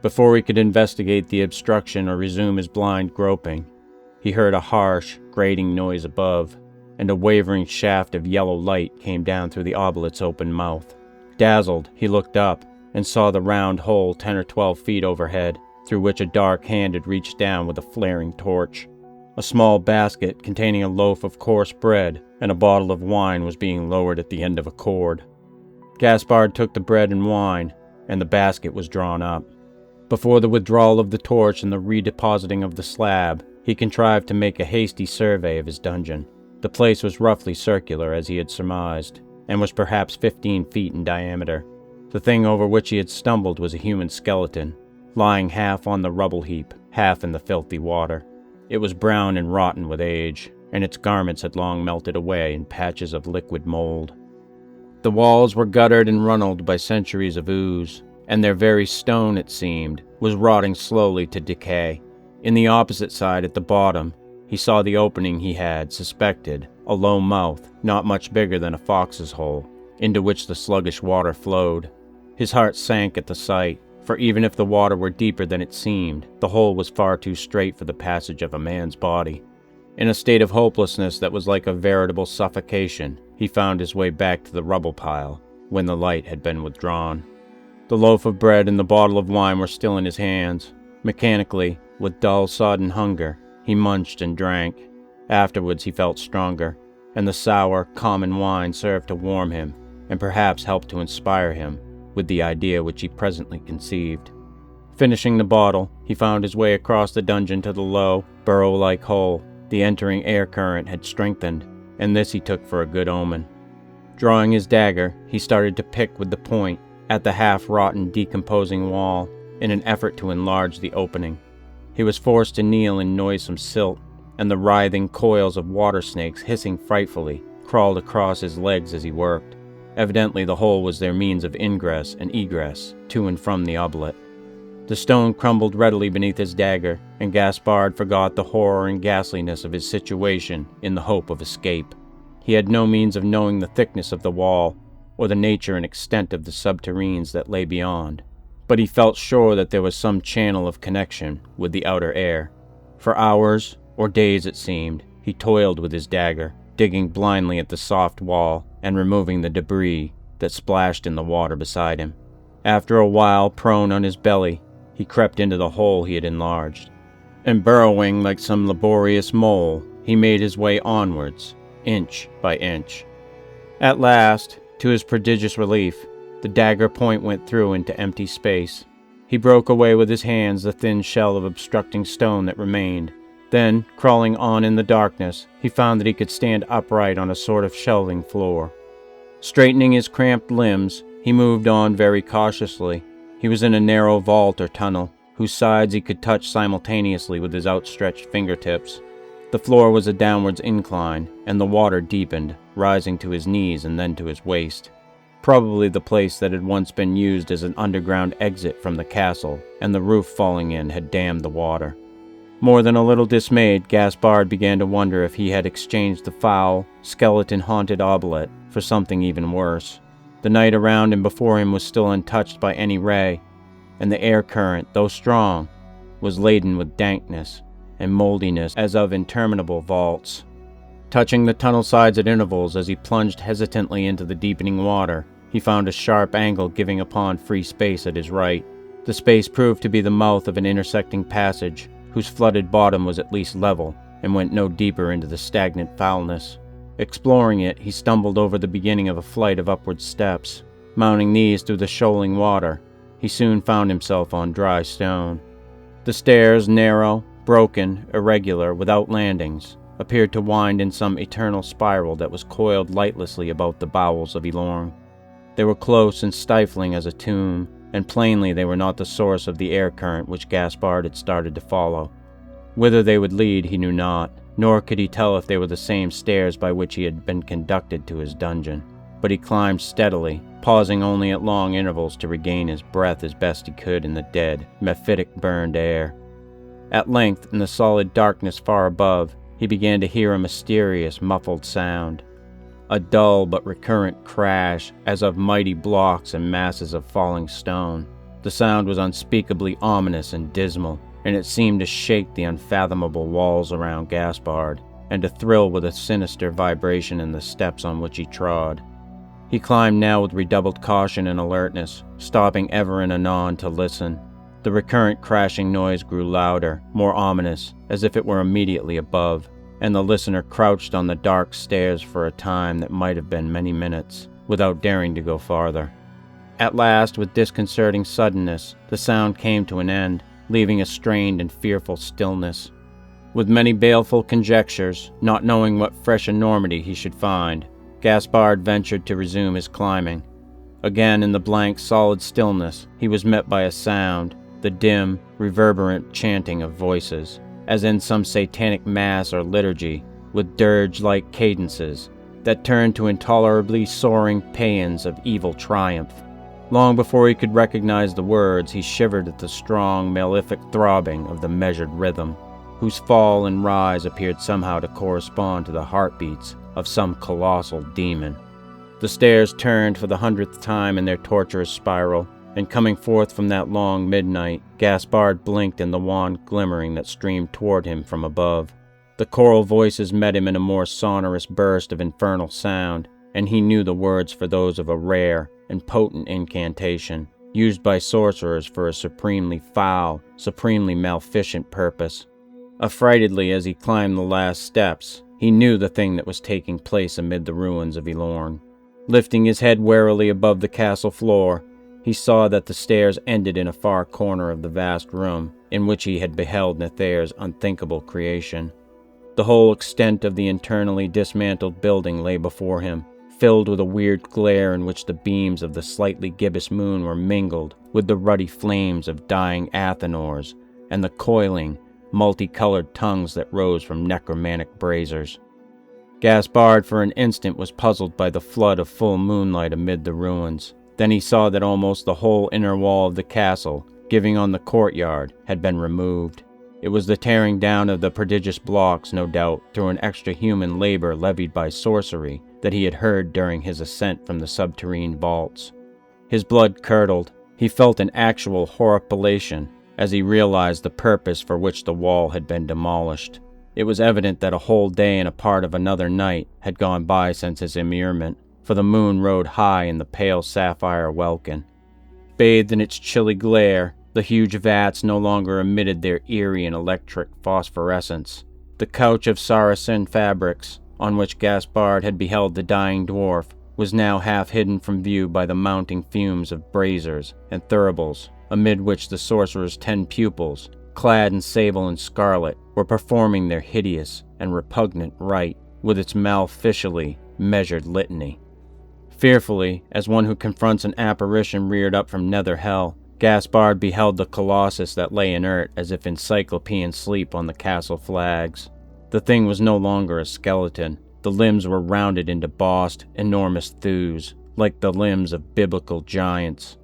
Before he could investigate the obstruction or resume his blind groping, he heard a harsh, grating noise above, and a wavering shaft of yellow light came down through the oblet's open mouth. Dazzled, he looked up, and saw the round hole 10 or 12 feet overhead, through which a dark hand had reached down with a flaring torch. A small basket containing a loaf of coarse bread and a bottle of wine was being lowered at the end of a cord. Gaspard took the bread and wine, and the basket was drawn up. Before the withdrawal of the torch and the redepositing of the slab, he contrived to make a hasty survey of his dungeon. The place was roughly circular, as he had surmised, and was perhaps 15 feet in diameter. The thing over which he had stumbled was a human skeleton, lying half on the rubble heap, half in the filthy water. It was brown and rotten with age, and its garments had long melted away in patches of liquid mold. The walls were guttered and runneled by centuries of ooze, and their very stone, it seemed, was rotting slowly to decay. In the opposite side, at the bottom, he saw the opening he had suspected, a low mouth, not much bigger than a fox's hole, into which the sluggish water flowed. His heart sank at the sight, for even if the water were deeper than it seemed, the hole was far too straight for the passage of a man's body. In a state of hopelessness that was like a veritable suffocation, he found his way back to the rubble pile, when the light had been withdrawn. The loaf of bread and the bottle of wine were still in his hands. Mechanically, with dull, sodden hunger, he munched and drank. Afterwards he felt stronger, and the sour, common wine served to warm him, and perhaps helped to inspire him with the idea which he presently conceived. Finishing the bottle, he found his way across the dungeon to the low, burrow-like hole. The entering air current had strengthened, and this he took for a good omen. Drawing his dagger, he started to pick with the point at the half-rotten, decomposing wall, in an effort to enlarge the opening. He was forced to kneel in noisome silt, and the writhing coils of water snakes, hissing frightfully, crawled across his legs as he worked. Evidently the hole was their means of ingress and egress, to and from the oblet. The stone crumbled readily beneath his dagger, and Gaspard forgot the horror and ghastliness of his situation in the hope of escape. He had no means of knowing the thickness of the wall, or the nature and extent of the subterranes that lay beyond, but he felt sure that there was some channel of connection with the outer air. For hours, or days it seemed, he toiled with his dagger, digging blindly at the soft wall and removing the debris that splashed in the water beside him. After a while, prone on his belly, he crept into the hole he had enlarged, and burrowing like some laborious mole, he made his way onwards, inch by inch. At last, to his prodigious relief, the dagger point went through into empty space. He broke away with his hands the thin shell of obstructing stone that remained. Then, crawling on in the darkness, he found that he could stand upright on a sort of shelving floor. Straightening his cramped limbs, he moved on very cautiously. He was in a narrow vault or tunnel, whose sides he could touch simultaneously with his outstretched fingertips. The floor was a downwards incline, and the water deepened, rising to his knees and then to his waist. Probably the place that had once been used as an underground exit from the castle, and the roof falling in had dammed the water. More than a little dismayed, Gaspard began to wonder if he had exchanged the foul, skeleton-haunted oblet for something even worse. The night around and before him was still untouched by any ray, and the air current, though strong, was laden with dankness and moldiness as of interminable vaults. Touching the tunnel sides at intervals as he plunged hesitantly into the deepening water, he found a sharp angle giving upon free space at his right. The space proved to be the mouth of an intersecting passage, whose flooded bottom was at least level, and went no deeper into the stagnant foulness. Exploring it, he stumbled over the beginning of a flight of upward steps. Mounting these through the shoaling water, he soon found himself on dry stone. The stairs, narrow, broken, irregular, without landings, appeared to wind in some eternal spiral that was coiled lightlessly about the bowels of Elorn. They were close and stifling as a tomb, and plainly they were not the source of the air current which Gaspard had started to follow. Whither they would lead he knew not, nor could he tell if they were the same stairs by which he had been conducted to his dungeon. But he climbed steadily, pausing only at long intervals to regain his breath as best he could in the dead, mephitic burned air. At length, in the solid darkness far above, he began to hear a mysterious, muffled sound. A dull but recurrent crash, as of mighty blocks and masses of falling stone. The sound was unspeakably ominous and dismal, and it seemed to shake the unfathomable walls around Gaspard, and to thrill with a sinister vibration in the steps on which he trod. He climbed now with redoubled caution and alertness, stopping ever and anon to listen. The recurrent crashing noise grew louder, more ominous, as if it were immediately above, and the listener crouched on the dark stairs for a time that might have been many minutes, without daring to go farther. At last, with disconcerting suddenness, the sound came to an end, leaving a strained and fearful stillness. With many baleful conjectures, not knowing what fresh enormity he should find, Gaspard ventured to resume his climbing. Again, in the blank, solid stillness, he was met by a sound, the dim, reverberant chanting of voices, as in some satanic mass or liturgy, with dirge-like cadences that turned to intolerably soaring paeans of evil triumph. Long before he could recognize the words, he shivered at the strong, malefic throbbing of the measured rhythm, whose fall and rise appeared somehow to correspond to the heartbeats of some colossal demon. The stairs turned for the 100th time in their torturous spiral, and coming forth from that long midnight, Gaspard blinked in the wan glimmering that streamed toward him from above. The choral voices met him in a more sonorous burst of infernal sound, and he knew the words for those of a rare and potent incantation, used by sorcerers for a supremely foul, supremely maleficent purpose. Affrightedly as he climbed the last steps, he knew the thing that was taking place amid the ruins of Elorn. Lifting his head warily above the castle floor, he saw that the stairs ended in a far corner of the vast room in which he had beheld Nether's unthinkable creation. The whole extent of the internally dismantled building lay before him, filled with a weird glare in which the beams of the slightly gibbous moon were mingled with the ruddy flames of dying Athenors and the coiling, multicolored tongues that rose from necromantic braziers. Gaspard for an instant was puzzled by the flood of full moonlight amid the ruins. Then he saw that almost the whole inner wall of the castle, giving on the courtyard, had been removed. It was the tearing down of the prodigious blocks, no doubt, through an extra-human labor levied by sorcery that he had heard during his ascent from the subterranean vaults. His blood curdled. He felt an actual horripilation as he realized the purpose for which the wall had been demolished. It was evident that a whole day and a part of another night had gone by since his immurement, for the moon rode high in the pale sapphire welkin. Bathed in its chilly glare, the huge vats no longer emitted their eerie and electric phosphorescence. The couch of Saracen fabrics, on which Gaspard had beheld the dying dwarf, was now half hidden from view by the mounting fumes of braziers and thuribles, amid which the sorcerer's 10 pupils, clad in sable and scarlet, were performing their hideous and repugnant rite with its maleficially measured litany. Fearfully, as one who confronts an apparition reared up from nether hell, Gaspard beheld the colossus that lay inert as if in cyclopean sleep on the castle flags. The thing was no longer a skeleton. The limbs were rounded into bossed, enormous thews, like the limbs of biblical giants.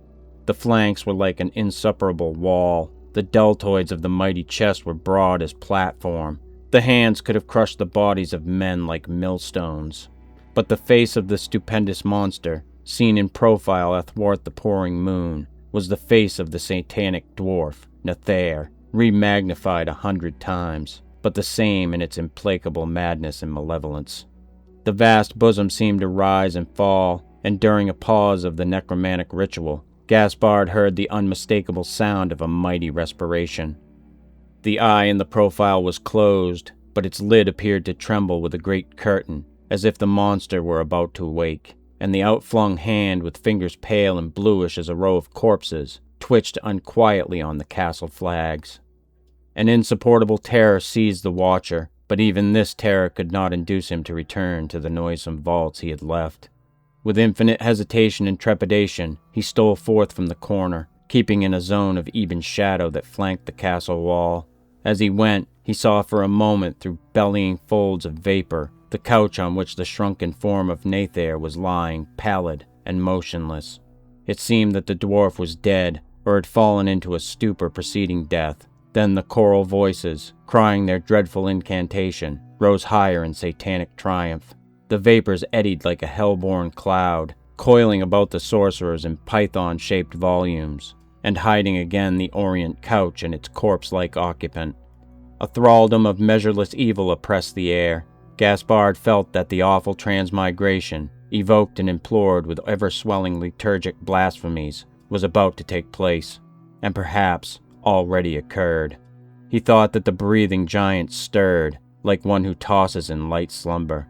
The flanks were like an insuperable wall. The deltoids of the mighty chest were broad as platform. The hands could have crushed the bodies of men like millstones. But the face of the stupendous monster, seen in profile athwart the pouring moon, was the face of the satanic dwarf, Nether, re-magnified 100 times, but the same in its implacable madness and malevolence. The vast bosom seemed to rise and fall, and during a pause of the necromantic ritual, Gaspard heard the unmistakable sound of a mighty respiration. The eye in the profile was closed, but its lid appeared to tremble with a great curtain, as if the monster were about to awake, and the outflung hand, with fingers pale and bluish as a row of corpses, twitched unquietly on the castle flags. An insupportable terror seized the watcher, but even this terror could not induce him to return to the noisome vaults he had left. With infinite hesitation and trepidation, he stole forth from the corner, keeping in a zone of even shadow that flanked the castle wall. As he went, he saw for a moment through bellying folds of vapor the couch on which the shrunken form of Nether was lying, pallid and motionless. It seemed that the dwarf was dead, or had fallen into a stupor preceding death. Then the choral voices, crying their dreadful incantation, rose higher in satanic triumph. The vapors eddied like a hell-born cloud, coiling about the sorcerers in python-shaped volumes, and hiding again the orient couch and its corpse-like occupant. A thraldom of measureless evil oppressed the air. Gaspard felt that the awful transmigration, evoked and implored with ever-swelling liturgic blasphemies, was about to take place, and perhaps, already occurred. He thought that the breathing giant stirred, like one who tosses in light slumber.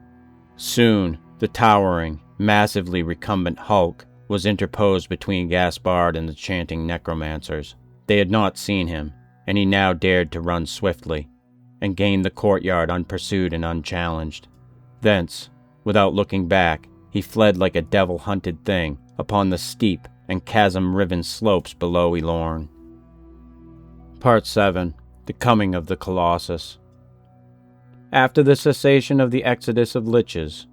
Soon, the towering, massively recumbent hulk was interposed between Gaspard and the chanting necromancers. They had not seen him, and he now dared to run swiftly, and gained the courtyard unpursued and unchallenged. Thence, without looking back, he fled like a devil-hunted thing upon the steep and chasm-riven slopes below Elorn. Part 7. The Coming of the Colossus. After the cessation of the exodus of liches,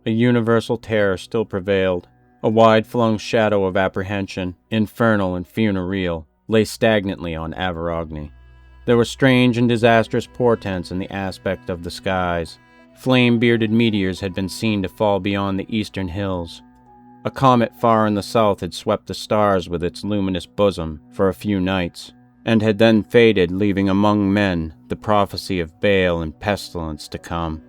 a universal terror still prevailed. A wide-flung shadow of apprehension, infernal and funereal, lay stagnantly on Averagny. There were strange and disastrous portents in the aspect of the skies. Flame-bearded meteors had been seen to fall beyond the eastern hills. A comet far in the south had swept the stars with its luminous bosom for a few nights, and had then faded, leaving among men the prophecy of bale and pestilence to come.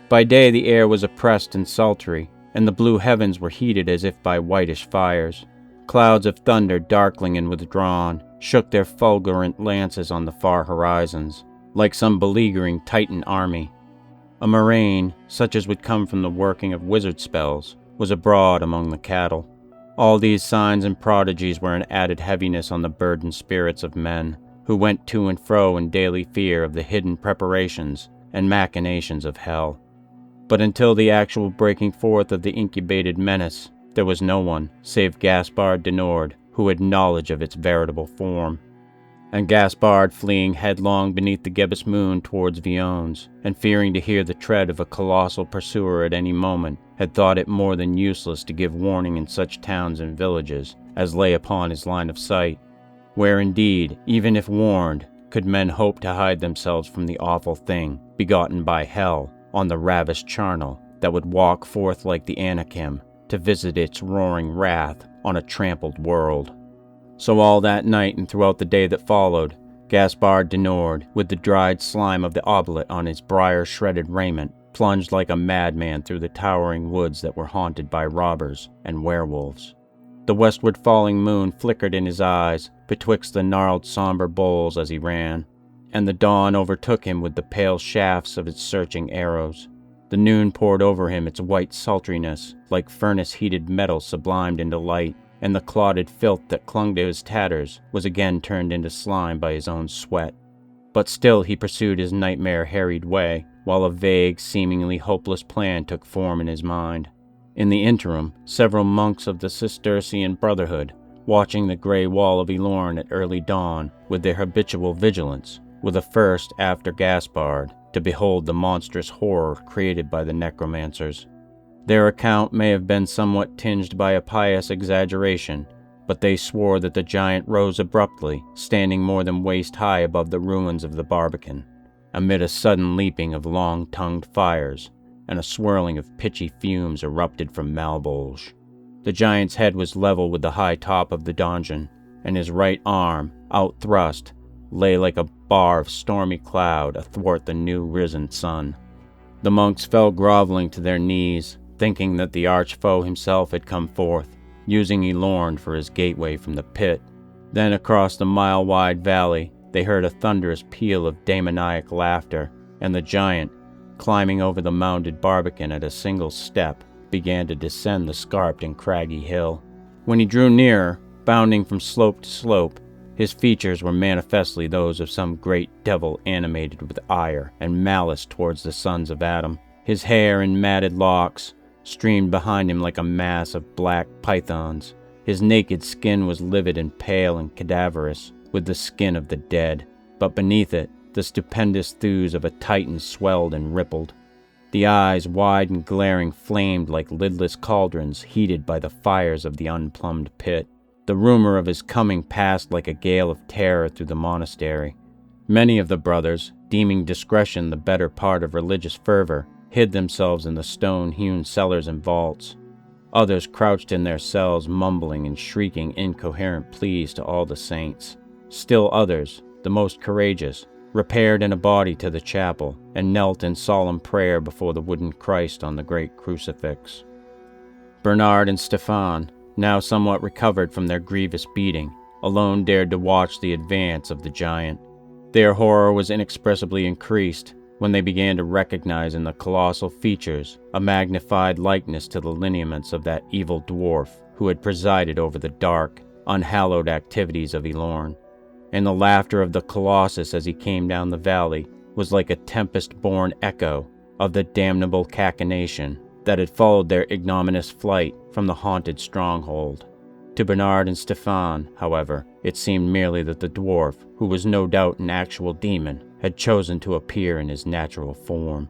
By day the air was oppressed and sultry, and the blue heavens were heated as if by whitish fires. Clouds of thunder, darkling and withdrawn, shook their fulgurant lances on the far horizons, like some beleaguering Titan army. A murrain, such as would come from the working of wizard spells, was abroad among the cattle. All these signs and prodigies were an added heaviness on the burdened spirits of men, who went to and fro in daily fear of the hidden preparations and machinations of hell. But until the actual breaking forth of the incubated menace, there was no one, save Gaspard de Nord, who had knowledge of its veritable form. And Gaspard, fleeing headlong beneath the gibbous moon towards Viones, and fearing to hear the tread of a colossal pursuer at any moment, had thought it more than useless to give warning in such towns and villages as lay upon his line of sight, where indeed, even if warned, could men hope to hide themselves from the awful thing, begotten by hell, on the ravished charnel, that would walk forth like the Anakim, to visit its roaring wrath on a trampled world. So all that night and throughout the day that followed, Gaspard de Nord, with the dried slime of the oblet on his briar-shredded raiment, plunged like a madman through the towering woods that were haunted by robbers and werewolves. The westward falling moon flickered in his eyes betwixt the gnarled somber boles as he ran, and the dawn overtook him with the pale shafts of its searching arrows. The noon poured over him its white sultriness, like furnace-heated metal sublimed into light, and the clotted filth that clung to his tatters was again turned into slime by his own sweat. But still he pursued his nightmare-harried way, while a vague, seemingly hopeless plan took form in his mind. In the interim, several monks of the Cistercian Brotherhood, watching the grey wall of Elorn at early dawn with their habitual vigilance, were the first after Gaspard to behold the monstrous horror created by the necromancers. Their account may have been somewhat tinged by a pious exaggeration, but they swore that the giant rose abruptly, standing more than waist-high above the ruins of the Barbican, amid a sudden leaping of long-tongued fires, and a swirling of pitchy fumes erupted from Malbolge. The giant's head was level with the high top of the donjon, and his right arm, out-thrust, lay like a bar of stormy cloud athwart the new-risen sun. The monks fell groveling to their knees, thinking that the arch-foe himself had come forth, using Elorn for his gateway from the pit. Then across the mile-wide valley, they heard a thunderous peal of demoniac laughter, and the giant, climbing over the mounded barbican at a single step, began to descend the scarped and craggy hill. When he drew nearer, bounding from slope to slope, his features were manifestly those of some great devil animated with ire and malice towards the sons of Adam. His hair and matted locks streamed behind him like a mass of black pythons. His naked skin was livid and pale and cadaverous, with the skin of the dead, but beneath it, the stupendous thews of a titan swelled and rippled. The eyes, wide and glaring, flamed like lidless cauldrons heated by the fires of the unplumbed pit. The rumor of his coming passed like a gale of terror through the monastery. Many of the brothers, deeming discretion the better part of religious fervor, hid themselves in the stone-hewn cellars and vaults. Others crouched in their cells, mumbling and shrieking incoherent pleas to all the saints. Still others, the most courageous, repaired in a body to the chapel, and knelt in solemn prayer before the wooden Christ on the great crucifix. Bernard and Stefan, now somewhat recovered from their grievous beating, alone dared to watch the advance of the giant. Their horror was inexpressibly increased when they began to recognize in the colossal features a magnified likeness to the lineaments of that evil dwarf who had presided over the dark, unhallowed activities of Elorn. And the laughter of the Colossus as he came down the valley was like a tempest-born echo of the damnable cachinnation that had followed their ignominious flight from the haunted stronghold. To Bernard and Stefan, however, it seemed merely that the dwarf, who was no doubt an actual demon, had chosen to appear in his natural form.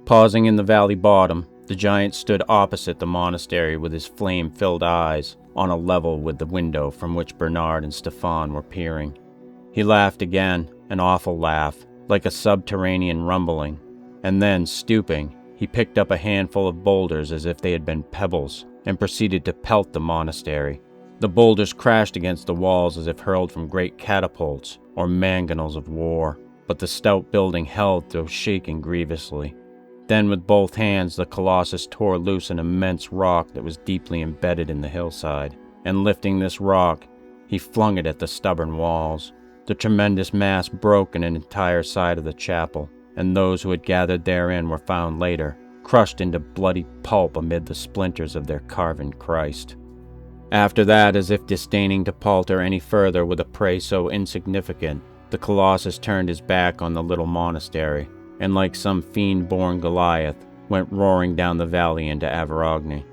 Pausing in the valley bottom, the giant stood opposite the monastery with his flame-filled eyes on a level with the window from which Bernard and Stefan were peering. He laughed again, an awful laugh, like a subterranean rumbling, and then, stooping, he picked up a handful of boulders as if they had been pebbles, and proceeded to pelt the monastery. The boulders crashed against the walls as if hurled from great catapults or mangonels of war, but the stout building held though shaking grievously. Then with both hands the Colossus tore loose an immense rock that was deeply embedded in the hillside, and lifting this rock, he flung it at the stubborn walls. The tremendous mass broke an entire side of the chapel, and those who had gathered therein were found later, crushed into bloody pulp amid the splinters of their carven Christ. After that, as if disdaining to palter any further with a prey so insignificant, the Colossus turned his back on the little monastery, and like some fiend-born Goliath, went roaring down the valley into Averogny.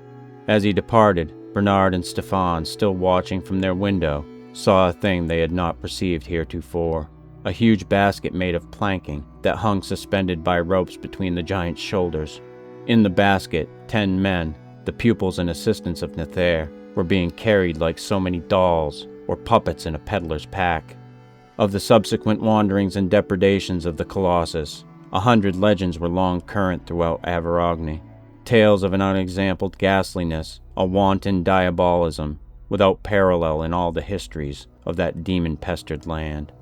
As he departed, Bernard and Stefan, still watching from their window, saw a thing they had not perceived heretofore, a huge basket made of planking that hung suspended by ropes between the giant's shoulders. In the basket, 10 men, the pupils and assistants of Nether, were being carried like so many dolls or puppets in a peddler's pack. Of the subsequent wanderings and depredations of the Colossus, 100 legends were long current throughout Averogny, tales of an unexampled ghastliness, a wanton diabolism, without parallel in all the histories of that demon-pestered land.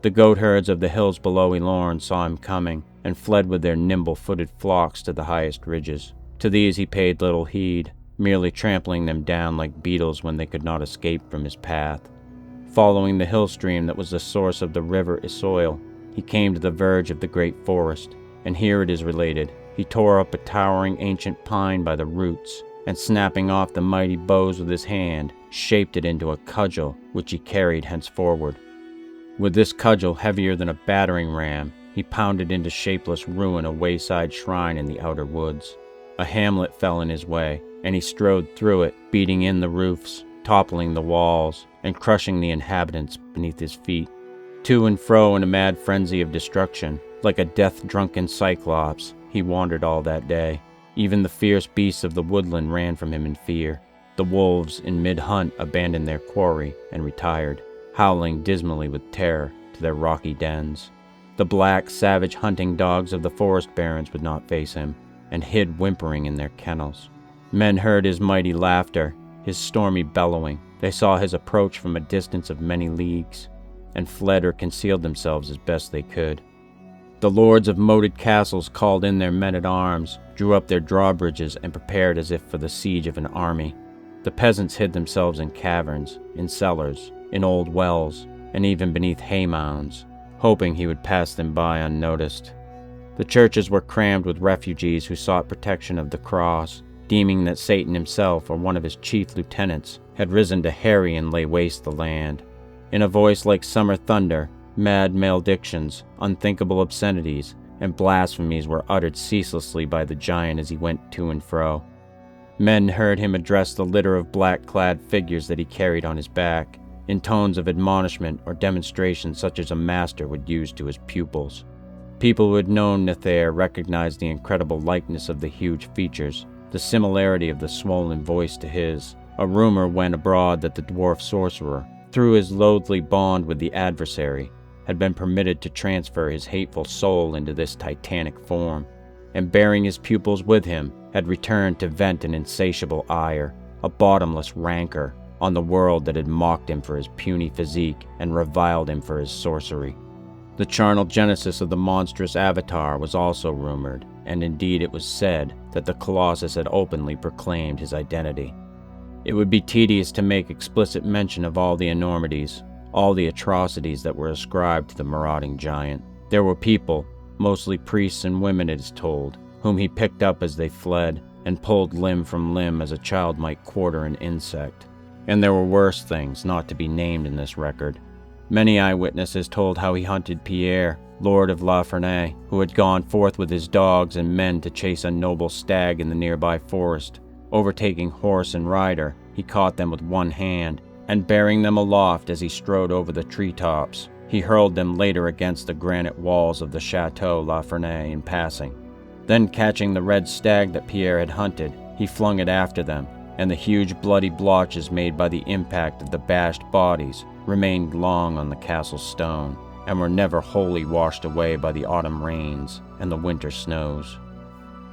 The goatherds of the hills below Elorn saw him coming, and fled with their nimble-footed flocks to the highest ridges. To these he paid little heed, merely trampling them down like beetles when they could not escape from his path. Following the hill stream that was the source of the river Isoil, he came to the verge of the great forest, and here it is related, he tore up a towering ancient pine by the roots, and snapping off the mighty boughs with his hand, shaped it into a cudgel which he carried henceforward. With this cudgel, heavier than a battering ram, he pounded into shapeless ruin a wayside shrine in the outer woods. A hamlet fell in his way, and he strode through it, beating in the roofs, toppling the walls, and crushing the inhabitants beneath his feet. To and fro in a mad frenzy of destruction, like a death-drunken cyclops, he wandered all that day. Even the fierce beasts of the woodland ran from him in fear. The wolves in mid-hunt abandoned their quarry and retired, howling dismally with terror to their rocky dens. The black, savage hunting dogs of the forest barons would not face him, and hid whimpering in their kennels. Men heard his mighty laughter, his stormy bellowing. They saw his approach from a distance of many leagues, and fled or concealed themselves as best they could. The lords of moated castles called in their men-at-arms, drew up their drawbridges, and prepared as if for the siege of an army. The peasants hid themselves in caverns, in cellars, in old wells, and even beneath hay-mounds, hoping he would pass them by unnoticed. The churches were crammed with refugees who sought protection of the cross, deeming that Satan himself or one of his chief lieutenants had risen to harry and lay waste the land. In a voice like summer thunder, mad maledictions, unthinkable obscenities, and blasphemies were uttered ceaselessly by the giant as he went to and fro. Men heard him address the litter of black-clad figures that he carried on his back, in tones of admonishment or demonstration such as a master would use to his pupils. People who had known Nether recognized the incredible likeness of the huge features, the similarity of the swollen voice to his. A rumor went abroad that the dwarf sorcerer, through his loathly bond with the adversary, had been permitted to transfer his hateful soul into this titanic form, and bearing his pupils with him, had returned to vent an insatiable ire, a bottomless rancor, on the world that had mocked him for his puny physique and reviled him for his sorcery. The charnel genesis of the monstrous avatar was also rumored, and indeed it was said that the Colossus had openly proclaimed his identity. It would be tedious to make explicit mention of all the enormities, all the atrocities that were ascribed to the marauding giant. There were people, mostly priests and women it is told, whom he picked up as they fled and pulled limb from limb as a child might quarter an insect. And there were worse things not to be named in this record. Many eyewitnesses told how he hunted Pierre, Lord of La Fernay, who had gone forth with his dogs and men to chase a noble stag in the nearby forest. Overtaking horse and rider, he caught them with one hand, and bearing them aloft as he strode over the treetops, he hurled them later against the granite walls of the Chateau La Fernay in passing. Then catching the red stag that Pierre had hunted, he flung it after them, and the huge bloody blotches made by the impact of the bashed bodies remained long on the castle stone, and were never wholly washed away by the autumn rains and the winter snows.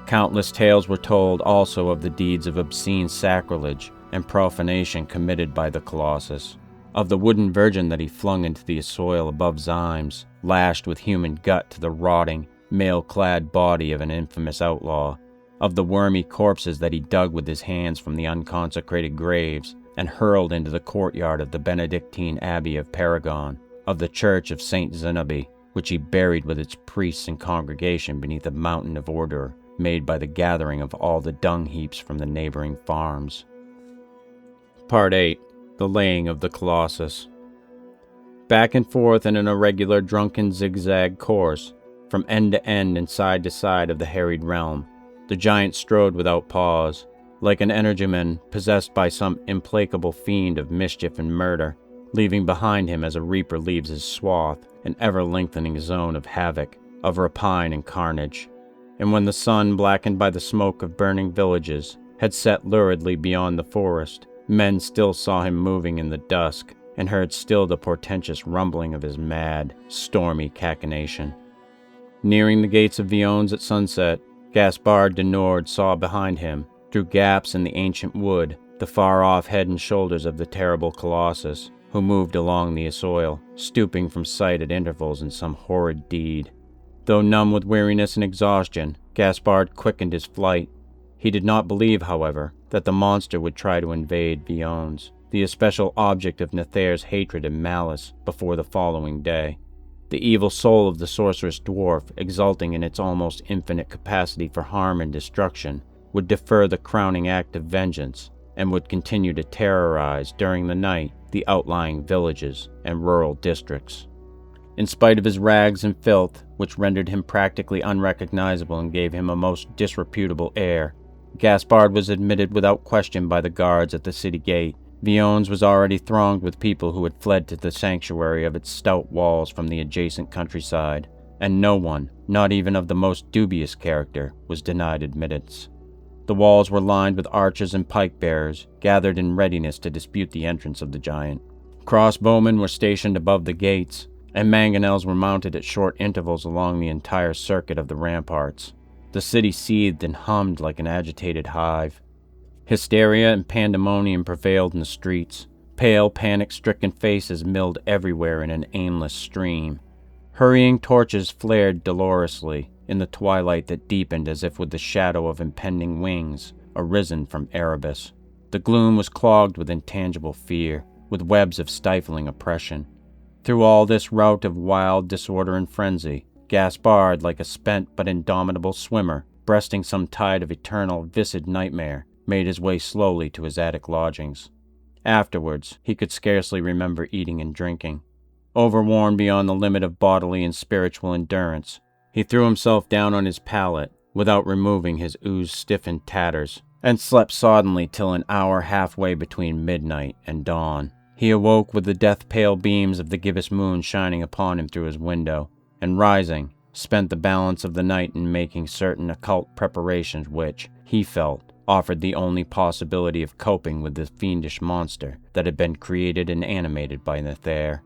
Countless tales were told also of the deeds of obscene sacrilege and profanation committed by the Colossus, of the wooden virgin that he flung into the soil above Zymes, lashed with human gut to the rotting, mail-clad body of an infamous outlaw, of the wormy corpses that he dug with his hands from the unconsecrated graves and hurled into the courtyard of the Benedictine Abbey of Paragon, of the church of St. Zenobi, which he buried with its priests and congregation beneath a mountain of ordure made by the gathering of all the dung heaps from the neighboring farms. Part 8. The Laying of the Colossus. Back and forth in an irregular drunken zigzag course, from end to end and side to side of the harried realm, the giant strode without pause, like an energumen possessed by some implacable fiend of mischief and murder, leaving behind him as a reaper leaves his swath an ever-lengthening zone of havoc, of rapine and carnage. And when the sun, blackened by the smoke of burning villages, had set luridly beyond the forest, men still saw him moving in the dusk, and heard still the portentous rumbling of his mad, stormy cachinnation. Nearing the gates of Vion's at sunset, Gaspard de Nord saw behind him, through gaps in the ancient wood, the far-off head and shoulders of the terrible Colossus, who moved along the assoil, stooping from sight at intervals in some horrid deed. Though numb with weariness and exhaustion, Gaspard quickened his flight. He did not believe, however, that the monster would try to invade Vion's, the especial object of Nether's hatred and malice, before the following day. The evil soul of the sorceress dwarf, exulting in its almost infinite capacity for harm and destruction, would defer the crowning act of vengeance, and would continue to terrorize during the night the outlying villages and rural districts. In spite of his rags and filth, which rendered him practically unrecognizable and gave him a most disreputable air, Gaspard was admitted without question by the guards at the city gate. Vion's was already thronged with people who had fled to the sanctuary of its stout walls from the adjacent countryside, and no one, not even of the most dubious character, was denied admittance. The walls were lined with archers and pike-bearers, gathered in readiness to dispute the entrance of the giant. Crossbowmen were stationed above the gates, and mangonels were mounted at short intervals along the entire circuit of the ramparts. The city seethed and hummed like an agitated hive. Hysteria and pandemonium prevailed in the streets. Pale, panic-stricken faces milled everywhere in an aimless stream. Hurrying torches flared dolorously in the twilight that deepened as if with the shadow of impending wings arisen from Erebus. The gloom was clogged with intangible fear, with webs of stifling oppression. Through all this rout of wild disorder and frenzy, Gaspard, like a spent but indomitable swimmer, breasting some tide of eternal, viscid nightmare, made his way slowly to his attic lodgings. Afterwards, he could scarcely remember eating and drinking. Overworn beyond the limit of bodily and spiritual endurance, he threw himself down on his pallet, without removing his ooze-stiffened tatters, and slept soddenly till an hour halfway between midnight and dawn. He awoke with the death-pale beams of the gibbous moon shining upon him through his window, and rising, spent the balance of the night in making certain occult preparations which, he felt, offered the only possibility of coping with the fiendish monster that had been created and animated by Nether.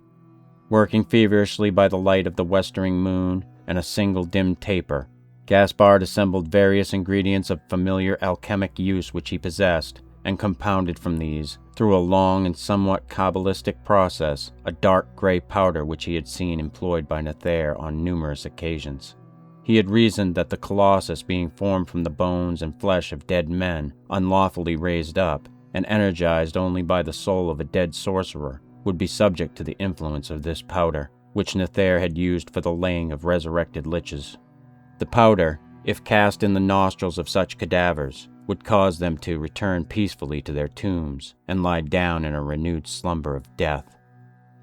Working feverishly by the light of the westering moon and a single dim taper, Gaspard assembled various ingredients of familiar alchemic use which he possessed, and compounded from these, through a long and somewhat cabalistic process, a dark gray powder which he had seen employed by Nether on numerous occasions. He had reasoned that the Colossus, being formed from the bones and flesh of dead men, unlawfully raised up, and energized only by the soul of a dead sorcerer, would be subject to the influence of this powder, which Nether had used for the laying of resurrected liches. The powder, if cast in the nostrils of such cadavers, would cause them to return peacefully to their tombs and lie down in a renewed slumber of death.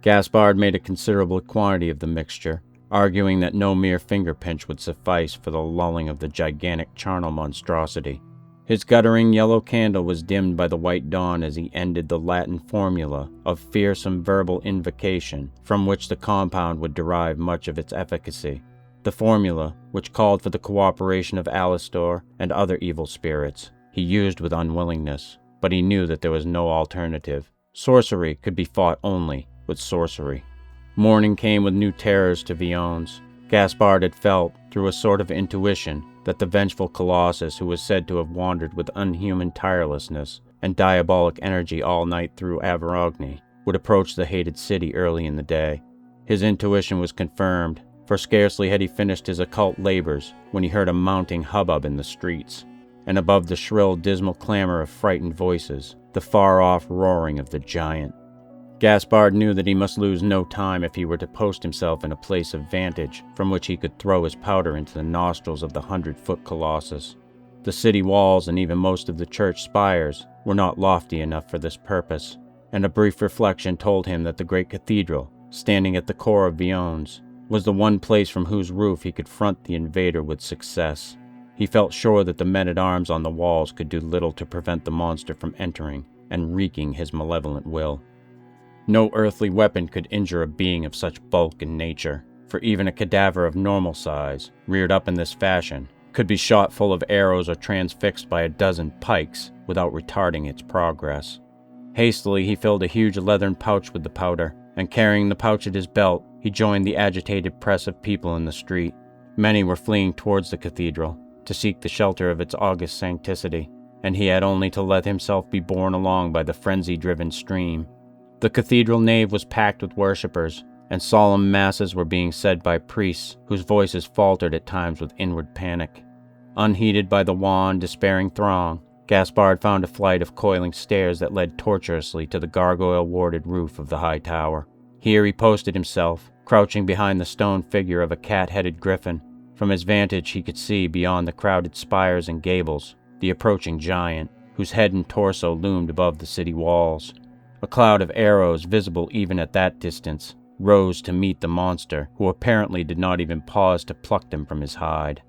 Gaspard made a considerable quantity of the mixture, arguing that no mere finger pinch would suffice for the lulling of the gigantic charnel monstrosity. His guttering yellow candle was dimmed by the white dawn as he ended the Latin formula of fearsome verbal invocation from which the compound would derive much of its efficacy. The formula, which called for the cooperation of Alastor and other evil spirits, he used with unwillingness, but he knew that there was no alternative. Sorcery could be fought only with sorcery. Morning came with new terrors to Viones. Gaspard had felt, through a sort of intuition, that the vengeful colossus who was said to have wandered with unhuman tirelessness and diabolic energy all night through Averogny would approach the hated city early in the day. His intuition was confirmed, for scarcely had he finished his occult labors when he heard a mounting hubbub in the streets, and above the shrill, dismal clamor of frightened voices, the far-off roaring of the giant. Gaspard knew that he must lose no time if he were to post himself in a place of vantage from which he could throw his powder into the nostrils of the 100-foot colossus. The city walls and even most of the church spires were not lofty enough for this purpose, and a brief reflection told him that the great cathedral, standing at the core of Viones, was the one place from whose roof he could front the invader with success. He felt sure that the men-at-arms on the walls could do little to prevent the monster from entering and wreaking his malevolent will. No earthly weapon could injure a being of such bulk and nature, for even a cadaver of normal size, reared up in this fashion, could be shot full of arrows or transfixed by a dozen pikes without retarding its progress. Hastily he filled a huge leathern pouch with the powder, and carrying the pouch at his belt, he joined the agitated press of people in the street. Many were fleeing towards the cathedral, to seek the shelter of its august sanctity, and he had only to let himself be borne along by the frenzy-driven stream. The cathedral nave was packed with worshippers, and solemn masses were being said by priests whose voices faltered at times with inward panic. Unheeded by the wan, despairing throng, Gaspard found a flight of coiling stairs that led tortuously to the gargoyle-warded roof of the high tower. Here he posted himself, crouching behind the stone figure of a cat-headed griffin. From his vantage he could see, beyond the crowded spires and gables, the approaching giant, whose head and torso loomed above the city walls. A cloud of arrows, visible even at that distance, rose to meet the monster, who apparently did not even pause to pluck them from his hide.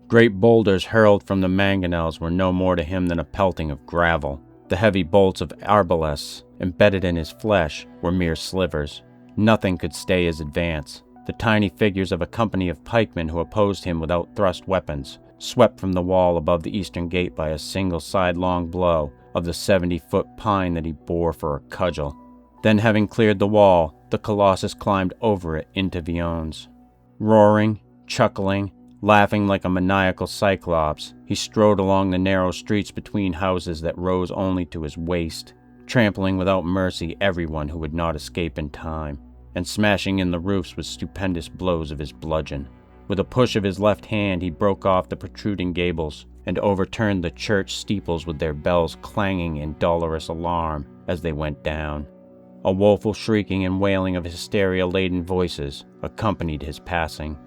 Great boulders hurled from the mangonels were no more to him than a pelting of gravel. The heavy bolts of arbalest, embedded in his flesh, were mere slivers. Nothing could stay his advance. The tiny figures of a company of pikemen who opposed him without thrust weapons, swept from the wall above the eastern gate by a single sidelong blow of the 70-foot pine that he bore for a cudgel. Then, having cleared the wall, the colossus climbed over it into Viones. Roaring, chuckling, laughing like a maniacal cyclops, he strode along the narrow streets between houses that rose only to his waist, trampling without mercy everyone who would not escape in time, and smashing in the roofs with stupendous blows of his bludgeon. With a push of his left hand he broke off the protruding gables, and overturned the church steeples with their bells clanging in dolorous alarm as they went down. A woeful shrieking and wailing of hysteria-laden voices accompanied his passing.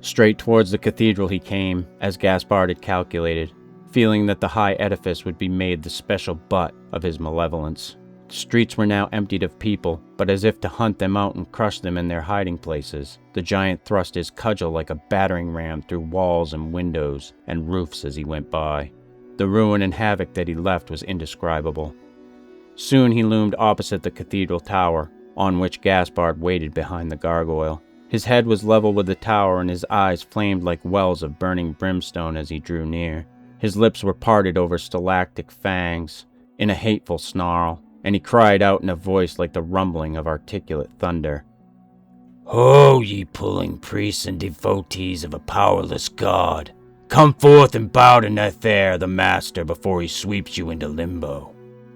Straight towards the cathedral he came, as Gaspard had calculated, feeling that the high edifice would be made the special butt of his malevolence. The streets were now emptied of people, but as if to hunt them out and crush them in their hiding places, the giant thrust his cudgel like a battering ram through walls and windows and roofs as he went by. The ruin and havoc that he left was indescribable. Soon he loomed opposite the cathedral tower, on which Gaspard waited behind the gargoyle. His head was level with the tower, and his eyes flamed like wells of burning brimstone as he drew near. His lips were parted over stalactic fangs, in a hateful snarl, and he cried out in a voice like the rumbling of articulate thunder. "Ho, ye puling priests and devotees of a powerless god! Come forth and bow to Nether, the master, before he sweeps you into limbo."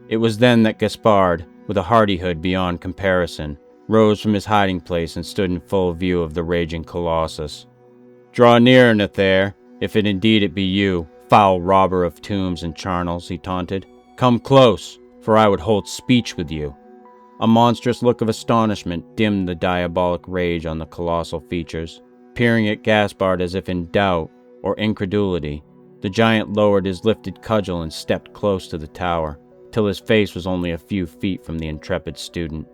It was then that Gaspard, with a hardihood beyond comparison, rose from his hiding place and stood in full view of the raging colossus. "Draw nearer, Nether, if indeed it be you, foul robber of tombs and charnels," he taunted. "Come close, for I would hold speech with you." A monstrous look of astonishment dimmed the diabolic rage on the colossal features. Peering at Gaspard as if in doubt or incredulity, the giant lowered his lifted cudgel and stepped close to the tower, till his face was only a few feet from the intrepid student.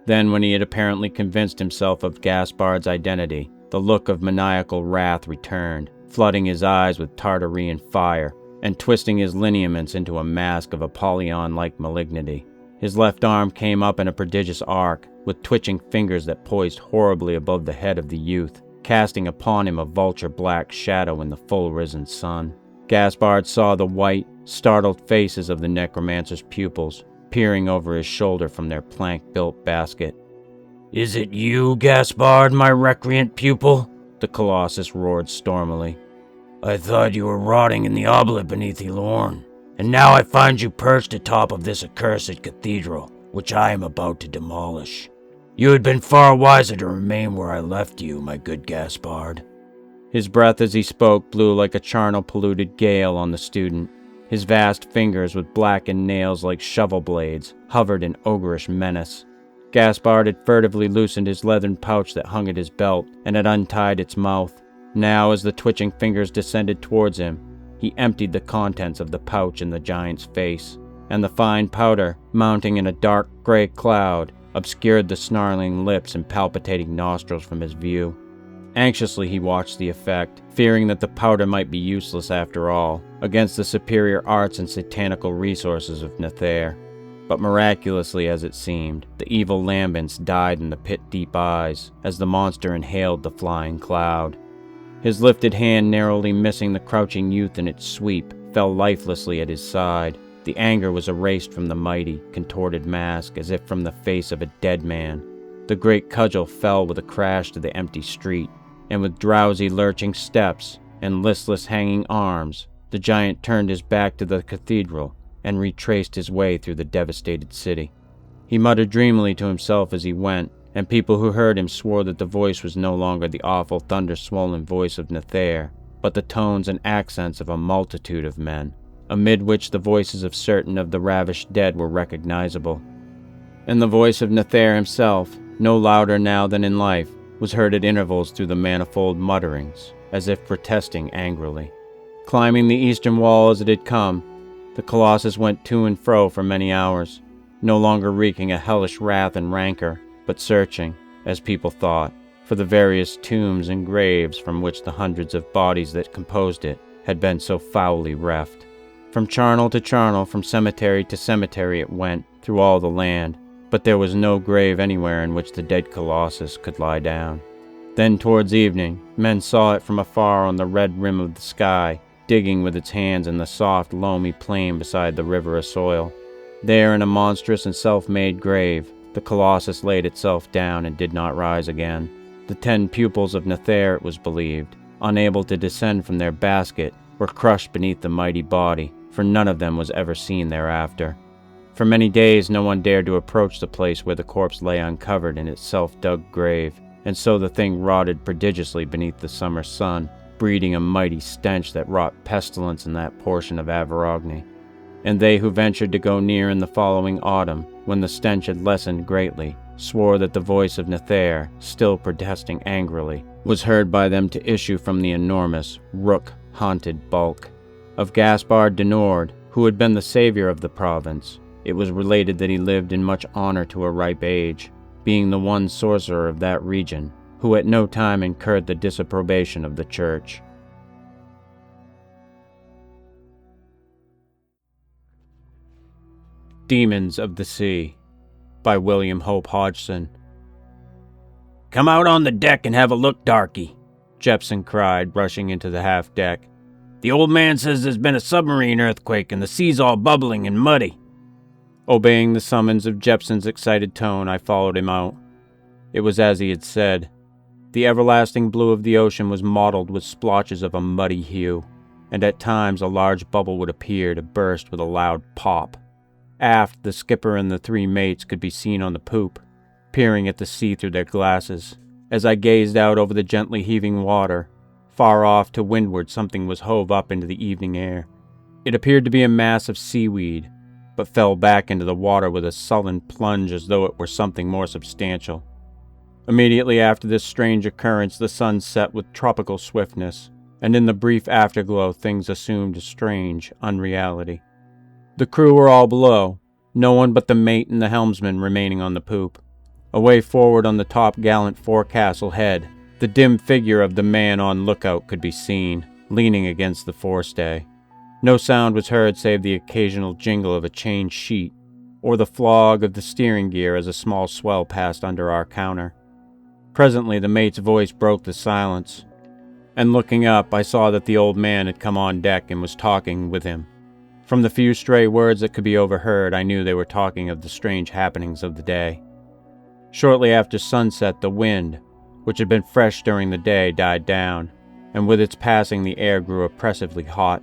Then, when he had apparently convinced himself of Gaspard's identity, the look of maniacal wrath returned, flooding his eyes with Tartarean fire and twisting his lineaments into a mask of Apollyon-like malignity. His left arm came up in a prodigious arc, with twitching fingers that poised horribly above the head of the youth, casting upon him a vulture-black shadow in the full-risen sun. Gaspard saw the white, startled faces of the necromancer's pupils, peering over his shoulder from their plank-built basket. "Is it you, Gaspard, my recreant pupil?" the Colossus roared stormily. "I thought you were rotting in the obelisk beneath Elorn, and now I find you perched atop of this accursed cathedral, which I am about to demolish. You had been far wiser to remain where I left you, my good Gaspard." His breath as he spoke blew like a charnel-polluted gale on the student. His vast fingers, with blackened nails like shovel blades, hovered in ogreish menace. Gaspard had furtively loosened his leathern pouch that hung at his belt, and had untied its mouth. Now, as the twitching fingers descended towards him, he emptied the contents of the pouch in the giant's face, and the fine powder, mounting in a dark gray cloud, obscured the snarling lips and palpitating nostrils from his view. Anxiously he watched the effect, fearing that the powder might be useless after all, against the superior arts and satanical resources of Nether. But miraculously as it seemed, the evil lambents died in the pit-deep eyes, as the monster inhaled the flying cloud. His lifted hand, narrowly missing the crouching youth in its sweep, fell lifelessly at his side. The anger was erased from the mighty, contorted mask, as if from the face of a dead man. The great cudgel fell with a crash to the empty street, and with drowsy lurching steps and listless hanging arms, the giant turned his back to the cathedral and retraced his way through the devastated city. He muttered dreamily to himself as he went, and people who heard him swore that the voice was no longer the awful thunder-swollen voice of Nether, but the tones and accents of a multitude of men, amid which the voices of certain of the ravished dead were recognizable. And the voice of Nether himself, no louder now than in life, was heard at intervals through the manifold mutterings, as if protesting angrily. Climbing the eastern wall as it had come, the Colossus went to and fro for many hours, no longer wreaking a hellish wrath and rancor, but searching, as people thought, for the various tombs and graves from which the hundreds of bodies that composed it had been so foully reft. From charnel to charnel, from cemetery to cemetery it went, through all the land, but there was no grave anywhere in which the dead Colossus could lie down. Then towards evening, men saw it from afar on the red rim of the sky, digging with its hands in the soft, loamy plain beside the river of soil. There, in a monstrous and self-made grave, the Colossus laid itself down and did not rise again. The 10 pupils of Nether, it was believed, unable to descend from their basket, were crushed beneath the mighty body, for none of them was ever seen thereafter. For many days no one dared to approach the place where the corpse lay uncovered in its self-dug grave, and so the thing rotted prodigiously beneath the summer sun, breeding a mighty stench that wrought pestilence in that portion of Avaragne. And they who ventured to go near in the following autumn, when the stench had lessened greatly, swore that the voice of Nether, still protesting angrily, was heard by them to issue from the enormous, rook-haunted bulk. Of Gaspard de Nord, who had been the savior of the province, it was related that he lived in much honor to a ripe age, being the one sorcerer of that region, who at no time incurred the disapprobation of the church. Demons of the Sea by William Hope Hodgson. "Come out on the deck and have a look, darky," Jepson cried, rushing into the half-deck. "The old man says there's been a submarine earthquake and the sea's all bubbling and muddy." Obeying the summons of Jepson's excited tone, I followed him out. It was as he had said. The everlasting blue of the ocean was mottled with splotches of a muddy hue, and at times a large bubble would appear to burst with a loud pop. Aft, the skipper and the 3 mates could be seen on the poop, peering at the sea through their glasses. As I gazed out over the gently heaving water, far off to windward something was hove up into the evening air. It appeared to be a mass of seaweed, but fell back into the water with a sullen plunge as though it were something more substantial. Immediately after this strange occurrence, the sun set with tropical swiftness, and in the brief afterglow things assumed a strange unreality. The crew were all below, no one but the mate and the helmsman remaining on the poop. Away forward on the top-gallant forecastle head, the dim figure of the man on lookout could be seen, leaning against the forestay. No sound was heard save the occasional jingle of a chained sheet, or the flog of the steering gear as a small swell passed under our counter. Presently the mate's voice broke the silence, and looking up I saw that the old man had come on deck and was talking with him. From the few stray words that could be overheard, I knew they were talking of the strange happenings of the day. Shortly after sunset, the wind, which had been fresh during the day, died down, and with its passing the air grew oppressively hot.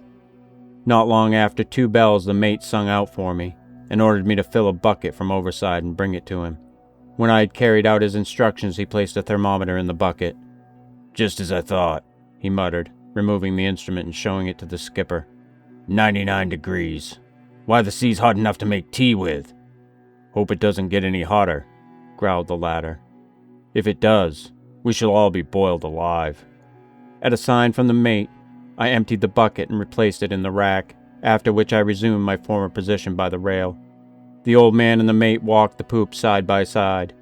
Not long after 2 bells the mate sung out for me, and ordered me to fill a bucket from overside and bring it to him. When I had carried out his instructions, he placed a thermometer in the bucket. "Just as I thought," he muttered, removing the instrument and showing it to the skipper. 99 degrees. Why, the sea's hot enough to make tea with." "Hope it doesn't get any hotter," growled the latter. "If it does, we shall all be boiled alive." At a sign from the mate, I emptied the bucket and replaced it in the rack, after which I resumed my former position by the rail. The old man and the mate walked the poop side by side.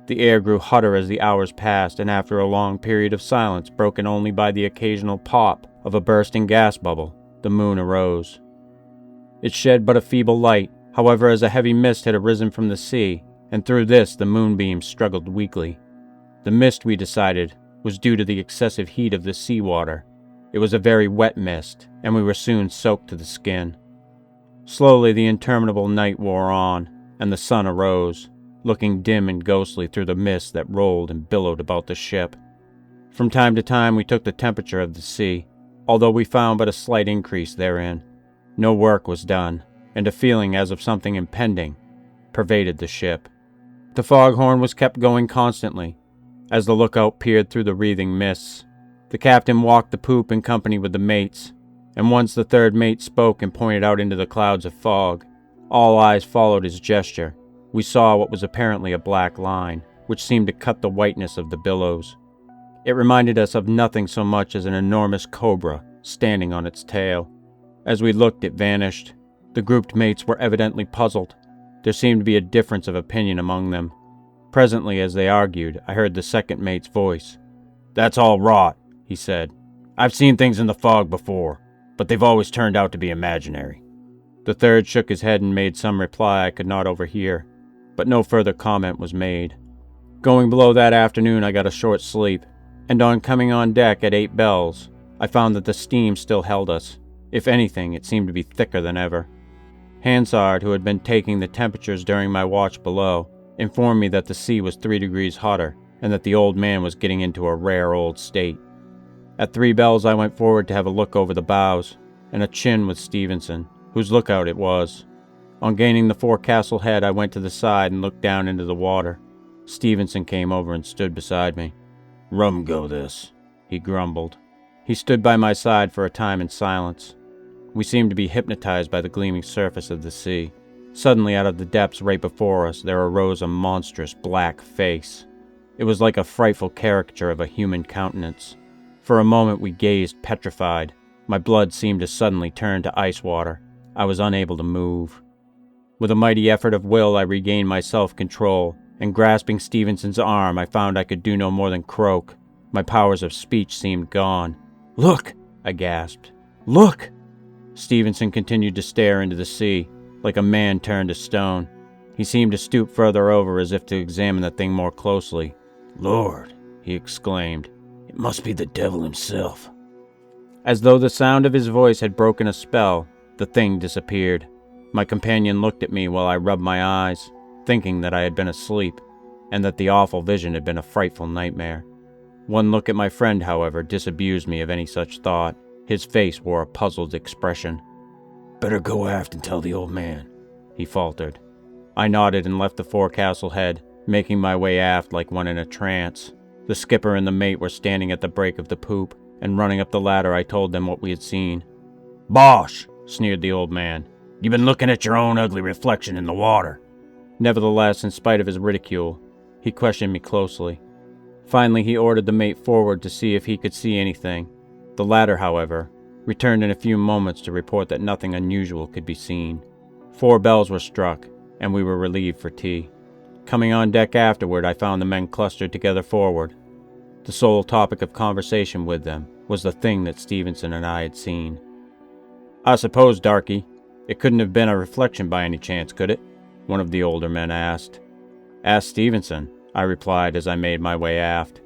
The air grew hotter as the hours passed, and after a long period of silence, broken only by the occasional pop of a bursting gas bubble, the moon arose. It shed but a feeble light, however, as a heavy mist had arisen from the sea, and through this the moonbeams struggled weakly. The mist, we decided, was due to the excessive heat of the seawater. It was a very wet mist, and we were soon soaked to the skin. Slowly the interminable night wore on, and the sun arose, looking dim and ghostly through the mist that rolled and billowed about the ship. From time to time we took the temperature of the sea, although we found but a slight increase therein. No work was done, and a feeling as of something impending pervaded the ship. The foghorn was kept going constantly, as the lookout peered through the wreathing mists. The captain walked the poop in company with the mates, and once the third mate spoke and pointed out into the clouds of fog. All eyes followed his gesture. We saw what was apparently a black line, which seemed to cut the whiteness of the billows. It reminded us of nothing so much as an enormous cobra standing on its tail. As we looked, it vanished. The grouped mates were evidently puzzled. There seemed to be a difference of opinion among them. Presently, as they argued, I heard the second mate's voice. "That's all rot," he said. "I've seen things in the fog before, but they've always turned out to be imaginary." The third shook his head and made some reply I could not overhear, but no further comment was made. Going below that afternoon, I got a short sleep, and on coming on deck at 8 bells, I found that the steam still held us. If anything, it seemed to be thicker than ever. Hansard, who had been taking the temperatures during my watch below, informed me that the sea was 3 degrees hotter, and that the old man was getting into a rare old state. At 3 bells I went forward to have a look over the bows, and a chin with Stevenson, whose lookout it was. On gaining the forecastle head, I went to the side and looked down into the water. Stevenson came over and stood beside me. "Rum go this," he grumbled. He stood by my side for a time in silence. We seemed to be hypnotized by the gleaming surface of the sea. Suddenly, out of the depths right before us, there arose a monstrous black face. It was like a frightful caricature of a human countenance. For a moment we gazed petrified. My blood seemed to suddenly turn to ice water. I was unable to move. With a mighty effort of will, I regained my self-control, and grasping Stevenson's arm, I found I could do no more than croak. My powers of speech seemed gone. "Look!" I gasped. "Look!" Stevenson continued to stare into the sea, like a man turned to stone. He seemed to stoop further over as if to examine the thing more closely. "Lord!" he exclaimed. "It must be the devil himself." As though the sound of his voice had broken a spell, the thing disappeared. My companion looked at me while I rubbed my eyes, thinking that I had been asleep, and that the awful vision had been a frightful nightmare. One look at my friend, however, disabused me of any such thought. His face wore a puzzled expression. "Better go aft and tell the old man," he faltered. I nodded and left the forecastle head, making my way aft like one in a trance. The skipper and the mate were standing at the break of the poop, and running up the ladder I told them what we had seen. "Bosh!" sneered the old man. You've been looking at your own ugly reflection in the water. Nevertheless, in spite of his ridicule, he questioned me closely. Finally, he ordered the mate forward to see if he could see anything. The latter, however, returned in a few moments to report that nothing unusual could be seen. 4 bells were struck, and we were relieved for tea. Coming on deck afterward, I found the men clustered together forward. The sole topic of conversation with them was the thing that Stevenson and I had seen. "I suppose, darky, it couldn't have been a reflection by any chance, could it?" one of the older men asked. "Ask Stevenson," I replied as I made my way aft.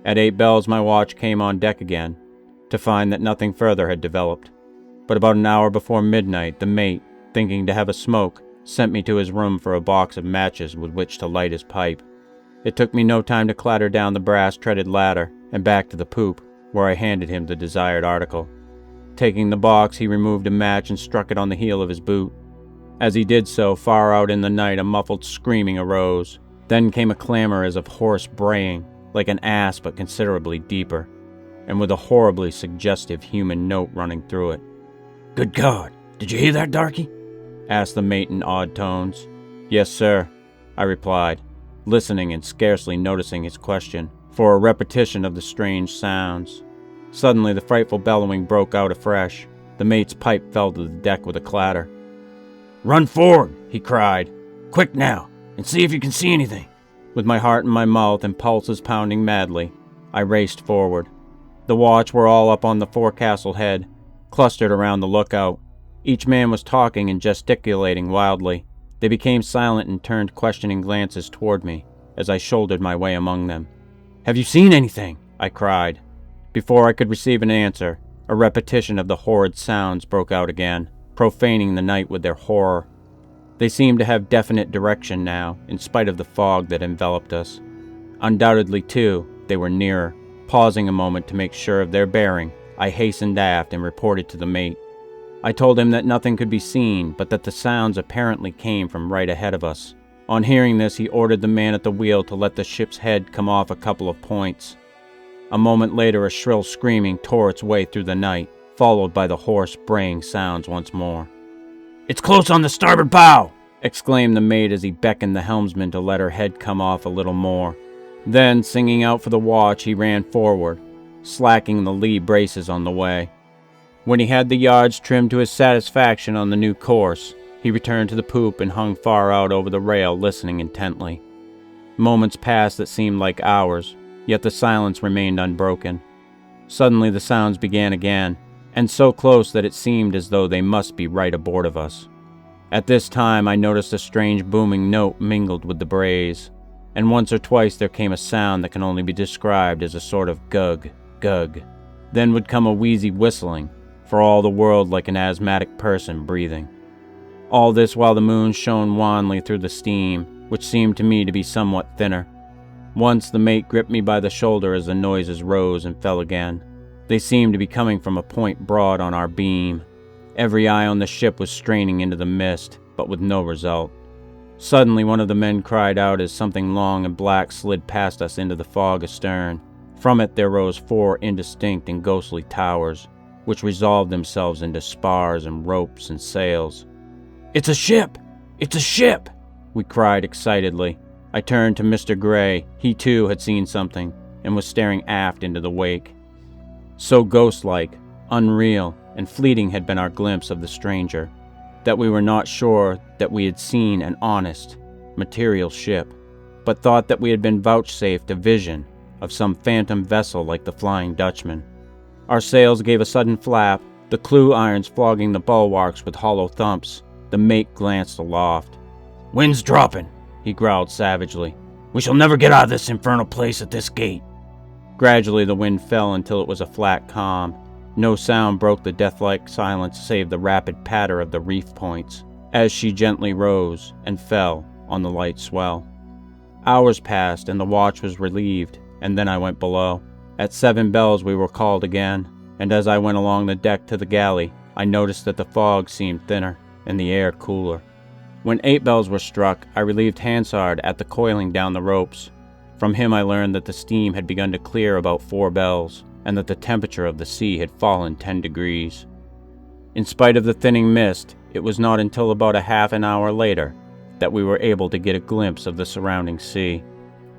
At 8 bells my watch came on deck again, to find that nothing further had developed. But about an hour before midnight, the mate, thinking to have a smoke, sent me to his room for a box of matches with which to light his pipe. It took me no time to clatter down the brass-treaded ladder and back to the poop, where I handed him the desired article. Taking the box, he removed a match and struck it on the heel of his boot. As he did so, far out in the night, a muffled screaming arose. Then came a clamor as of hoarse braying, like an ass but considerably deeper, and with a horribly suggestive human note running through it. "Good God, did you hear that, darky?" asked the mate in odd tones. "Yes, sir," I replied, listening and scarcely noticing his question, for a repetition of the strange sounds. Suddenly the frightful bellowing broke out afresh. The mate's pipe fell to the deck with a clatter. "Run forward," he cried. "Quick now, and see if you can see anything." With my heart in my mouth and pulses pounding madly, I raced forward. The watch were all up on the forecastle head, clustered around the lookout. Each man was talking and gesticulating wildly. They became silent and turned questioning glances toward me as I shouldered my way among them. "Have you seen anything?" I cried. Before I could receive an answer, a repetition of the horrid sounds broke out again, profaning the night with their horror. They seemed to have definite direction now, in spite of the fog that enveloped us. Undoubtedly, too, they were nearer. Pausing a moment to make sure of their bearing, I hastened aft and reported to the mate. I told him that nothing could be seen, but that the sounds apparently came from right ahead of us. On hearing this, he ordered the man at the wheel to let the ship's head come off a couple of points. A moment later, a shrill screaming tore its way through the night, followed by the hoarse, braying sounds once more. "It's close on the starboard bow!" exclaimed the mate as he beckoned the helmsman to let her head come off a little more. Then, singing out for the watch, he ran forward, slacking the lee braces on the way. When he had the yards trimmed to his satisfaction on the new course, he returned to the poop and hung far out over the rail, listening intently. Moments passed that seemed like hours, yet the silence remained unbroken. Suddenly the sounds began again, and so close that it seemed as though they must be right aboard of us. At this time I noticed a strange booming note mingled with the brays, and once or twice there came a sound that can only be described as a sort of gug, gug. Then would come a wheezy whistling, for all the world like an asthmatic person breathing. All this while the moon shone wanly through the steam, which seemed to me to be somewhat thinner. Once the mate gripped me by the shoulder as the noises rose and fell again. They seemed to be coming from a point broad on our beam. Every eye on the ship was straining into the mist, but with no result. Suddenly one of the men cried out as something long and black slid past us into the fog astern. From it there rose 4 indistinct and ghostly towers, which resolved themselves into spars and ropes and sails. "It's a ship! It's a ship!" we cried excitedly. I turned to Mr. Gray. He too had seen something, and was staring aft into the wake. So ghost-like, unreal, and fleeting had been our glimpse of the stranger, that we were not sure that we had seen an honest, material ship, but thought that we had been vouchsafed a vision of some phantom vessel like the Flying Dutchman. Our sails gave a sudden flap, the clew irons flogging the bulwarks with hollow thumps. The mate glanced aloft. "Wind's dropping," he growled savagely. "We shall never get out of this infernal place at this gate." Gradually the wind fell until it was a flat calm. No sound broke the death-like silence save the rapid patter of the reef points, as she gently rose and fell on the light swell. Hours passed and the watch was relieved, and then I went below. At 7 bells we were called again, and as I went along the deck to the galley, I noticed that the fog seemed thinner and the air cooler. When 8 bells were struck, I relieved Hansard at the coiling down the ropes. From him I learned that the steam had begun to clear about 4 bells, and that the temperature of the sea had fallen 10 degrees. In spite of the thinning mist, It was not until about a half an hour later that we were able to get a glimpse of the surrounding sea.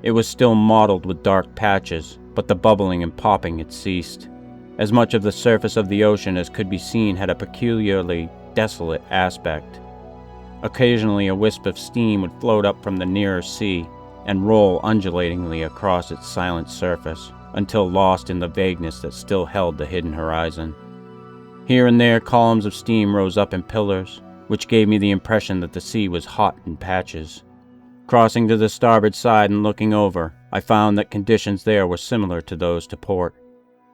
It was still mottled with dark patches, but the bubbling and popping had ceased. As much of the surface of the ocean as could be seen had a peculiarly desolate aspect. Occasionally a wisp of steam would float up from the nearer sea and roll undulatingly across its silent surface, until lost in the vagueness that still held the hidden horizon. Here and there columns of steam rose up in pillars, which gave me the impression that the sea was hot in patches. Crossing to the starboard side and looking over, I found that conditions there were similar to those to port.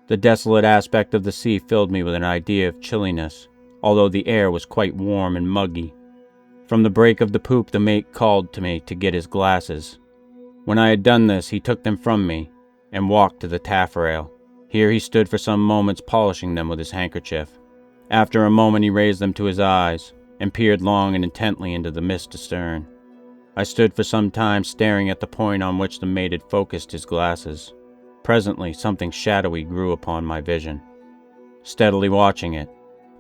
The desolate aspect of the sea filled me with an idea of chilliness, although the air was quite warm and muggy. From the break of the poop the mate called to me to get his glasses. When I had done this, he took them from me and walked to the taffrail. Here he stood for some moments polishing them with his handkerchief. After a moment he raised them to his eyes and peered long and intently into the mist astern. I stood for some time staring at the point on which the mate had focused his glasses. Presently something shadowy grew upon my vision. Steadily watching it,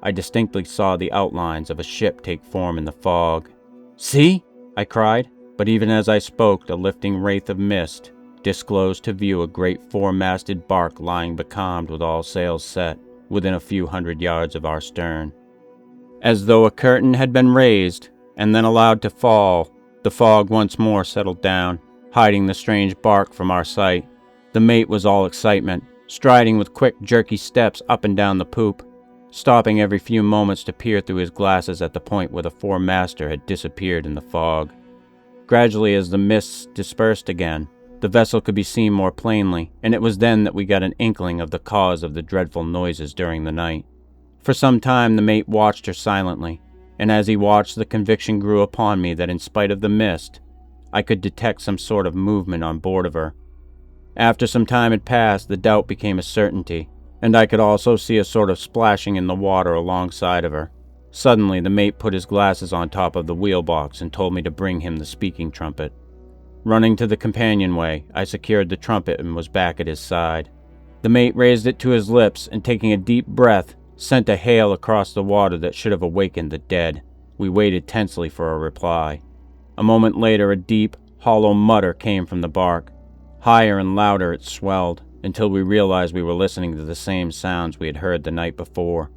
I distinctly saw the outlines of a ship take form in the fog. "See!" I cried, but even as I spoke, a lifting wraith of mist disclosed to view a great four-masted bark lying becalmed with all sails set, within a few hundred yards of our stern. As though a curtain had been raised and then allowed to fall, the fog once more settled down, hiding the strange bark from our sight. The mate was all excitement, striding with quick, jerky steps up and down the poop, stopping every few moments to peer through his glasses at the point where the foremaster had disappeared in the fog. Gradually, as the mists dispersed again, the vessel could be seen more plainly, and it was then that we got an inkling of the cause of the dreadful noises during the night. For some time the mate watched her silently, and as he watched, the conviction grew upon me that in spite of the mist, I could detect some sort of movement on board of her. After some time had passed, the doubt became a certainty, and I could also see a sort of splashing in the water alongside of her. Suddenly the mate put his glasses on top of the wheel box and told me to bring him the speaking trumpet. Running to the companionway, I secured the trumpet and was back at his side. The mate raised it to his lips and, taking a deep breath, sent a hail across the water that should have awakened the dead. We waited tensely for a reply. A moment later a deep, hollow mutter came from the bark. Higher and louder it swelled, until we realized we were listening to the same sounds we had heard the night before.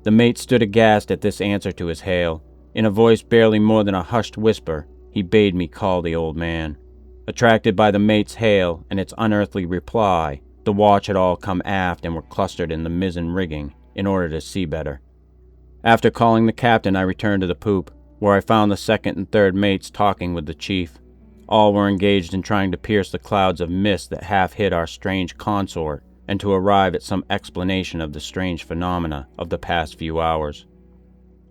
The mate stood aghast at this answer to his hail. In a voice barely more than a hushed whisper, he bade me call the old man. Attracted by the mate's hail and its unearthly reply, the watch had all come aft and were clustered in the mizzen rigging in order to see better. After calling the captain, I returned to the poop, where I found the second and third mates talking with the chief. All were engaged in trying to pierce the clouds of mist that half hid our strange consort, and to arrive at some explanation of the strange phenomena of the past few hours.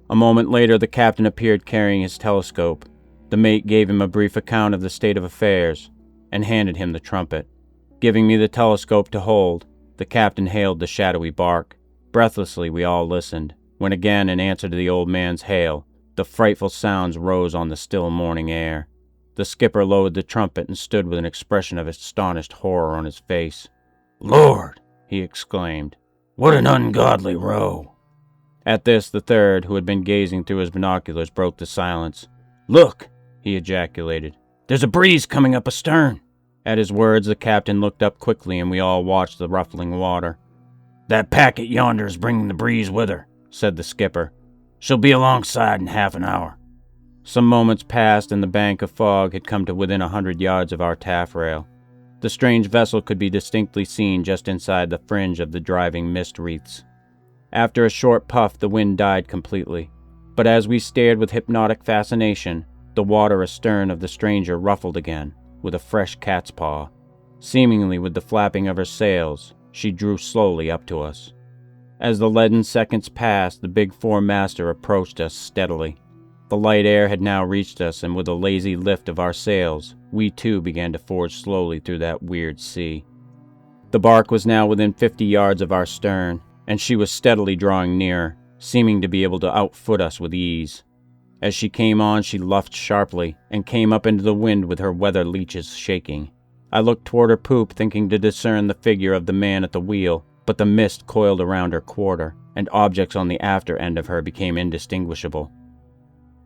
A moment later the captain appeared carrying his telescope. The mate gave him a brief account of the state of affairs, and handed him the trumpet. Giving me the telescope to hold, the captain hailed the shadowy bark. Breathlessly we all listened, when again, in answer to the old man's hail, the frightful sounds rose on the still morning air. The skipper lowered the trumpet and stood with an expression of astonished horror on his face. "Lord!" he exclaimed. "What an ungodly row!" At this, the third, who had been gazing through his binoculars, broke the silence. "Look!" he ejaculated. "There's a breeze coming up astern." At his words, the captain looked up quickly, and we all watched the ruffling water. "That packet yonder is bringing the breeze with her," said the skipper. "She'll be alongside in half an hour." Some moments passed, and the bank of fog had come to within 100 yards of our taffrail. The strange vessel could be distinctly seen just inside the fringe of the driving mist wreaths. After a short puff, the wind died completely, but as we stared with hypnotic fascination, the water astern of the stranger ruffled again, with a fresh cat's paw. Seemingly with the flapping of her sails, she drew slowly up to us. As the leaden seconds passed, the big foremaster approached us steadily. The light air had now reached us, and with a lazy lift of our sails, we too began to forge slowly through that weird sea. The bark was now within 50 yards of our stern, and she was steadily drawing nearer, seeming to be able to outfoot us with ease. As she came on, she luffed sharply, and came up into the wind with her weather leeches shaking. I looked toward her poop, thinking to discern the figure of the man at the wheel, but the mist coiled around her quarter, and objects on the after end of her became indistinguishable.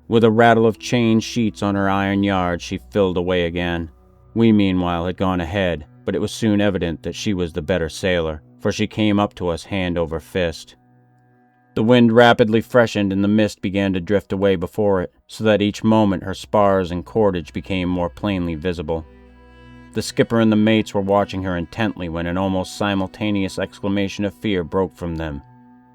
With a rattle of chain sheets on her iron yard, she filled away again. We, meanwhile, had gone ahead, but it was soon evident that she was the better sailor, for she came up to us hand over fist. The wind rapidly freshened and the mist began to drift away before it, so that each moment her spars and cordage became more plainly visible. The skipper and the mates were watching her intently when an almost simultaneous exclamation of fear broke from them.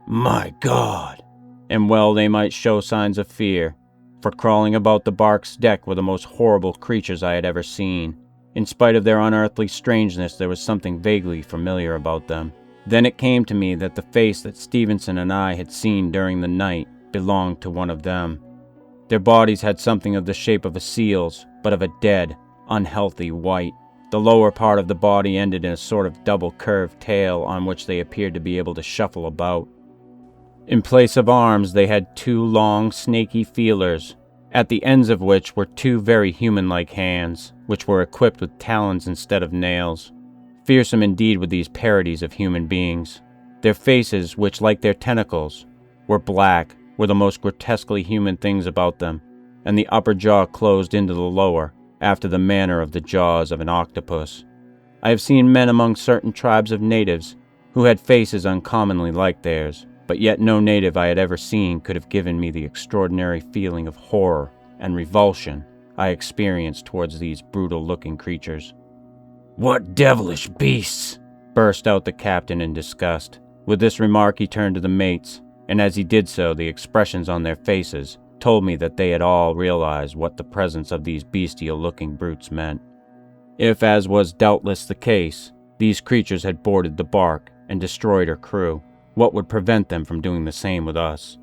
"My God!" And well they might show signs of fear, for crawling about the bark's deck were the most horrible creatures I had ever seen. In spite of their unearthly strangeness, there was something vaguely familiar about them. Then it came to me that the face that Stevenson and I had seen during the night belonged to one of them. Their bodies had something of the shape of a seal's, but of a dead, unhealthy white. The lower part of the body ended in a sort of double curved tail on which they appeared to be able to shuffle about. In place of arms, they had two long, snaky feelers, at the ends of which were two very human-like hands, which were equipped with talons instead of nails. Fearsome indeed were these parodies of human beings. Their faces, which, like their tentacles, were black, were the most grotesquely human things about them, and the upper jaw closed into the lower, after the manner of the jaws of an octopus. I have seen men among certain tribes of natives who had faces uncommonly like theirs, but yet no native I had ever seen could have given me the extraordinary feeling of horror and revulsion I experienced towards these brutal-looking creatures. "What devilish beasts!" burst out the captain in disgust. With this remark he turned to the mates, and as he did so the expressions on their faces told me that they had all realized what the presence of these bestial-looking brutes meant. If, as was doubtless the case, these creatures had boarded the bark and destroyed her crew, what would prevent them from doing the same with us?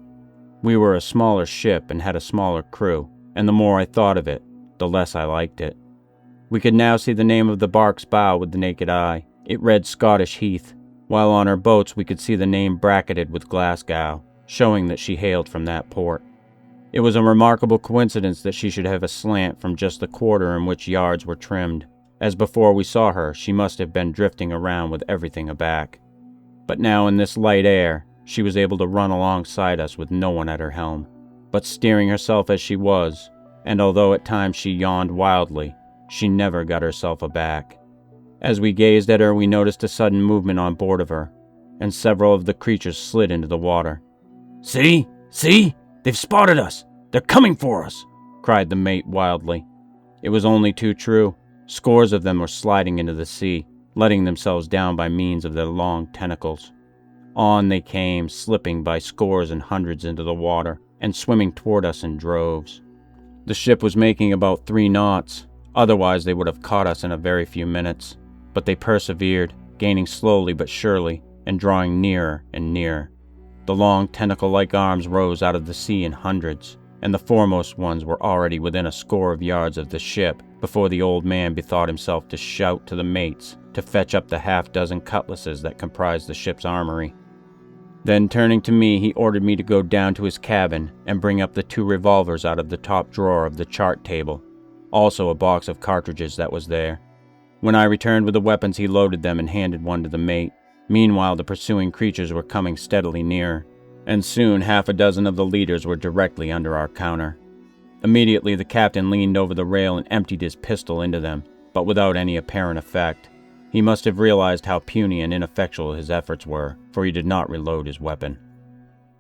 We were a smaller ship and had a smaller crew, and the more I thought of it, the less I liked it. We could now see the name of the bark's bow with the naked eye. It read Scottish Heath, while on her boats we could see the name bracketed with Glasgow, showing that she hailed from that port. It was a remarkable coincidence that she should have a slant from just the quarter in which yards were trimmed, as before we saw her she must have been drifting around with everything aback. But now in this light air, she was able to run alongside us with no one at her helm. But steering herself as she was, and although at times she yawned wildly, she never got herself aback. As we gazed at her, we noticed a sudden movement on board of her, and several of the creatures slid into the water. "See! See! They've spotted us! They're coming for us!" cried the mate wildly. It was only too true. Scores of them were sliding into the sea, letting themselves down by means of their long tentacles. On they came, slipping by scores and hundreds into the water, and swimming toward us in droves. The ship was making about 3 knots, otherwise they would have caught us in a very few minutes, but they persevered, gaining slowly but surely, and drawing nearer and nearer. The long tentacle-like arms rose out of the sea in hundreds, and the foremost ones were already within a score of yards of the ship before the old man bethought himself to shout to the mates to fetch up the half-dozen cutlasses that comprised the ship's armory. Then, turning to me, he ordered me to go down to his cabin and bring up the 2 revolvers out of the top drawer of the chart table, also a box of cartridges that was there. When I returned with the weapons, he loaded them and handed one to the mate. Meanwhile, the pursuing creatures were coming steadily nearer, and soon half a dozen of the leaders were directly under our counter. Immediately, the captain leaned over the rail and emptied his pistol into them, but without any apparent effect. He must have realized how puny and ineffectual his efforts were, for he did not reload his weapon.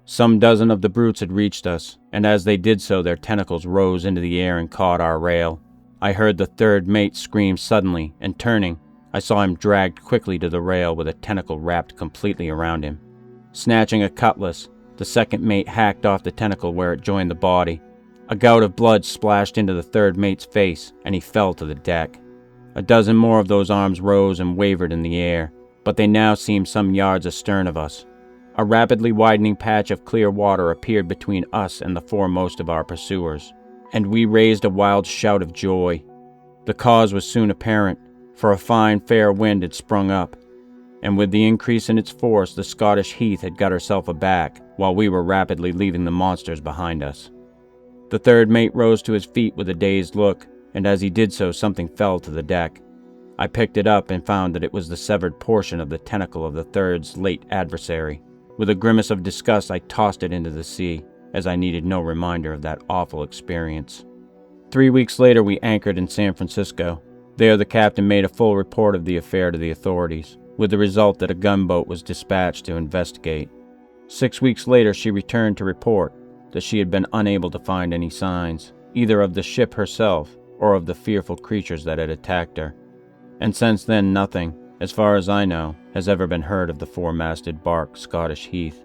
Some dozen of the brutes had reached us, and as they did so their tentacles rose into the air and caught our rail. I heard the 3rd mate scream suddenly, and turning, I saw him dragged quickly to the rail with a tentacle wrapped completely around him. Snatching a cutlass, the 2nd mate hacked off the tentacle where it joined the body. A gout of blood splashed into the 3rd mate's face, and he fell to the deck. A dozen more of those arms rose and wavered in the air, but they now seemed some yards astern of us. A rapidly widening patch of clear water appeared between us and the foremost of our pursuers, and we raised a wild shout of joy. The cause was soon apparent, for a fine fair wind had sprung up, and with the increase in its force the Scottish Heath had got herself aback, while we were rapidly leaving the monsters behind us. The 3rd mate rose to his feet with a dazed look, and as he did so something fell to the deck. I picked it up and found that it was the severed portion of the tentacle of the 3rd's late adversary. With a grimace of disgust I tossed it into the sea. as I needed no reminder of that awful experience. 3 weeks later, we anchored in San Francisco. There, the captain made a full report of the affair to the authorities, with the result that a gunboat was dispatched to investigate. 6 weeks later, she returned to report that she had been unable to find any signs, either of the ship herself or of the fearful creatures that had attacked her. And since then, nothing, as far as I know, has ever been heard of the four-masted bark Scottish Heath,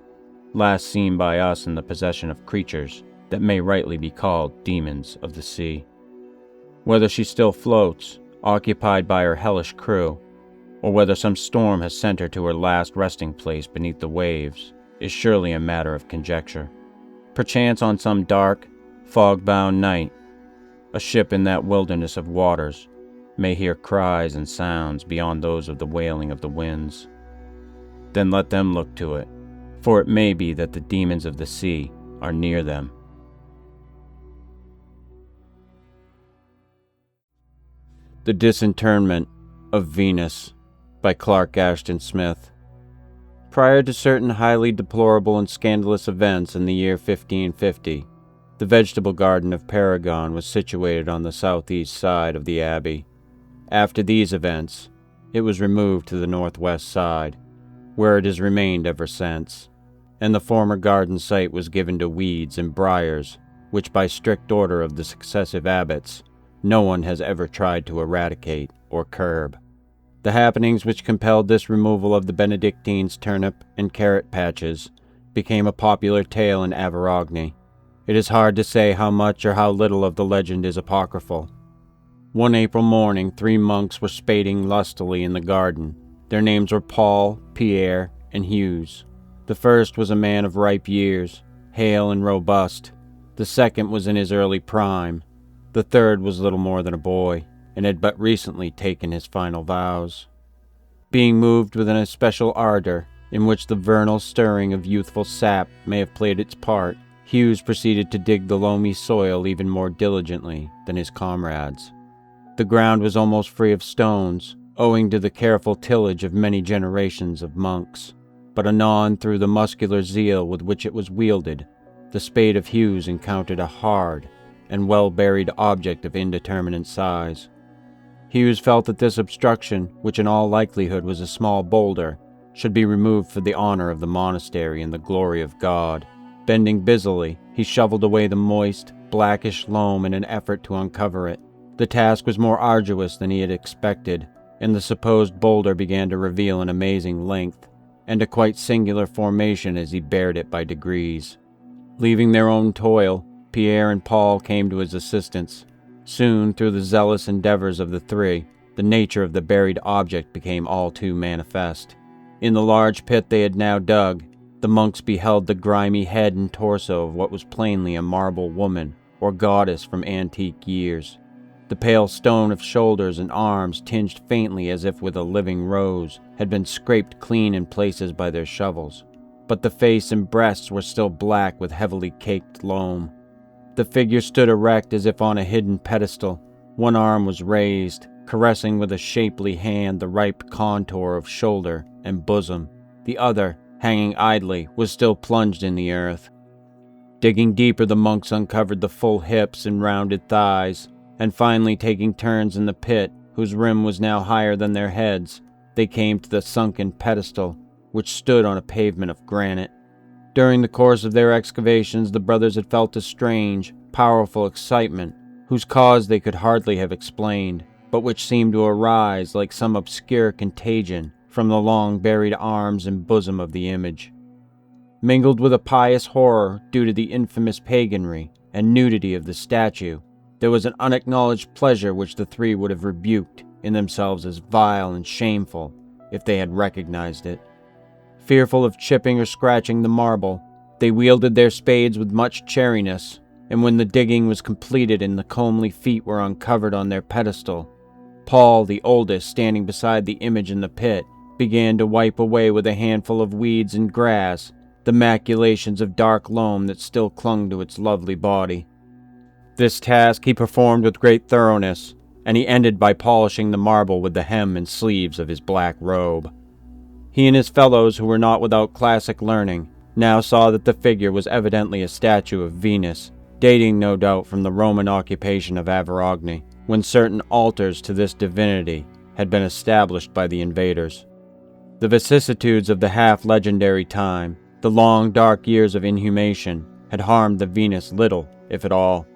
last seen by us in the possession of creatures that may rightly be called demons of the sea. Whether she still floats, occupied by her hellish crew, or whether some storm has sent her to her last resting place beneath the waves, is surely a matter of conjecture. Perchance on some dark, fog-bound night, a ship in that wilderness of waters may hear cries and sounds beyond those of the wailing of the winds. Then let them look to it, for it may be that the demons of the sea are near them. The Disinterment of Venus by Clark Ashton Smith. Prior to certain highly deplorable and scandalous events in the year 1550, the vegetable garden of Paragon was situated on the southeast side of the abbey. After these events, it was removed to the northwest side, where it has remained ever since, and the former garden site was given to weeds and briars, which by strict order of the successive abbots, no one has ever tried to eradicate or curb. The happenings which compelled this removal of the Benedictines' turnip and carrot patches became a popular tale in Averrogne. It is hard to say how much or how little of the legend is apocryphal. One April morning, 3 monks were spading lustily in the garden. Their names were Paul, Pierre, and Hughes. The first was a man of ripe years, hale and robust. The second was in his early prime. The third was little more than a boy, and had but recently taken his final vows. Being moved with an especial ardor, in which the vernal stirring of youthful sap may have played its part, Hughes proceeded to dig the loamy soil even more diligently than his comrades. The ground was almost free of stones, owing to the careful tillage of many generations of monks, but anon through the muscular zeal with which it was wielded, the spade of Hughes encountered a hard and well-buried object of indeterminate size. Hughes felt that this obstruction, which in all likelihood was a small boulder, should be removed for the honor of the monastery and the glory of God. Bending busily, he shoveled away the moist, blackish loam in an effort to uncover it. The task was more arduous than he had expected, and the supposed boulder began to reveal an amazing length, and a quite singular formation as he bared it by degrees. Leaving their own toil, Pierre and Paul came to his assistance. Soon, through the zealous endeavors of the three, the nature of the buried object became all too manifest. In the large pit they had now dug, the monks beheld the grimy head and torso of what was plainly a marble woman or goddess from antique years. The pale stone of shoulders and arms, tinged faintly as if with a living rose, had been scraped clean in places by their shovels, but the face and breasts were still black with heavily caked loam. The figure stood erect as if on a hidden pedestal. One arm was raised, caressing with a shapely hand the ripe contour of shoulder and bosom. The other, hanging idly, was still plunged in the earth. Digging deeper, the monks uncovered the full hips and rounded thighs, and finally taking turns in the pit, whose rim was now higher than their heads, they came to the sunken pedestal, which stood on a pavement of granite. During the course of their excavations, the brothers had felt a strange, powerful excitement, whose cause they could hardly have explained, but which seemed to arise like some obscure contagion from the long-buried arms and bosom of the image. Mingled with a pious horror due to the infamous paganry and nudity of the statue, there was an unacknowledged pleasure which the three would have rebuked in themselves as vile and shameful if they had recognized it. Fearful of chipping or scratching the marble, they wielded their spades with much chariness, and when the digging was completed and the comely feet were uncovered on their pedestal, Paul, the oldest, standing beside the image in the pit, began to wipe away with a handful of weeds and grass the maculations of dark loam that still clung to its lovely body. This task he performed with great thoroughness, and he ended by polishing the marble with the hem and sleeves of his black robe. He and his fellows, who were not without classic learning, now saw that the figure was evidently a statue of Venus, dating no doubt from the Roman occupation of Averrogne, when certain altars to this divinity had been established by the invaders. The vicissitudes of the half-legendary time, the long dark years of inhumation, had harmed the Venus little, if at all.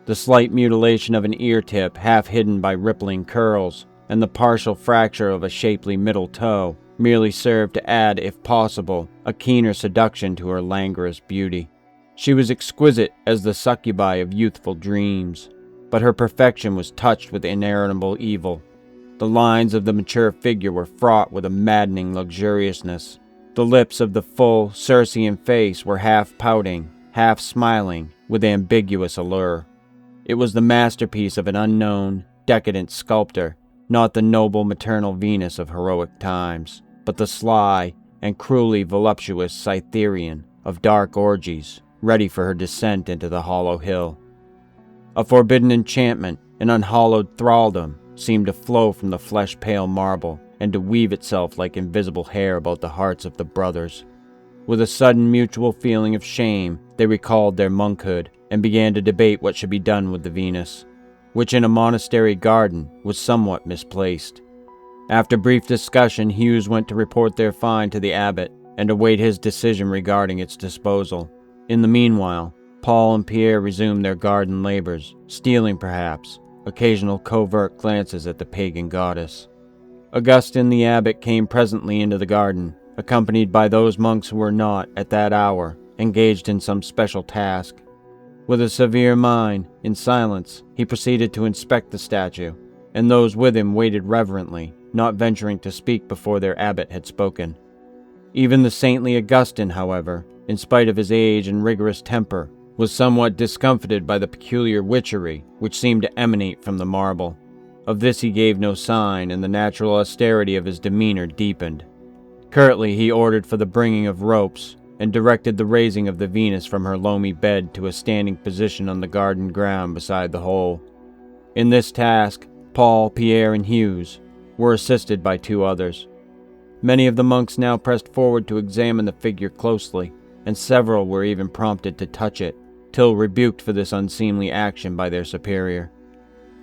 The slight mutilation of an ear tip half hidden by rippling curls, and the partial fracture of a shapely middle toe, merely served to add, if possible, a keener seduction to her languorous beauty. She was exquisite as the succubi of youthful dreams, but her perfection was touched with inalienable evil. The lines of the mature figure were fraught with a maddening luxuriousness. The lips of the full, Circean face were half pouting, half smiling, with ambiguous allure. It was the masterpiece of an unknown, decadent sculptor, not the noble maternal Venus of heroic times, but the sly and cruelly voluptuous Cytherean of dark orgies, ready for her descent into the hollow hill. A forbidden enchantment, an unhallowed thraldom, seemed to flow from the flesh-pale marble and to weave itself like invisible hair about the hearts of the brothers. With a sudden mutual feeling of shame, they recalled their monkhood and began to debate what should be done with the Venus, which in a monastery garden was somewhat misplaced. After brief discussion, Hughes went to report their find to the abbot and await his decision regarding its disposal. In the meanwhile, Paul and Pierre resumed their garden labors, stealing perhaps occasional covert glances at the pagan goddess. Augustine the abbot came presently into the garden, accompanied by those monks who were not, at that hour, engaged in some special task. With a severe mind, in silence, he proceeded to inspect the statue, and those with him waited reverently, not venturing to speak before their abbot had spoken. Even the saintly Augustine, however, in spite of his age and rigorous temper, was somewhat discomfited by the peculiar witchery which seemed to emanate from the marble. Of this he gave no sign, and the natural austerity of his demeanor deepened. Curtly he ordered for the bringing of ropes, and directed the raising of the Venus from her loamy bed to a standing position on the garden ground beside the hole. In this task, Paul, Pierre, and Hughes were assisted by two others. Many of the monks now pressed forward to examine the figure closely, and several were even prompted to touch it, till rebuked for this unseemly action by their superior.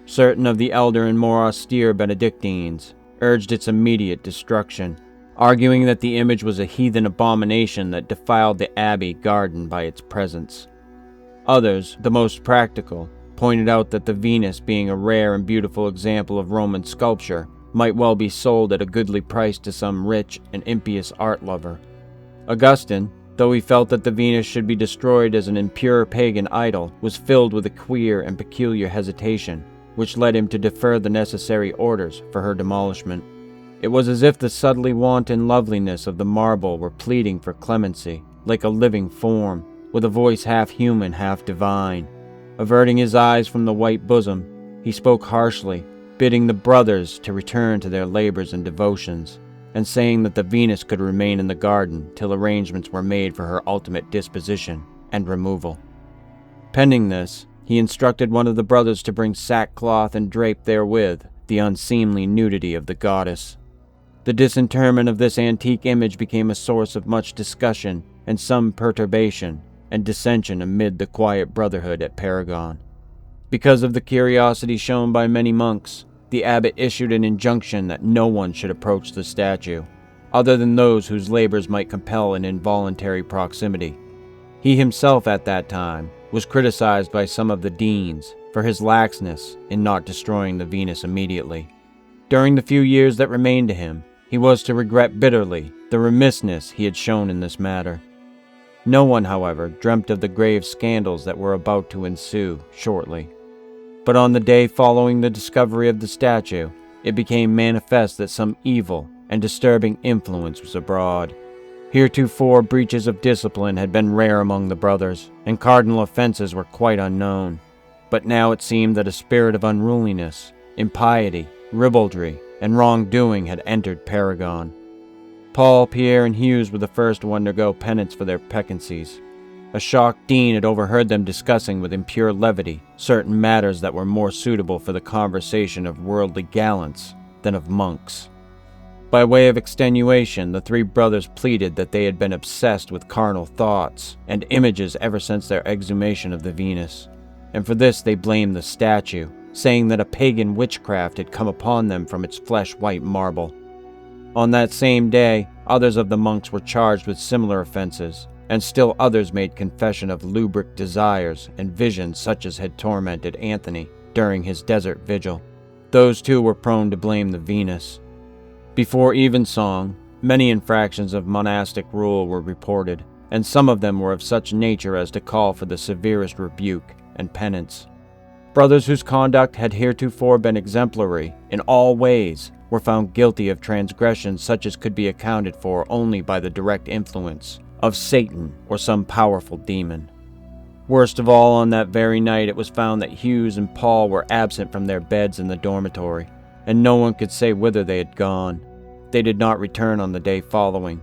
Certain of the elder and more austere Benedictines urged its immediate destruction, arguing that the image was a heathen abomination that defiled the abbey garden by its presence. Others, the most practical, pointed out that the Venus, being a rare and beautiful example of Roman sculpture, might well be sold at a goodly price to some rich and impious art lover. Augustine, though he felt that the Venus should be destroyed as an impure pagan idol, was filled with a queer and peculiar hesitation, which led him to defer the necessary orders for her demolishment. It was as if the subtly wanton loveliness of the marble were pleading for clemency, like a living form, with a voice half human, half divine. Averting his eyes from the white bosom, he spoke harshly, bidding the brothers to return to their labors and devotions, and saying that the Venus could remain in the garden till arrangements were made for her ultimate disposition and removal. Pending this, he instructed one of the brothers to bring sackcloth and drape therewith the unseemly nudity of the goddess. The disinterment of this antique image became a source of much discussion and some perturbation and dissension amid the quiet brotherhood at Paragon. Because of the curiosity shown by many monks, the abbot issued an injunction that no one should approach the statue, other than those whose labors might compel an involuntary proximity. He himself at that time was criticized by some of the deans for his laxness in not destroying the Venus immediately. During the few years that remained to him, he was to regret bitterly the remissness he had shown in this matter. No one, however, dreamt of the grave scandals that were about to ensue shortly. But on the day following the discovery of the statue, it became manifest that some evil and disturbing influence was abroad. Heretofore, breaches of discipline had been rare among the brothers, and cardinal offenses were quite unknown. But now it seemed that a spirit of unruliness, impiety, ribaldry, and wrongdoing had entered Paragon. Paul, Pierre, and Hughes were the first to undergo penance for their peccancies. A shocked dean had overheard them discussing with impure levity certain matters that were more suitable for the conversation of worldly gallants than of monks. By way of extenuation, the three brothers pleaded that they had been obsessed with carnal thoughts and images ever since their exhumation of the Venus, and for this they blamed the statue, saying that a pagan witchcraft had come upon them from its flesh-white marble. On that same day, others of the monks were charged with similar offenses, and still others made confession of lubric desires and visions such as had tormented Anthony during his desert vigil. Those too were prone to blame the Venus. Before evensong, many infractions of monastic rule were reported, and some of them were of such nature as to call for the severest rebuke and penance. Brothers whose conduct had heretofore been exemplary in all ways were found guilty of transgressions such as could be accounted for only by the direct influence of Satan or some powerful demon. Worst of all, on that very night it was found that Hughes and Paul were absent from their beds in the dormitory, and no one could say whither they had gone. They did not return on the day following.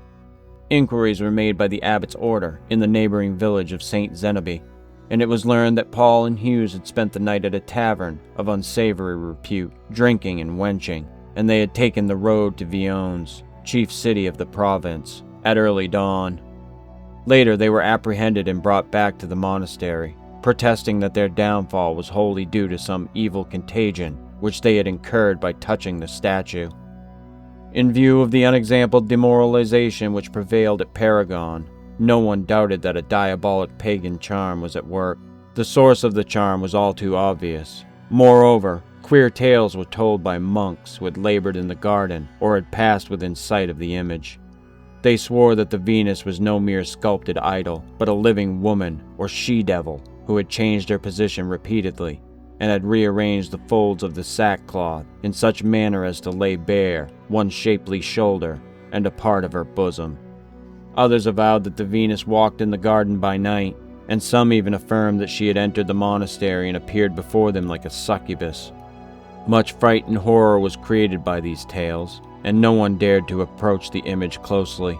Inquiries were made by the abbot's order in the neighboring village of St. Zenoby, and it was learned that Paul and Hughes had spent the night at a tavern of unsavory repute, drinking and wenching, and they had taken the road to Vionnes, chief city of the province, at early dawn. Later they were apprehended and brought back to the monastery, protesting that their downfall was wholly due to some evil contagion which they had incurred by touching the statue. In view of the unexampled demoralization which prevailed at Paragon, no one doubted that a diabolic pagan charm was at work. The source of the charm was all too obvious. Moreover, queer tales were told by monks who had labored in the garden or had passed within sight of the image. They swore that the Venus was no mere sculpted idol, but a living woman or she-devil who had changed her position repeatedly and had rearranged the folds of the sackcloth in such manner as to lay bare one shapely shoulder and a part of her bosom. Others avowed that the Venus walked in the garden by night, and some even affirmed that she had entered the monastery and appeared before them like a succubus. Much fright and horror was created by these tales, and no one dared to approach the image closely.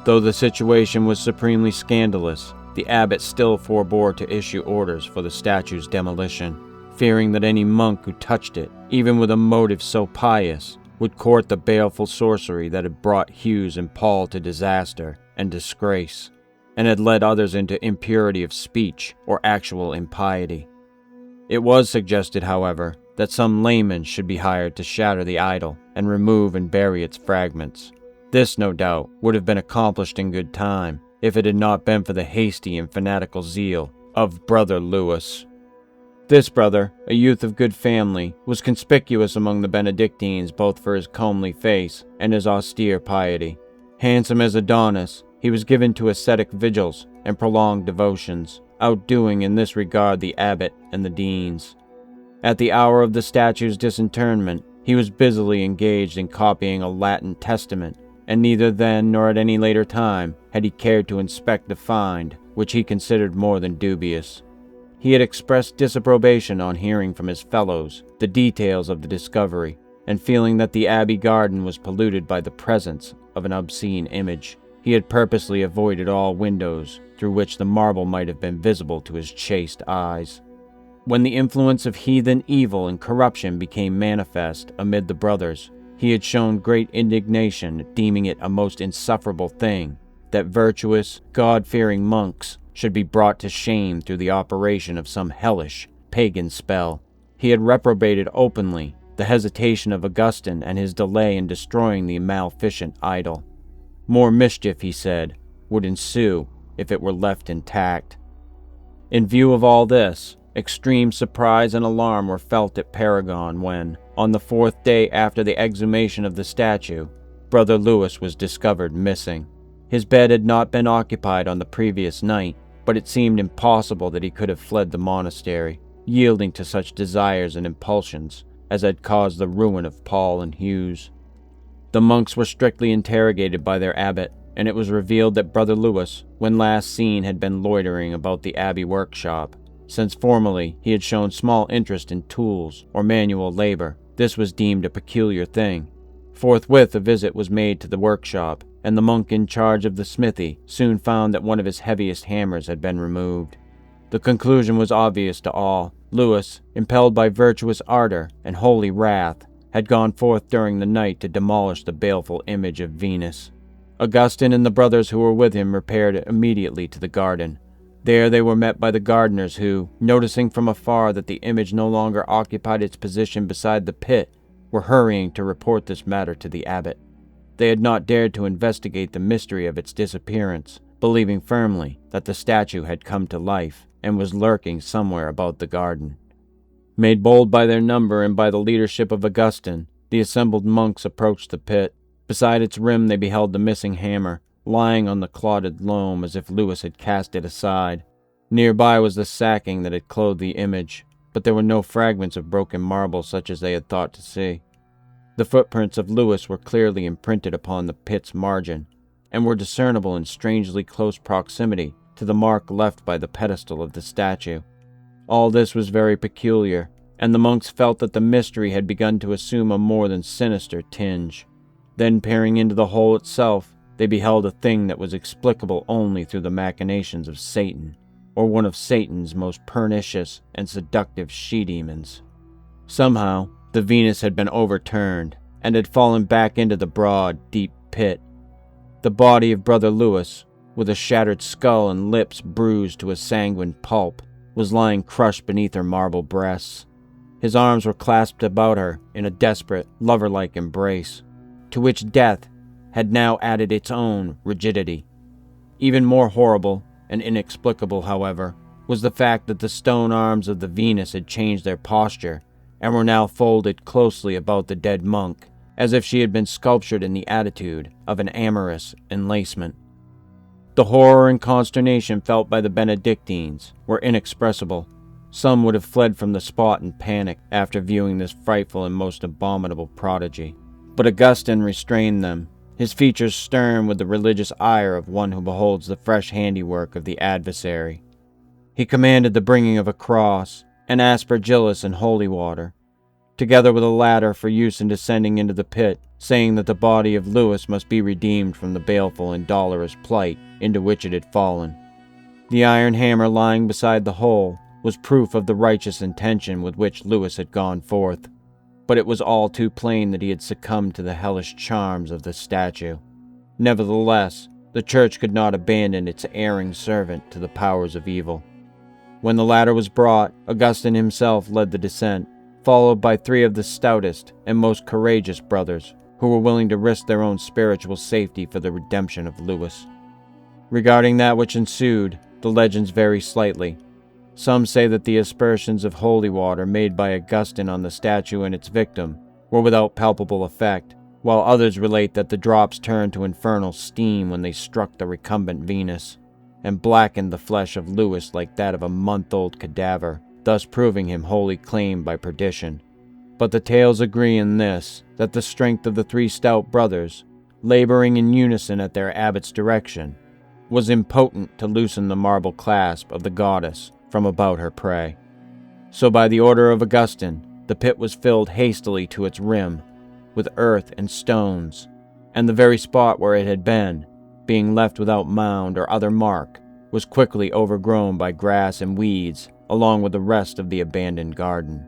Though the situation was supremely scandalous, the abbot still forbore to issue orders for the statue's demolition, fearing that any monk who touched it, even with a motive so pious, would court the baleful sorcery that had brought Hughes and Paul to disaster and disgrace, and had led others into impurity of speech or actual impiety. It was suggested, however, that some layman should be hired to shatter the idol and remove and bury its fragments. This, no doubt, would have been accomplished in good time, if it had not been for the hasty and fanatical zeal of Brother Lewis. This brother, a youth of good family, was conspicuous among the Benedictines both for his comely face and his austere piety. Handsome as Adonis, he was given to ascetic vigils and prolonged devotions, outdoing in this regard the abbot and the deans. At the hour of the statue's disinterment, he was busily engaged in copying a Latin testament, and neither then nor at any later time had he cared to inspect the find, which he considered more than dubious. He had expressed disapprobation on hearing from his fellows the details of the discovery, and feeling that the abbey garden was polluted by the presence of an obscene image, he had purposely avoided all windows through which the marble might have been visible to his chaste eyes. When the influence of heathen evil and corruption became manifest amid the brothers, he had shown great indignation, deeming it a most insufferable thing that virtuous, God-fearing monks should be brought to shame through the operation of some hellish, pagan spell. He had reprobated openly the hesitation of Augustine and his delay in destroying the maleficent idol. More mischief, he said, would ensue if it were left intact. In view of all this, extreme surprise and alarm were felt at Paragon when, on the 4th day after the exhumation of the statue, Brother Lewis was discovered missing. His bed had not been occupied on the previous night, but it seemed impossible that he could have fled the monastery, yielding to such desires and impulsions as had caused the ruin of Paul and Hughes. The monks were strictly interrogated by their abbot, and it was revealed that Brother Lewis, when last seen, had been loitering about the abbey workshop. Since formerly he had shown small interest in tools or manual labor, this was deemed a peculiar thing. Forthwith a visit was made to the workshop, and the monk in charge of the smithy soon found that one of his heaviest hammers had been removed. The conclusion was obvious to all. Lewis, impelled by virtuous ardor and holy wrath, had gone forth during the night to demolish the baleful image of Venus. Augustine and the brothers who were with him repaired immediately to the garden. There they were met by the gardeners who, noticing from afar that the image no longer occupied its position beside the pit, were hurrying to report this matter to the abbot. They had not dared to investigate the mystery of its disappearance, believing firmly that the statue had come to life and was lurking somewhere about the garden. Made bold by their number and by the leadership of Augustine, the assembled monks approached the pit. Beside its rim they beheld the missing hammer, lying on the clotted loam as if Lewis had cast it aside. Nearby was the sacking that had clothed the image, but there were no fragments of broken marble such as they had thought to see. The footprints of Lewis were clearly imprinted upon the pit's margin, and were discernible in strangely close proximity to the mark left by the pedestal of the statue. All this was very peculiar, and the monks felt that the mystery had begun to assume a more than sinister tinge. Then, peering into the hole itself, they beheld a thing that was explicable only through the machinations of Satan, or one of Satan's most pernicious and seductive she-demons. Somehow, the Venus had been overturned, and had fallen back into the broad, deep pit. The body of Brother Lewis, with a shattered skull and lips bruised to a sanguine pulp, was lying crushed beneath her marble breasts. His arms were clasped about her in a desperate, lover-like embrace, to which death had now added its own rigidity. Even more horrible and inexplicable, however, was the fact that the stone arms of the Venus had changed their posture and were now folded closely about the dead monk, as if she had been sculptured in the attitude of an amorous enlacement. The horror and consternation felt by the Benedictines were inexpressible. Some would have fled from the spot in panic after viewing this frightful and most abominable prodigy. But Augustine restrained them, his features stern with the religious ire of one who beholds the fresh handiwork of the adversary. He commanded the bringing of a cross, an aspergillus and holy water, together with a ladder for use in descending into the pit, saying that the body of Lewis must be redeemed from the baleful and dolorous plight into which it had fallen. The iron hammer lying beside the hole was proof of the righteous intention with which Lewis had gone forth, but it was all too plain that he had succumbed to the hellish charms of the statue. Nevertheless, the church could not abandon its erring servant to the powers of evil. When the ladder was brought, Augustine himself led the descent, followed by 3 of the stoutest and most courageous brothers, who were willing to risk their own spiritual safety for the redemption of Lewis. Regarding that which ensued, the legends vary slightly. Some say that the aspersions of holy water made by Augustine on the statue and its victim were without palpable effect, while others relate that the drops turned to infernal steam when they struck the recumbent Venus, and blackened the flesh of Lewis like that of a month-old cadaver, thus proving him wholly claimed by perdition. But the tales agree in this, that the strength of the 3 stout brothers, laboring in unison at their abbot's direction, was impotent to loosen the marble clasp of the goddess from about her prey. So by the order of Augustine, the pit was filled hastily to its rim with earth and stones, and the very spot where it had been, being left without mound or other mark, was quickly overgrown by grass and weeds along with the rest of the abandoned garden.